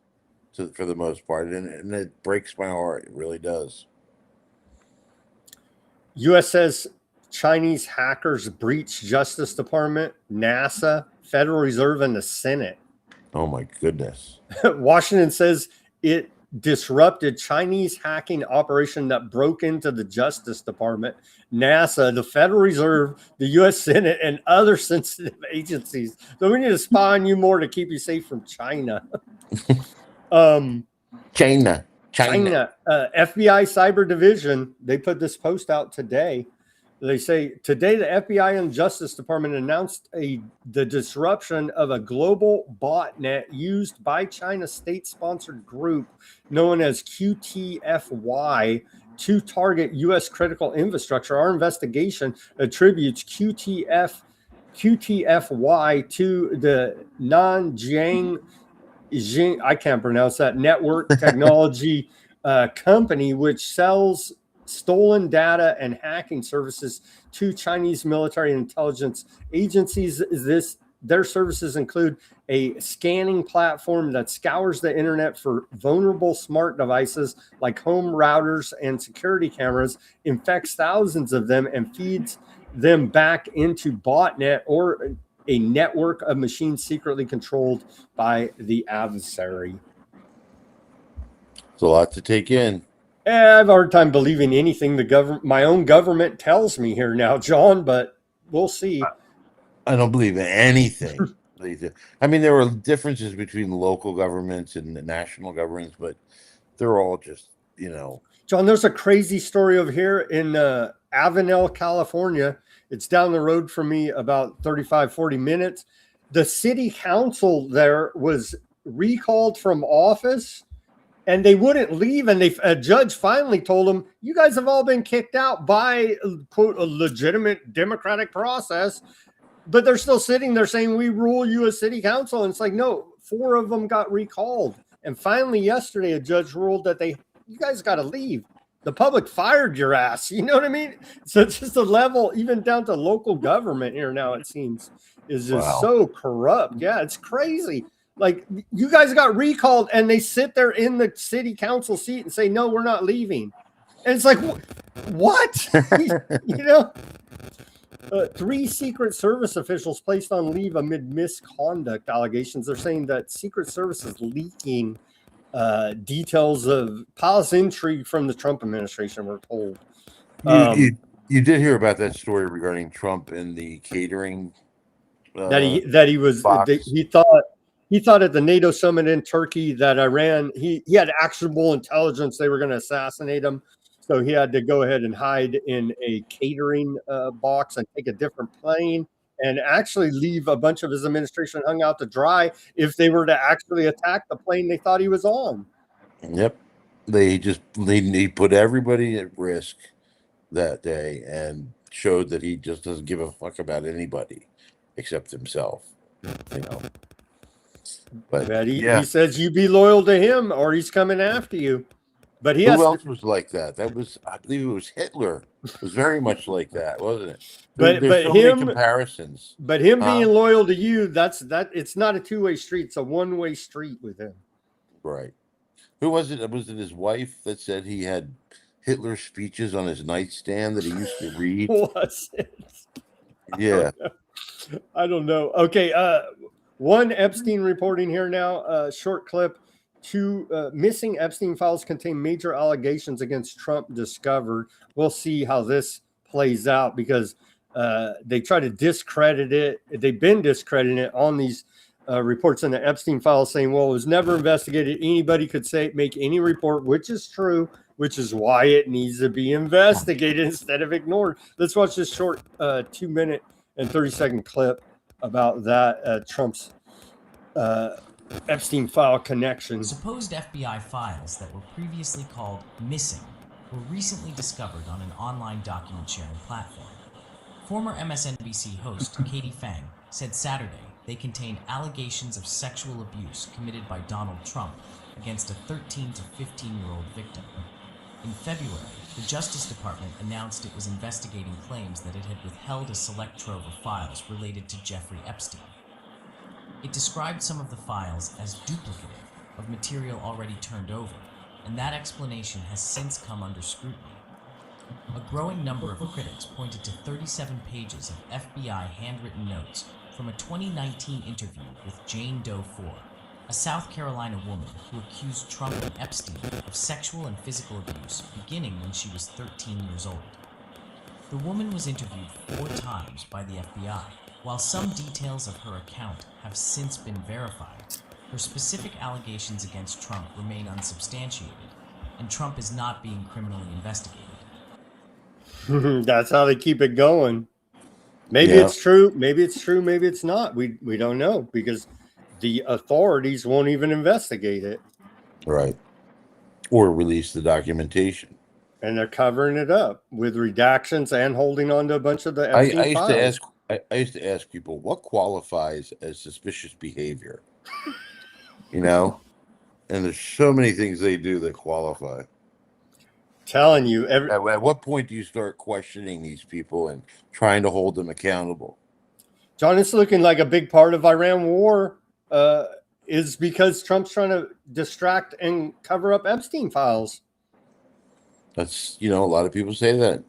for the most part. And it breaks my heart. It really does. U.S. says Chinese hackers breached Justice Department, NASA, Federal Reserve, and the Senate. Oh, my goodness. Washington says it disrupted Chinese hacking operation that broke into the Justice Department, NASA, the Federal Reserve, the U.S. Senate, and other sensitive agencies. So we need to spy on you more to keep you safe from China. China. FBI Cyber Division, they put this post out today. They say, today the FBI and Justice Department announced the disruption of a global botnet used by China's state-sponsored group known as QTFY to target U.S. critical infrastructure. Our investigation attributes QTFY to the Nanjiang, I can't pronounce that, network technology company, which sells stolen data and hacking services to Chinese military intelligence agencies. Their services include a scanning platform that scours the internet for vulnerable smart devices like home routers and security cameras, infects thousands of them, and feeds them back into botnet or a network of machines secretly controlled by the adversary. It's a lot to take in. I have a hard time believing anything my own government tells me here now, John, but we'll see. I don't believe in anything. I mean, there are differences between local governments and the national governments, but they're all just, John, there's a crazy story over here in Avenel, California. It's down the road from me about 35, 40 minutes. The city council there was recalled from office and they wouldn't leave. And a judge finally told them, you guys have all been kicked out by, quote, a legitimate democratic process. But they're still sitting there saying, we rule you as city council. And it's like, no, 4 of them got recalled. And finally, yesterday, a judge ruled that you guys got to leave. The public fired your ass. You know what I mean? So it's just a level, even down to local government here now, it seems, is just so corrupt. Yeah, it's crazy. Like, you guys got recalled and they sit there in the city council seat and say, no, we're not leaving. And it's like, what? 3 Secret Service officials placed on leave amid misconduct allegations. They're saying that Secret Service is leaking details of palace intrigue from the Trump administration, we're told. You did hear about that story regarding Trump and the catering that he was he thought at the NATO summit in Turkey that Iran he had actionable intelligence they were going to assassinate him, so he had to go ahead and hide in a catering box and take a different plane and actually leave a bunch of his administration hung out to dry if they were to actually attack the plane they thought he was on. Yep. They put everybody at risk that day and showed that he just doesn't give a fuck about anybody except himself. But he says you be loyal to him or he's coming after you. But who else was like that? That was, I believe it was Hitler. It was very much like that, wasn't it? There's so many comparisons. But him being loyal to you, it's not a 2-way street. It's a 1-way street with him. Right. Who was it? Was it his wife that said he had Hitler speeches on his nightstand that he used to read? Was it? Yeah. I don't know. Okay. One Epstein reporting here now, short clip. 2 missing Epstein files contain major allegations against Trump discovered. We'll see how this plays out because they try to discredit it. They've been discrediting it on these reports in the Epstein file saying, well, it was never investigated. Anybody could make any report, which is true, which is why it needs to be investigated instead of ignored. Let's watch this short 2-minute and 30-second clip about that Trump's Epstein file connection. Supposed FBI files that were previously called missing were recently discovered on an online document sharing platform. Former MSNBC host Katie Fang said Saturday they contained allegations of sexual abuse committed by Donald Trump against a 13 to 15-year-old victim. In February, the Justice Department announced it was investigating claims that it had withheld a select trove of files related to Jeffrey Epstein. It described some of the files as duplicative of material already turned over, and that explanation has since come under scrutiny. A growing number of critics pointed to 37 pages of FBI handwritten notes from a 2019 interview with Jane Doe 4, a South Carolina woman who accused Trump and Epstein of sexual and physical abuse beginning when she was 13 years old. The woman was interviewed 4 times by the FBI. While some details of her account have since been verified, her specific allegations against Trump remain unsubstantiated, and Trump is not being criminally investigated. That's how they keep it going. Maybe it's true, maybe it's not. We don't know, because the authorities won't even investigate it. Right. Or release the documentation. And they're covering it up with redactions and holding on to a bunch of the Epstein I used files. to ask I used to ask people, what qualifies as suspicious behavior? And there's so many things they do that qualify. Telling you, At what point do you start questioning these people and trying to hold them accountable? John, it's looking like a big part of Iran war is because Trump's trying to distract and cover up Epstein files. That's, a lot of people say that.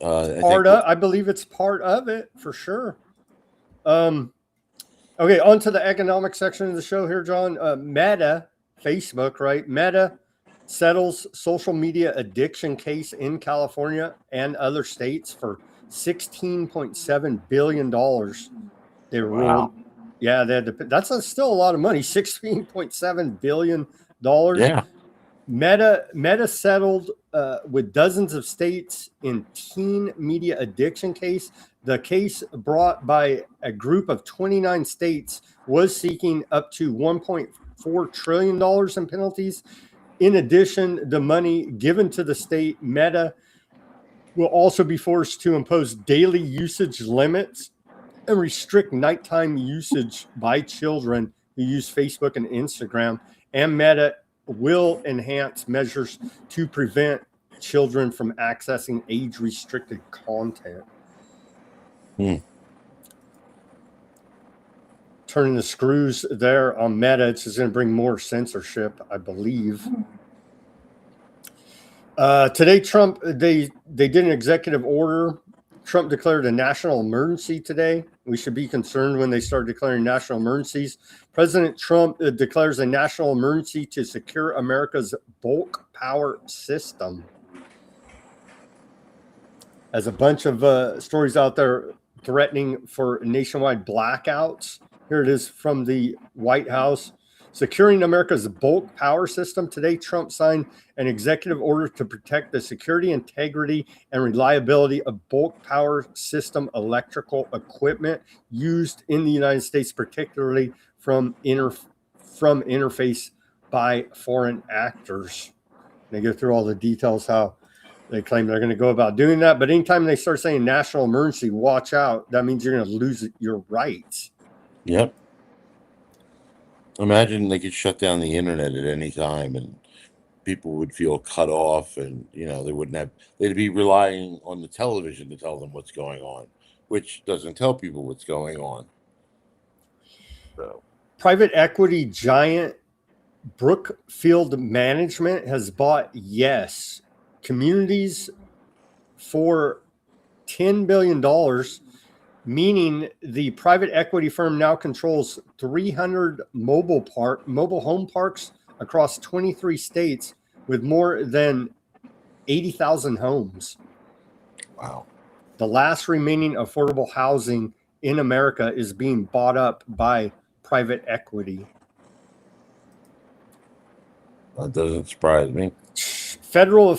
I believe it's part of it for sure. Okay, on to the economic section of the show here, John. Meta, Facebook, right? Meta settles social media addiction case in California and other states for $16.7 billion. They ruled, yeah, they had to. That's still a lot of money. $16.7 billion. Yeah. Meta settled with dozens of states in teen media addiction case. The case brought by a group of 29 states was seeking up to $1.4 trillion in penalties. In addition, the money given to the state, Meta will also be forced to impose daily usage limits and restrict nighttime usage by children who use Facebook and Instagram. And Meta will enhance measures to prevent children from accessing age-restricted content. Turning the screws there on Meta, it's just going to bring more censorship, I believe. Today, Trump, they did an executive order. Trump declared a national emergency today. We should be concerned when they start declaring national emergencies. President Trump declares a national emergency to secure America's bulk power system. As a bunch of stories out there threatening for nationwide blackouts. Here it is from the White House. Securing America's bulk power system. Today, Trump signed an executive order to protect the security, integrity, and reliability of bulk power system electrical equipment used in the United States, particularly from interface by foreign actors. They go through all the details how they claim they're going to go about doing that. But anytime they start saying national emergency, watch out. That means you're going to lose your rights. Yep. Imagine they could shut down the internet at any time and people would feel cut off and, they'd be relying on the television to tell them what's going on, which doesn't tell people what's going on. So, private equity giant Brookfield Management has bought communities for $10 billion, meaning the private equity firm now controls 300 mobile home parks across 23 states with more than 80,000 homes. Wow. The last remaining affordable housing in America is being bought up by private equity. That doesn't surprise me. Federal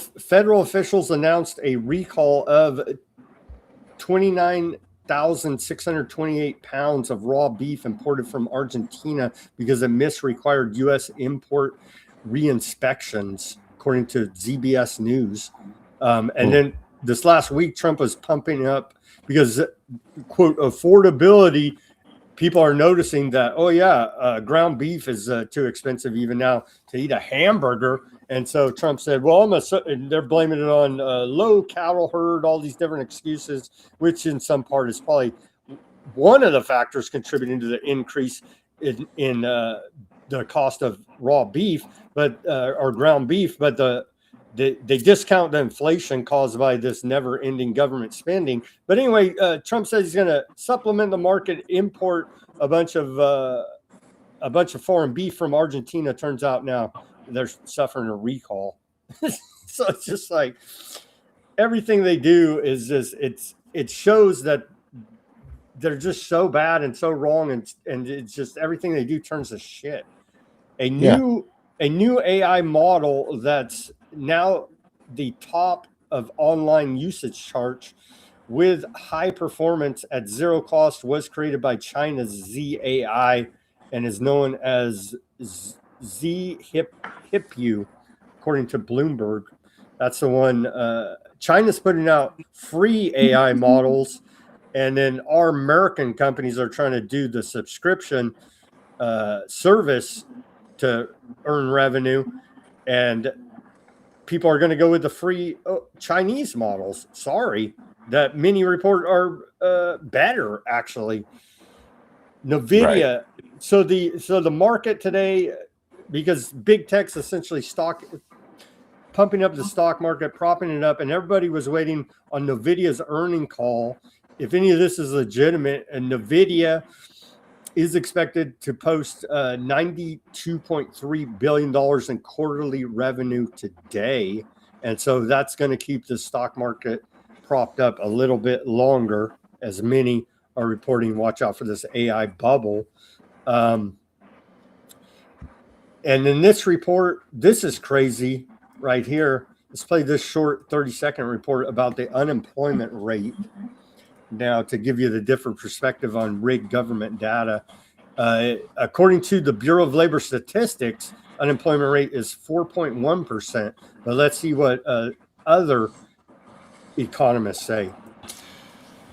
officials announced a recall of 29,628 pounds of raw beef imported from Argentina because it missed required U.S. import re-inspections, according to ZBS News. And then this last week, Trump was pumping up because, quote, affordability. People are noticing that, oh, yeah, ground beef is too expensive even now to eat a hamburger. And so Trump said, well, and they're blaming it on low cattle herd, all these different excuses, which in some part is probably one of the factors contributing to the increase in the cost of raw beef, but or ground beef. But they discount the inflation caused by this never-ending government spending. But anyway, Trump says he's going to supplement the market, import a bunch of foreign beef from Argentina. Turns out now they're suffering a recall. So it's just like everything they do is just it shows that they're just so bad and so wrong, and it's just everything they do turns to shit. A new AI model that's now the top of online usage charts with high performance at zero cost was created by China's ZAI and is known as ZHipu, according to Bloomberg. That's the one. China's putting out free AI models, and then our American companies are trying to do the subscription service to earn revenue, and people are going to go with the free Chinese models. Sorry, that many report are better actually. Nvidia. Right. So the market today, because big tech's essentially pumping up the stock market, propping it up, and everybody was waiting on Nvidia's earning call. If any of this is legitimate, and Nvidia is expected to post $92.3 billion in quarterly revenue today. And so that's going to keep the stock market propped up a little bit longer, as many are reporting, watch out for this AI bubble. And in this report, this is crazy right here. Let's play this short 30-second report about the unemployment rate. Now, to give you the different perspective on rigged government data, according to the Bureau of Labor Statistics, unemployment rate is 4.1%. But let's see what other economists say.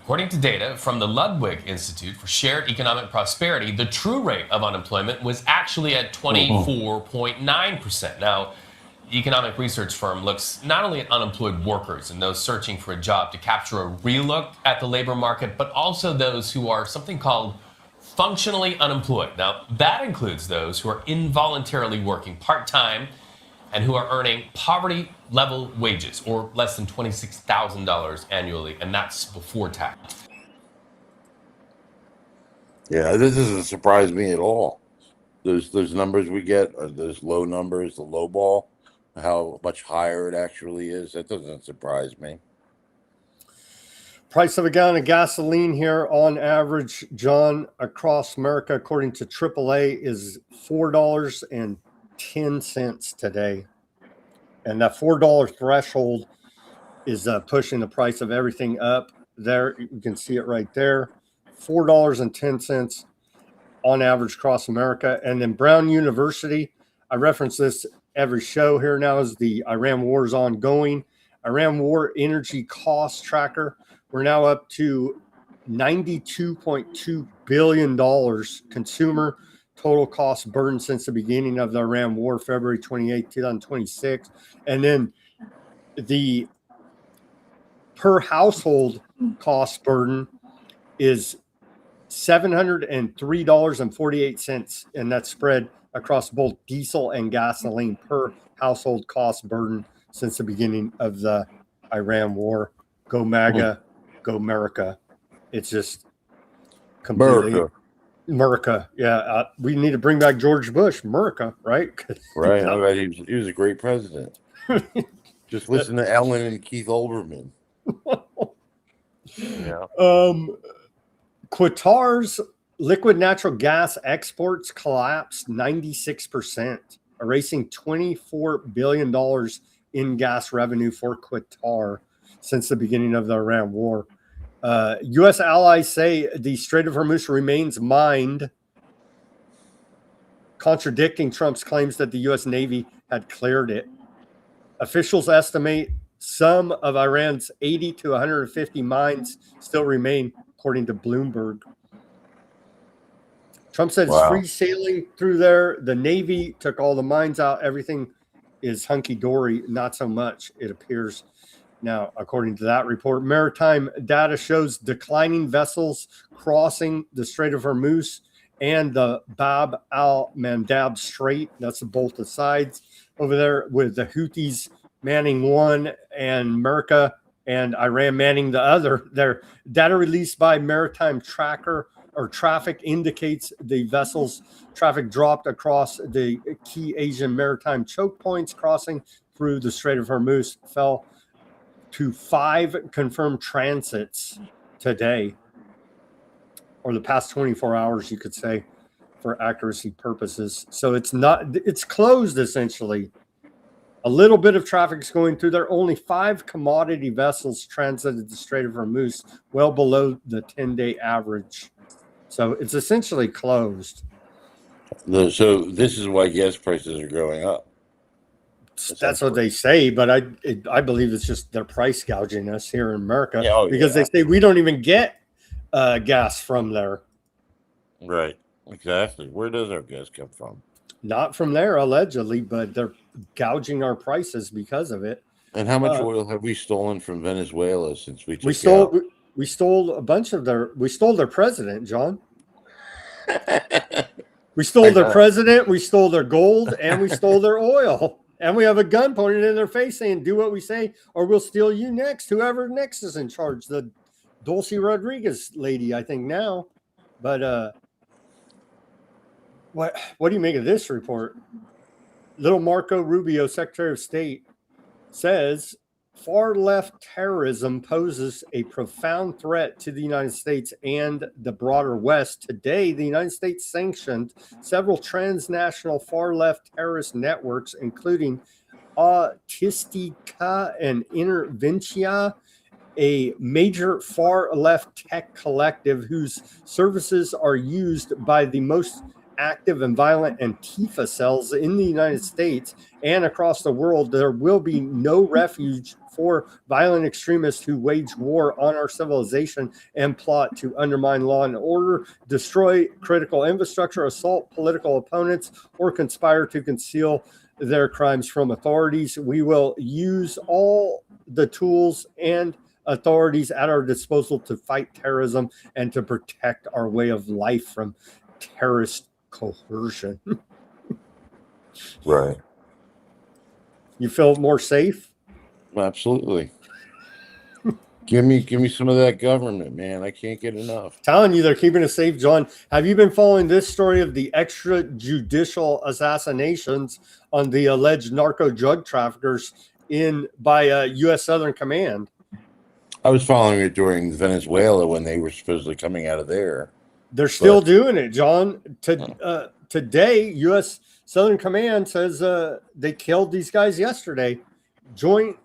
According to data from the Ludwig Institute for Shared Economic Prosperity, the true rate of unemployment was actually at 24.9%. Now, the economic research firm looks not only at unemployed workers and those searching for a job to capture a real look at the labor market, but also those who are something called functionally unemployed. Now, that includes those who are involuntarily working part-time and who are earning poverty-level wages, or less than $26,000 annually, and that's before tax. Yeah, this doesn't surprise me at all. Those numbers we get, are those low numbers, the low ball, how much higher it actually is. That doesn't surprise me. Price of a gallon of gasoline here on average, John, across America, according to AAA, is $4.10 today. And that $4 threshold is pushing the price of everything up there. You can see it right there. $4.10 on average across America. And then Brown University, I reference this every show here now, as the Iran war is ongoing. Iran war energy cost tracker. We're now up to $92.2 billion consumer total cost burden since the beginning of the Iran war, February 28, 2026. And then the per household cost burden is $703.48, and that's spread across both diesel and gasoline per household cost burden since the beginning of the Iran war. Go MAGA, go America. It's just completely America. Yeah, we need to bring back George Bush, America, right? Right. I mean, he was a great president. Just listen to Ellen and Keith Olbermann. Yeah. Qatar's Liquid natural gas exports collapsed 96%, erasing $24 billion in gas revenue for Qatar since the beginning of the Iran war. U.S. allies say the Strait of Hormuz remains mined, contradicting Trump's claims that the U.S. Navy had cleared it. Officials estimate some of Iran's 80 to 150 mines still remain, according to Bloomberg. Trump said it's free sailing through there. The Navy took all the mines out. Everything is hunky-dory. Not so much, it appears. Now, according to that report, maritime data shows declining vessels crossing the Strait of Hormuz and the Bab al-Mandab Strait. That's both the sides over there, with the Houthis manning one and America and Iran manning the other. Their data released by Maritime Tracker or Traffic indicates the vessel's traffic dropped across the key Asian maritime choke points. Crossing through the Strait of Hormuz fell to 5 confirmed transits today, or the past 24 hours, you could say, for accuracy purposes. So it's closed essentially. A little bit of traffic is going through there. Only 5 commodity vessels transited the Strait of Hormuz, well below the 10-day average. So it's essentially closed. So this is why gas prices are going up. That's what they say, but I believe it's just they're price gouging us here in America, because they say we don't even get gas from there. Right. Exactly. Where does our gas come from? Not from there, allegedly, but they're gouging our prices because of it. And how much oil have we stolen from Venezuela since we took we stole a bunch of we stole their president, John. We stole their president, we stole their gold, and we stole their oil. And we have a gun pointed in their face saying, do what we say or we'll steal you next. Whoever next is in charge. The Dulce Rodriguez lady, I think now. But what do you make of this report? Little Marco Rubio, Secretary of State, says far left terrorism poses a profound threat to the United States and the broader West. Today, the United States sanctioned several transnational far left terrorist networks, including Autistica and Interventia, a major far left tech collective whose services are used by the most active and violent Antifa cells in the United States and across the world. There will be no refuge for violent extremists who wage war on our civilization and plot to undermine law and order, destroy critical infrastructure, assault political opponents, or conspire to conceal their crimes from authorities. We will use all the tools and authorities at our disposal to fight terrorism and to protect our way of life from terrorist coercion. Right. You feel more safe? Absolutely. Give me some of that government, man. I can't get enough. Telling you, they're keeping us safe, John. Have you been following this story of the extrajudicial assassinations on the alleged narco drug traffickers by U.S. Southern Command? I was following it during Venezuela when they were supposedly coming out of there. They're still doing it, John. Today, U.S. Southern Command says they killed these guys yesterday. Joint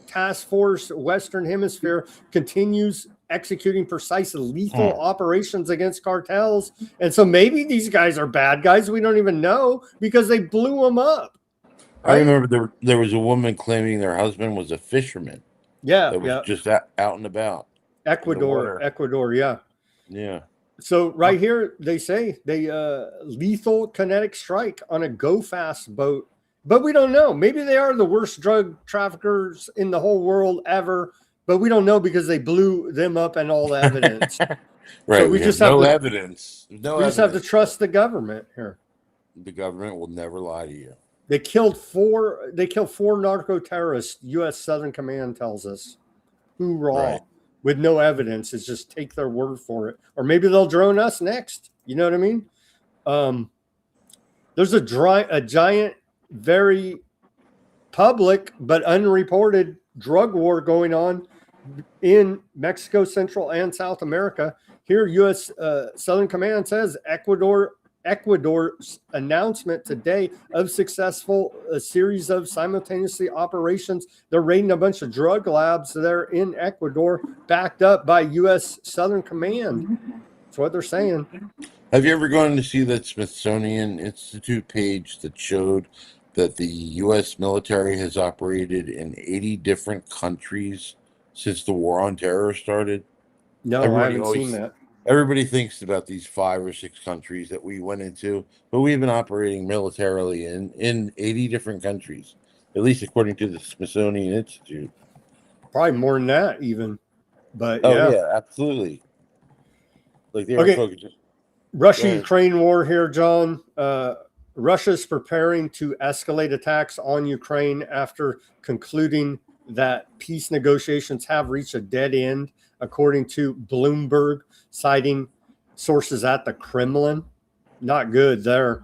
Task Force Western Hemisphere continues executing precise lethal operations against cartels. And so maybe these guys are bad guys. We don't even know because they blew them up. Right? I remember there was a woman claiming their husband was a fisherman. Yeah. That was just out and about. Ecuador. Yeah. Yeah. So right here, they say they lethal kinetic strike on a go fast boat. But we don't know. Maybe they are the worst drug traffickers in the whole world ever. But we don't know because they blew them up and all the evidence. Right. So we just have evidence. We just have to trust the government here. The government will never lie to you. They killed four narco terrorists. U.S. Southern Command tells us. Hoorah! Right. With no evidence. It's just take their word for it. Or maybe they'll drone us next. You know what I mean? There's a giant, very public but unreported drug war going on in Mexico, Central and South America. Here, U.S. Southern Command says Ecuador's announcement today of successful series of simultaneously operations. They're raiding a bunch of drug labs there in Ecuador, backed up by U.S. Southern Command. That's what they're saying. Have you ever gone to see that Smithsonian Institute page that showed that the U.S. military has operated in 80 different countries since the war on terror started? No, I Everybody haven't always, seen that. everybody thinks about these 5 or 6 countries that we went into, but we've been operating militarily in 80 different countries, at least according to the Smithsonian Institute. Probably more than that, even. But Oh yeah. yeah, absolutely. Like they were Okay. focused. Russia-Ukraine war here, John. Russia's preparing to escalate attacks on Ukraine after concluding that peace negotiations have reached a dead end, according to Bloomberg, citing sources at the Kremlin. Not good there.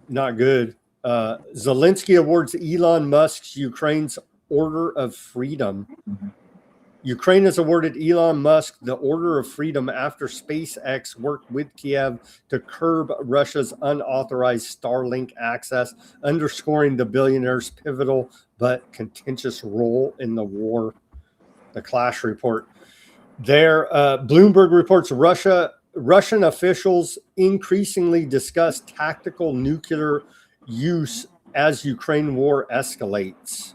Not good. Zelensky awards Elon Musk's Ukraine's Order of Freedom. Ukraine has awarded Elon Musk the Order of Freedom after SpaceX worked with Kiev to curb Russia's unauthorized Starlink access, underscoring the billionaire's pivotal but contentious role in the war. The Clash report. There, Bloomberg reports Russian officials increasingly discuss tactical nuclear use as Ukraine war escalates.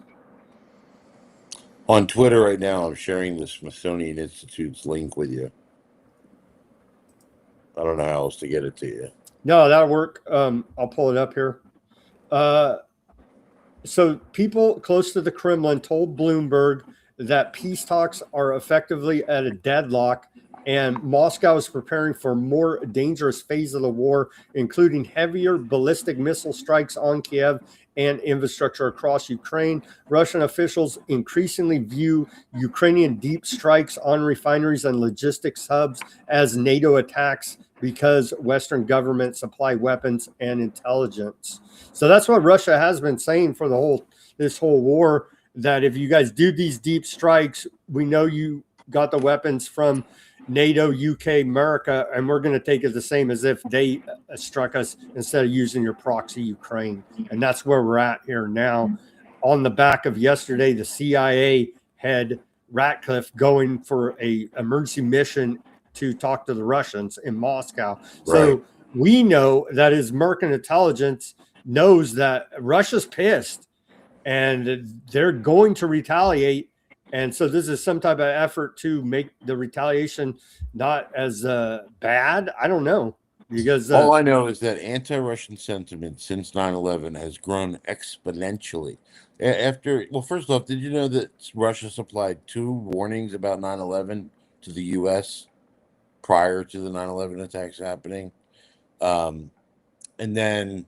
On Twitter right now, I'm sharing the Smithsonian Institute's link with you. I don't know how else to get it to you. No, that'll work. I'll pull it up here. So people close to the Kremlin told Bloomberg that peace talks are effectively at a deadlock, and Moscow is preparing for a more dangerous phase of the war, including heavier ballistic missile strikes on Kiev and infrastructure across Ukraine. Russian officials increasingly view Ukrainian deep strikes on refineries and logistics hubs as NATO attacks because Western governments supply weapons and intelligence. So that's what Russia has been saying for this whole war, that if you guys do these deep strikes, we know you got the weapons from NATO, UK, America, and we're going to take it the same as if they struck us instead of using your proxy Ukraine. And that's where we're at here now. On the back of yesterday, the CIA head Ratcliffe going for a emergency mission to talk to the Russians in Moscow. So we know that his American intelligence knows that Russia's pissed and they're going to retaliate. And so this is some type of effort to make the retaliation not as bad. I don't know, because all I know is that anti-Russian sentiment since 9/11 has grown exponentially. Well, first off, did you know that Russia supplied 2 warnings about 9/11 to the U.S. prior to the 9/11 attacks happening? And then,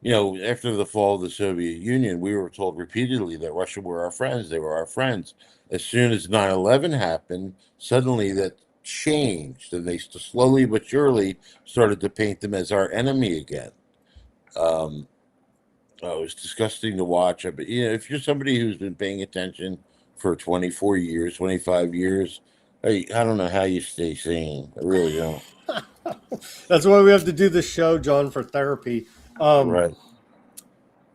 after the fall of the Soviet Union, we were told repeatedly that Russia were our friends. They were our friends. As soon as 9/11 happened, suddenly that changed, and they slowly but surely started to paint them as our enemy again. It was disgusting to watch. But if you're somebody who's been paying attention for 24 years, 25 years, I don't know how you stay sane. I really don't. That's why we have to do this show, John, for therapy. Right.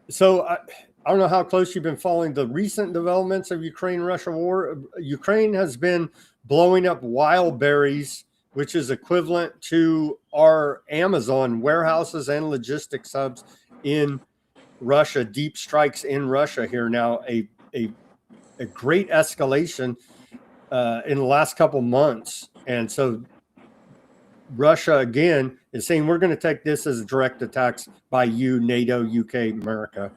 So I don't know how close you've been following the recent developments of Ukraine-Russia war. Ukraine has been blowing up wild berries, which is equivalent to our Amazon warehouses and logistics hubs in Russia. Deep strikes in Russia here now. A great escalation in the last couple months. And so Russia, again, is saying we're going to take this as direct attacks by you, NATO, UK, America,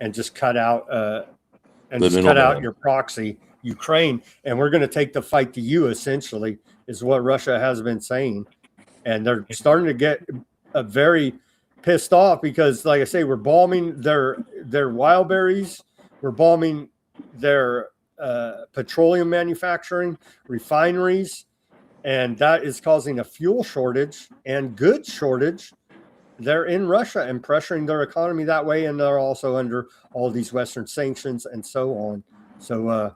and just cut out your proxy, Ukraine, and we're going to take the fight to you, essentially, is what Russia has been saying. And they're starting to get very pissed off because, like I say, we're bombing their wild berries, we're bombing their petroleum manufacturing, refineries, and that is causing a fuel shortage and goods shortage. They're in Russia and pressuring their economy that way, and they're also under all these Western sanctions and so on. So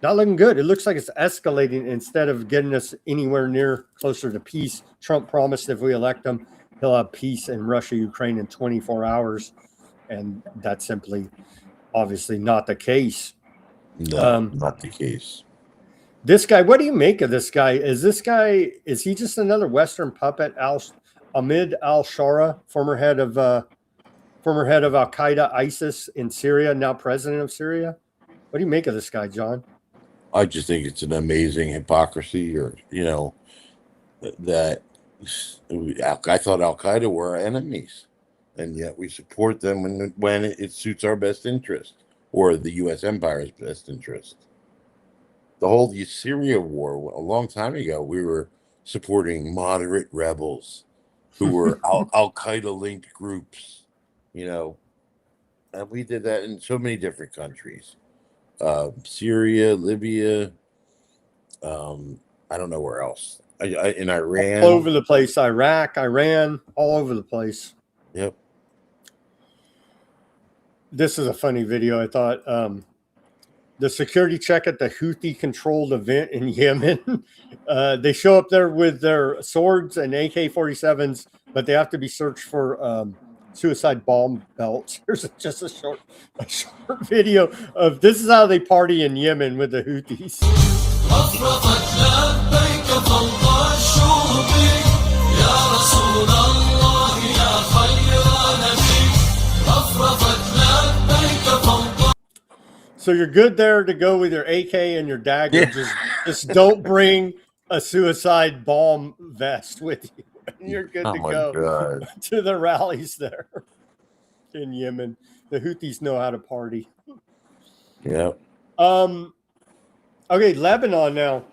Not looking good. It looks like it's escalating instead of getting us anywhere near closer to peace. Trump promised if we elect him, he'll have peace in Russia, Ukraine in 24 hours. And that's simply, obviously, not the case. No, not the case. This guy, what do you make of this guy? Is he just another Western puppet? Ahmed al-Shara, former head of Al-Qaeda, ISIS in Syria, now president of Syria. What do you make of this guy, John? I just think it's an amazing hypocrisy, or that I thought Al Qaeda were our enemies, and yet we support them when it suits our best interest or the U.S. empire's best interest. The whole Syria war, a long time ago, we were supporting moderate rebels who were Al Qaeda linked groups, and we did that in so many different countries. Syria, Libya, I don't know where else. In Iran, all over the place. Iraq, Iran, all over the place. Yep. This is a funny video. I thought the security check at the Houthi-controlled event in Yemen. They show up there with their swords and AK-47s, but they have to be searched for suicide bomb belts. Here's just a short video of this is how they party in Yemen with the Houthis. So you're good there to go with your AK and your dagger. Yeah. Just don't bring a suicide bomb vest with you. And you're good to go to the rallies there in Yemen. The Houthis know how to party. Yeah. Okay, Lebanon now.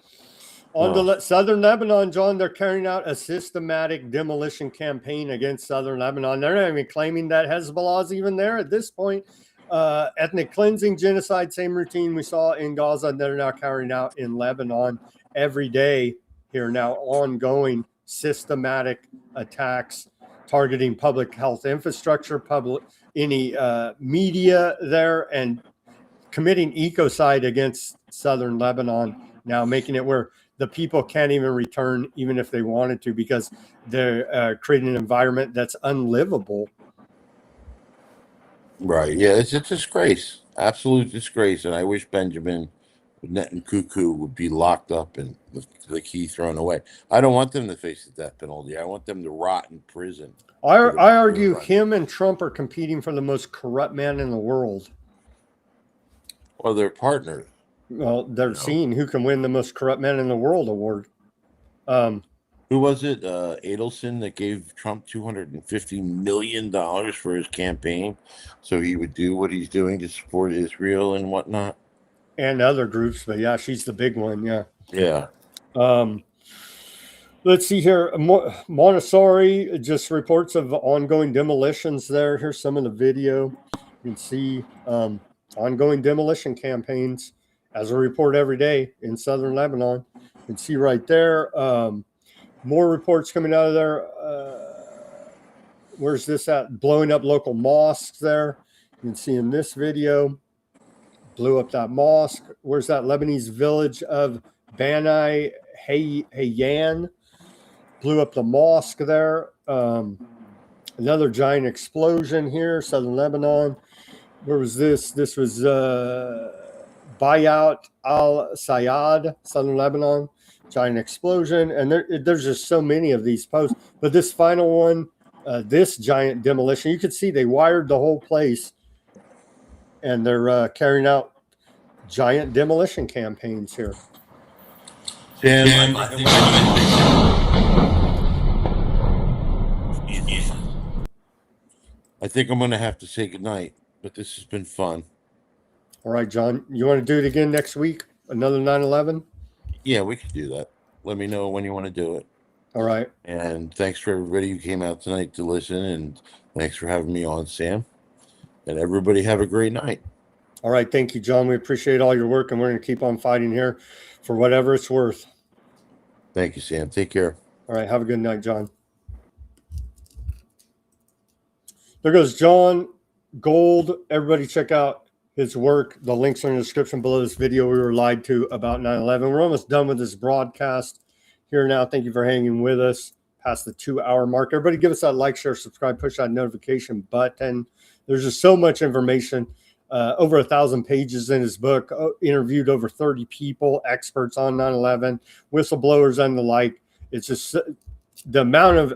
On to southern Lebanon, John, they're carrying out a systematic demolition campaign against southern Lebanon. They're not even claiming that Hezbollah's even there at this point. Ethnic cleansing, genocide, same routine we saw in Gaza, they're now carrying out in Lebanon every day here now, ongoing systematic attacks targeting public health infrastructure, any media there, and committing ecocide against southern Lebanon, now making it where the people can't even return even if they wanted to, because they're creating an environment that's unlivable. Right. Yeah, it's a disgrace. Absolute disgrace. And I wish Benjamin Netanyahu would be locked up and the key thrown away. I don't want them to face the death penalty. I want them to rot in prison. I argue him and Trump are competing for the most corrupt man in the world. Well, they're partners. Well, they're seeing who can win the most corrupt man in the world award. Who was it? Adelson that gave Trump $250 million for his campaign, so he would do what he's doing to support Israel and whatnot, and other groups. But yeah, she's the big one. Yeah. Yeah. Let's see here. Montessori just reports of ongoing demolitions there. Here's some of the video. You can see ongoing demolition campaigns as a report every day in southern Lebanon. You can see right there. More reports coming out of there. Where's this at? Blowing up local mosques there. You can see in this video, blew up that mosque. Where's that Lebanese village of Bani Hayyan? Blew up the mosque there. Another giant explosion here, southern Lebanon. Where was this? This was Bayat al-Sayad, southern Lebanon. Giant explosion. And there's just so many of these posts. But this final one, this giant demolition, you could see they wired the whole place. And they're carrying out giant demolition campaigns here. Sam, I think I'm going to have to say goodnight, but this has been fun. All right, John, you want to do it again next week? Another 9/11? Yeah, we could do that. Let me know when you want to do it. All right. And thanks for everybody who came out tonight to listen. And thanks for having me on, Sam. And everybody have a great night. All right. Thank you, John. We appreciate all your work, and we're going to keep on fighting here for whatever it's worth. Thank you, Sam. Take care. All right. Have a good night, John. There goes John Gold. Everybody check out his work. The links are in the description below this video. We were lied to about 9/11. We're almost done with this broadcast here now. Thank you for hanging with us past the 2-hour mark. Everybody give us that like, share, subscribe, push that notification button. There's just so much information. Over 1,000 pages in his book, interviewed over 30 people, experts on 9/11, whistleblowers and the like. It's just the amount of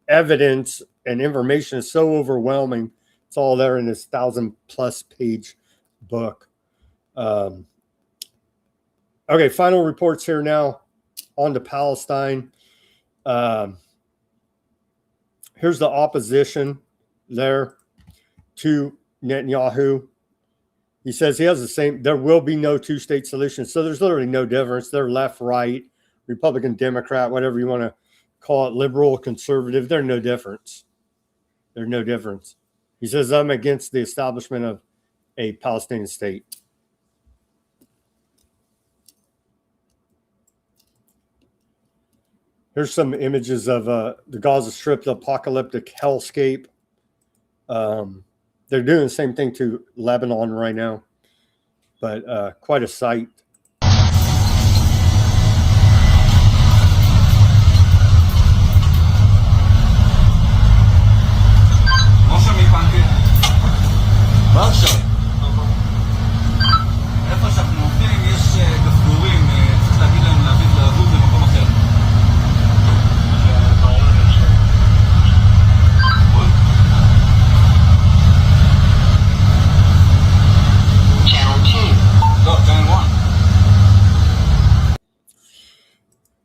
evidence and information is so overwhelming. It's all there in this 1,000+ page book. Okay, final reports here now on to Palestine. Here's the opposition there to Netanyahu. He says he has the same, there will be no two-state solution. So there's literally no difference. They're left, right, Republican, Democrat, whatever you want to call it, liberal, conservative. There's no difference. There's no difference. He says, I'm against the establishment of a Palestinian state. Here's some images of the Gaza Strip, the apocalyptic hellscape. They're doing the same thing to Lebanon right now, but quite a sight.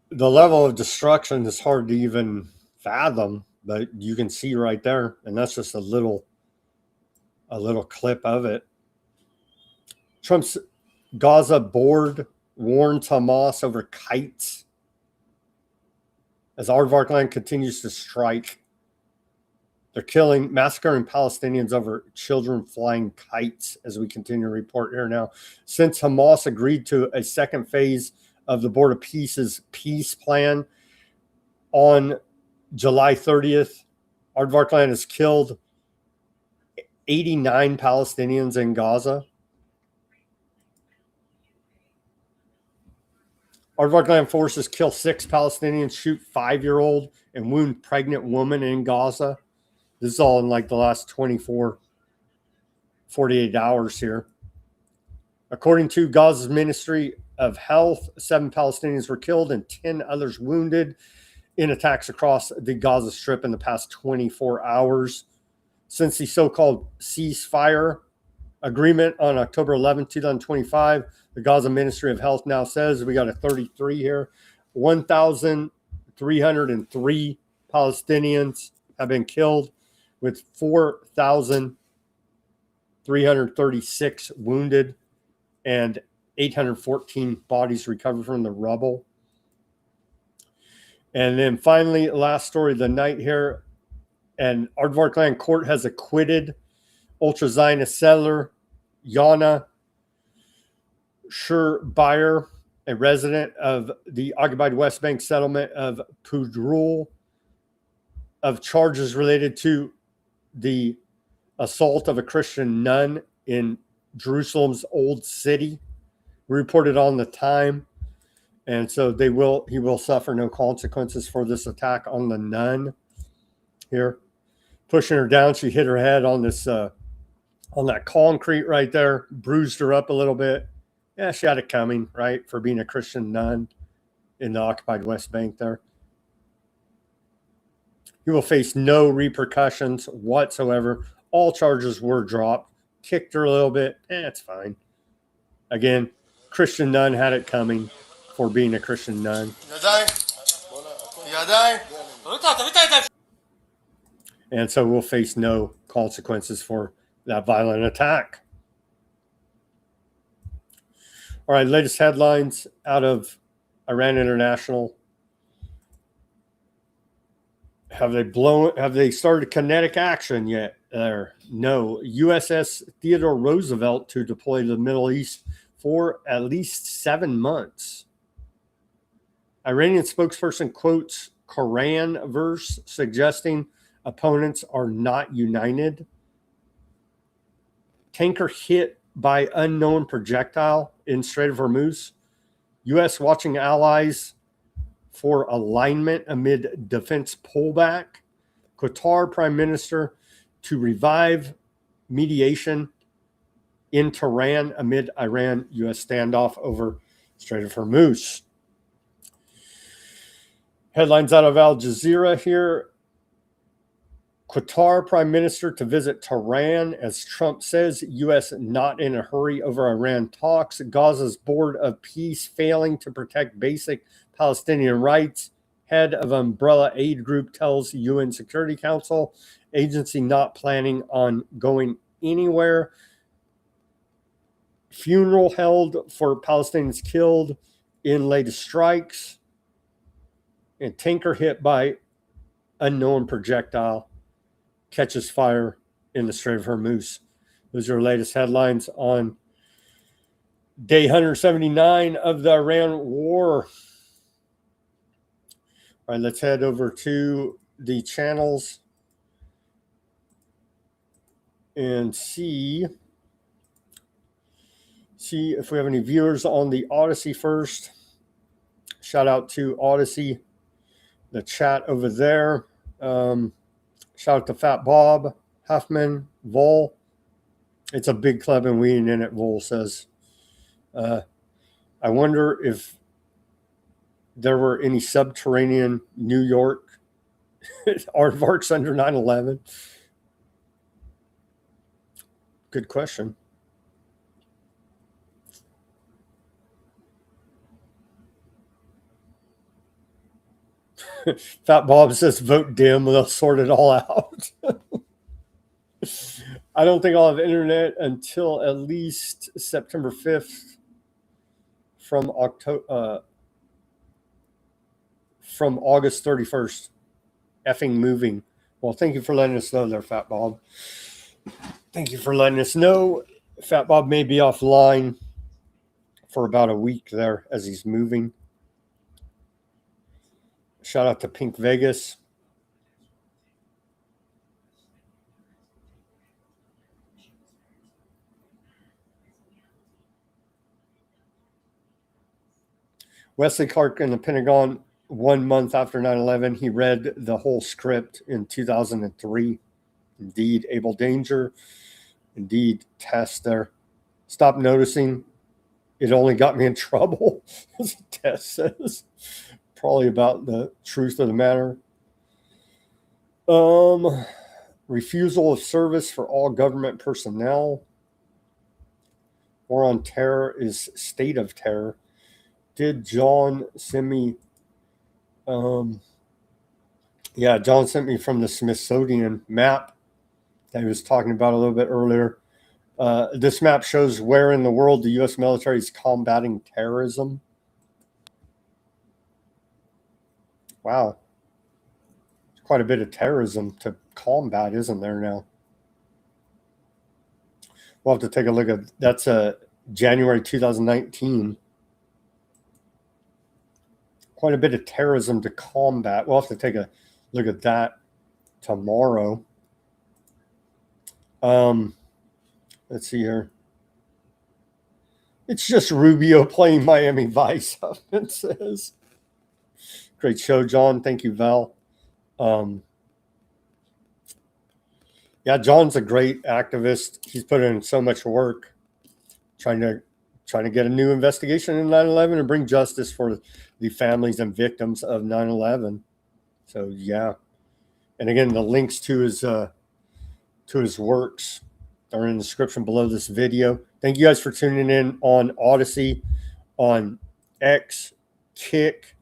The level of destruction is hard to even fathom, but you can see right there, and that's just a little clip of it. Trump's Gaza board warns Hamas over kites as Aardvark land continues to strike. They're massacring Palestinians over children flying kites, as we continue to report here now. Since Hamas agreed to a second phase of the Board of Peace's peace plan on July 30th, Aardvark land has killed 89 Palestinians in Gaza. Aardvark land forces kill 6 Palestinians, shoot 5-year-old, and wound pregnant woman in Gaza. This is all in like the last 48 hours here. According to Gaza's Ministry of Health, 7 Palestinians were killed and 10 others wounded in attacks across the Gaza Strip in the past 24 hours. Since the so-called ceasefire agreement on October 11, 2025, the Gaza Ministry of Health now says, we got a 33 here, 1,303 Palestinians have been killed, with 4,336 wounded and 814 bodies recovered from the rubble. And then finally, last story of the night here, and Aardvark land court has acquitted ultra-Zionist settler Yana Sherbuyer, a resident of the occupied West Bank settlement of Pudrul, of charges related to the assault of a Christian nun in Jerusalem's Old City. Reported on the time, and so he will suffer no consequences for this attack on the nun. Here, pushing her down, she hit her head on this on that concrete right there, bruised her up a little bit. Yeah, she had it coming, right, for being a Christian nun in the occupied West Bank there. He will face no repercussions whatsoever. All charges were dropped. Kicked her a little bit. It's fine. Again, Christian nun had it coming for being a Christian nun. And so we'll face no consequences for that violent attack. All right, latest headlines out of Iran International. Have they started kinetic action yet? No. USS Theodore Roosevelt to deploy to the Middle East for at least 7 months. Iranian spokesperson quotes Quran verse suggesting opponents are not united. Tanker hit by unknown projectile in Strait of Hormuz. U.S. watching allies for alignment amid defense pullback. Qatar Prime Minister to revive mediation in Tehran amid Iran-U.S. standoff over Strait of Hormuz. Headlines out of Al Jazeera here. Qatar Prime Minister to visit Tehran as Trump says U.S. not in a hurry over Iran talks. Gaza's Board of Peace failing to protect basic Palestinian rights. Head of umbrella aid group tells UN Security Council agency not planning on going anywhere. Funeral held for Palestinians killed in latest strikes. And tanker hit by unknown projectile catches fire in the Strait of Hormuz. Those are our latest headlines on day 179 of the Iran war. All right, let's head over to the channels and see if we have any viewers on the Odysee first. Shout out to Odysee, the chat over there. Shout out to Fat Bob, Huffman, Vol. It's a big club and we ain't in it, Vol says. I wonder if there were any subterranean New York aardvarks under 9/11. Good question. Fat Bob says vote dim. They'll sort it all out. I don't think I'll have internet until at least September 5th from August 31st. Effing moving. Well, thank you for letting us know there, Fat Bob. Thank you for letting us know. Fat Bob may be offline for about a week there as he's moving. Shout out to Pink Vegas. Wesley Clark in the Pentagon 1 month after 9/11. He read the whole script in 2003. Indeed, Abel Danger. Indeed, Tess there. Stop noticing. It only got me in trouble, as Tess says. Probably about the truth of the matter. Refusal of service for all government personnel. War on Terror is state of terror. Did John send me? Yeah, John sent me from the Smithsonian map that he was talking about a little bit earlier. This map shows where in the world the U.S. military is combating terrorism. Wow. There's quite a bit of terrorism to combat, isn't there now? We'll have to take a look at that's January 2019. Quite a bit of terrorism to combat. We'll have to take a look at that tomorrow. Let's see here. It's just Rubio playing Miami Vice, it says. Great show, John. Thank you, Val. Yeah, John's a great activist. He's put in so much work trying to get a new investigation in 9/11 and bring justice for the families and victims of 9/11. So yeah, and again, the links to his works are in the description below this video. Thank you guys for tuning in on Odysee, on X, Kick,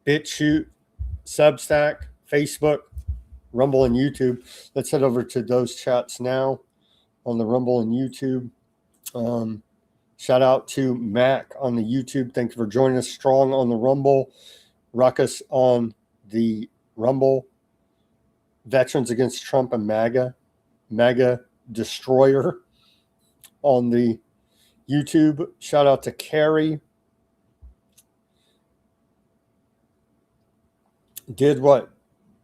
Bitchute, Substack, Facebook, Rumble, and YouTube. Let's head over to those chats now on the Rumble and YouTube. Shout out to Mac on the YouTube. Thank you for joining us. Strong on the Rumble. Ruckus on the Rumble. Veterans Against Trump and MAGA Destroyer on the YouTube. Shout out to Carrie. Did what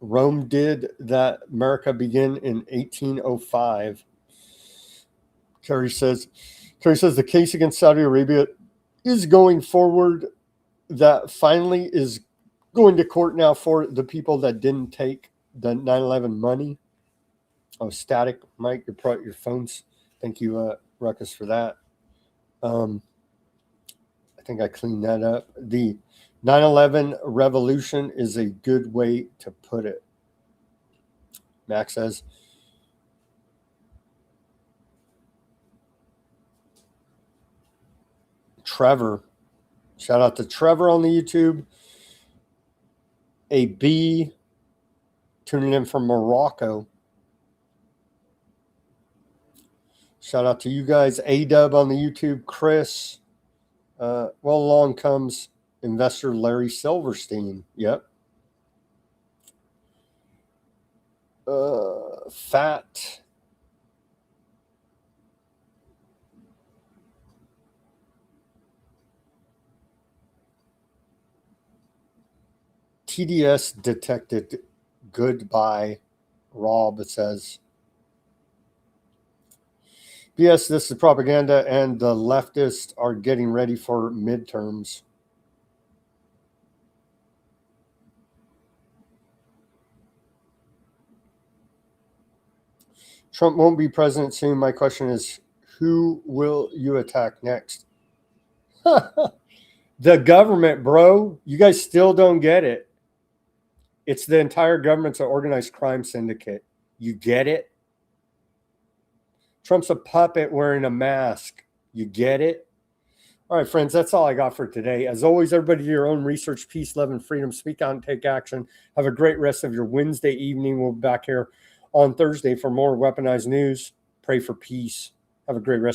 Rome did that America began in 1805. Carrie says, So he says the case against Saudi Arabia is going forward. That finally is going to court now for the people that didn't take the 9/11 money. Oh, static, Mike, your phones. Thank you, Ruckus, for that. I think I cleaned that up. The 9/11 revolution is a good way to put it. Max says. Trevor. Shout out to Trevor on the YouTube. A B tuning in from Morocco. Shout out to you guys. A-Dub on the YouTube. Chris. Well, along comes investor Larry Silverstein. Yep. Fat. TDS detected goodbye. Rob, it says. BS, this is propaganda, and the leftists are getting ready for midterms. Trump won't be president soon. My question is, who will you attack next? The government, bro. You guys still don't get it. It's the entire government's an organized crime syndicate. You get it? Trump's a puppet wearing a mask. You get it? All right, friends, that's all I got for today. As always, everybody do your own research, peace, love, and freedom. Speak out and take action. Have a great rest of your Wednesday evening. We'll be back here on Thursday for more weaponized news. Pray for peace. Have a great rest.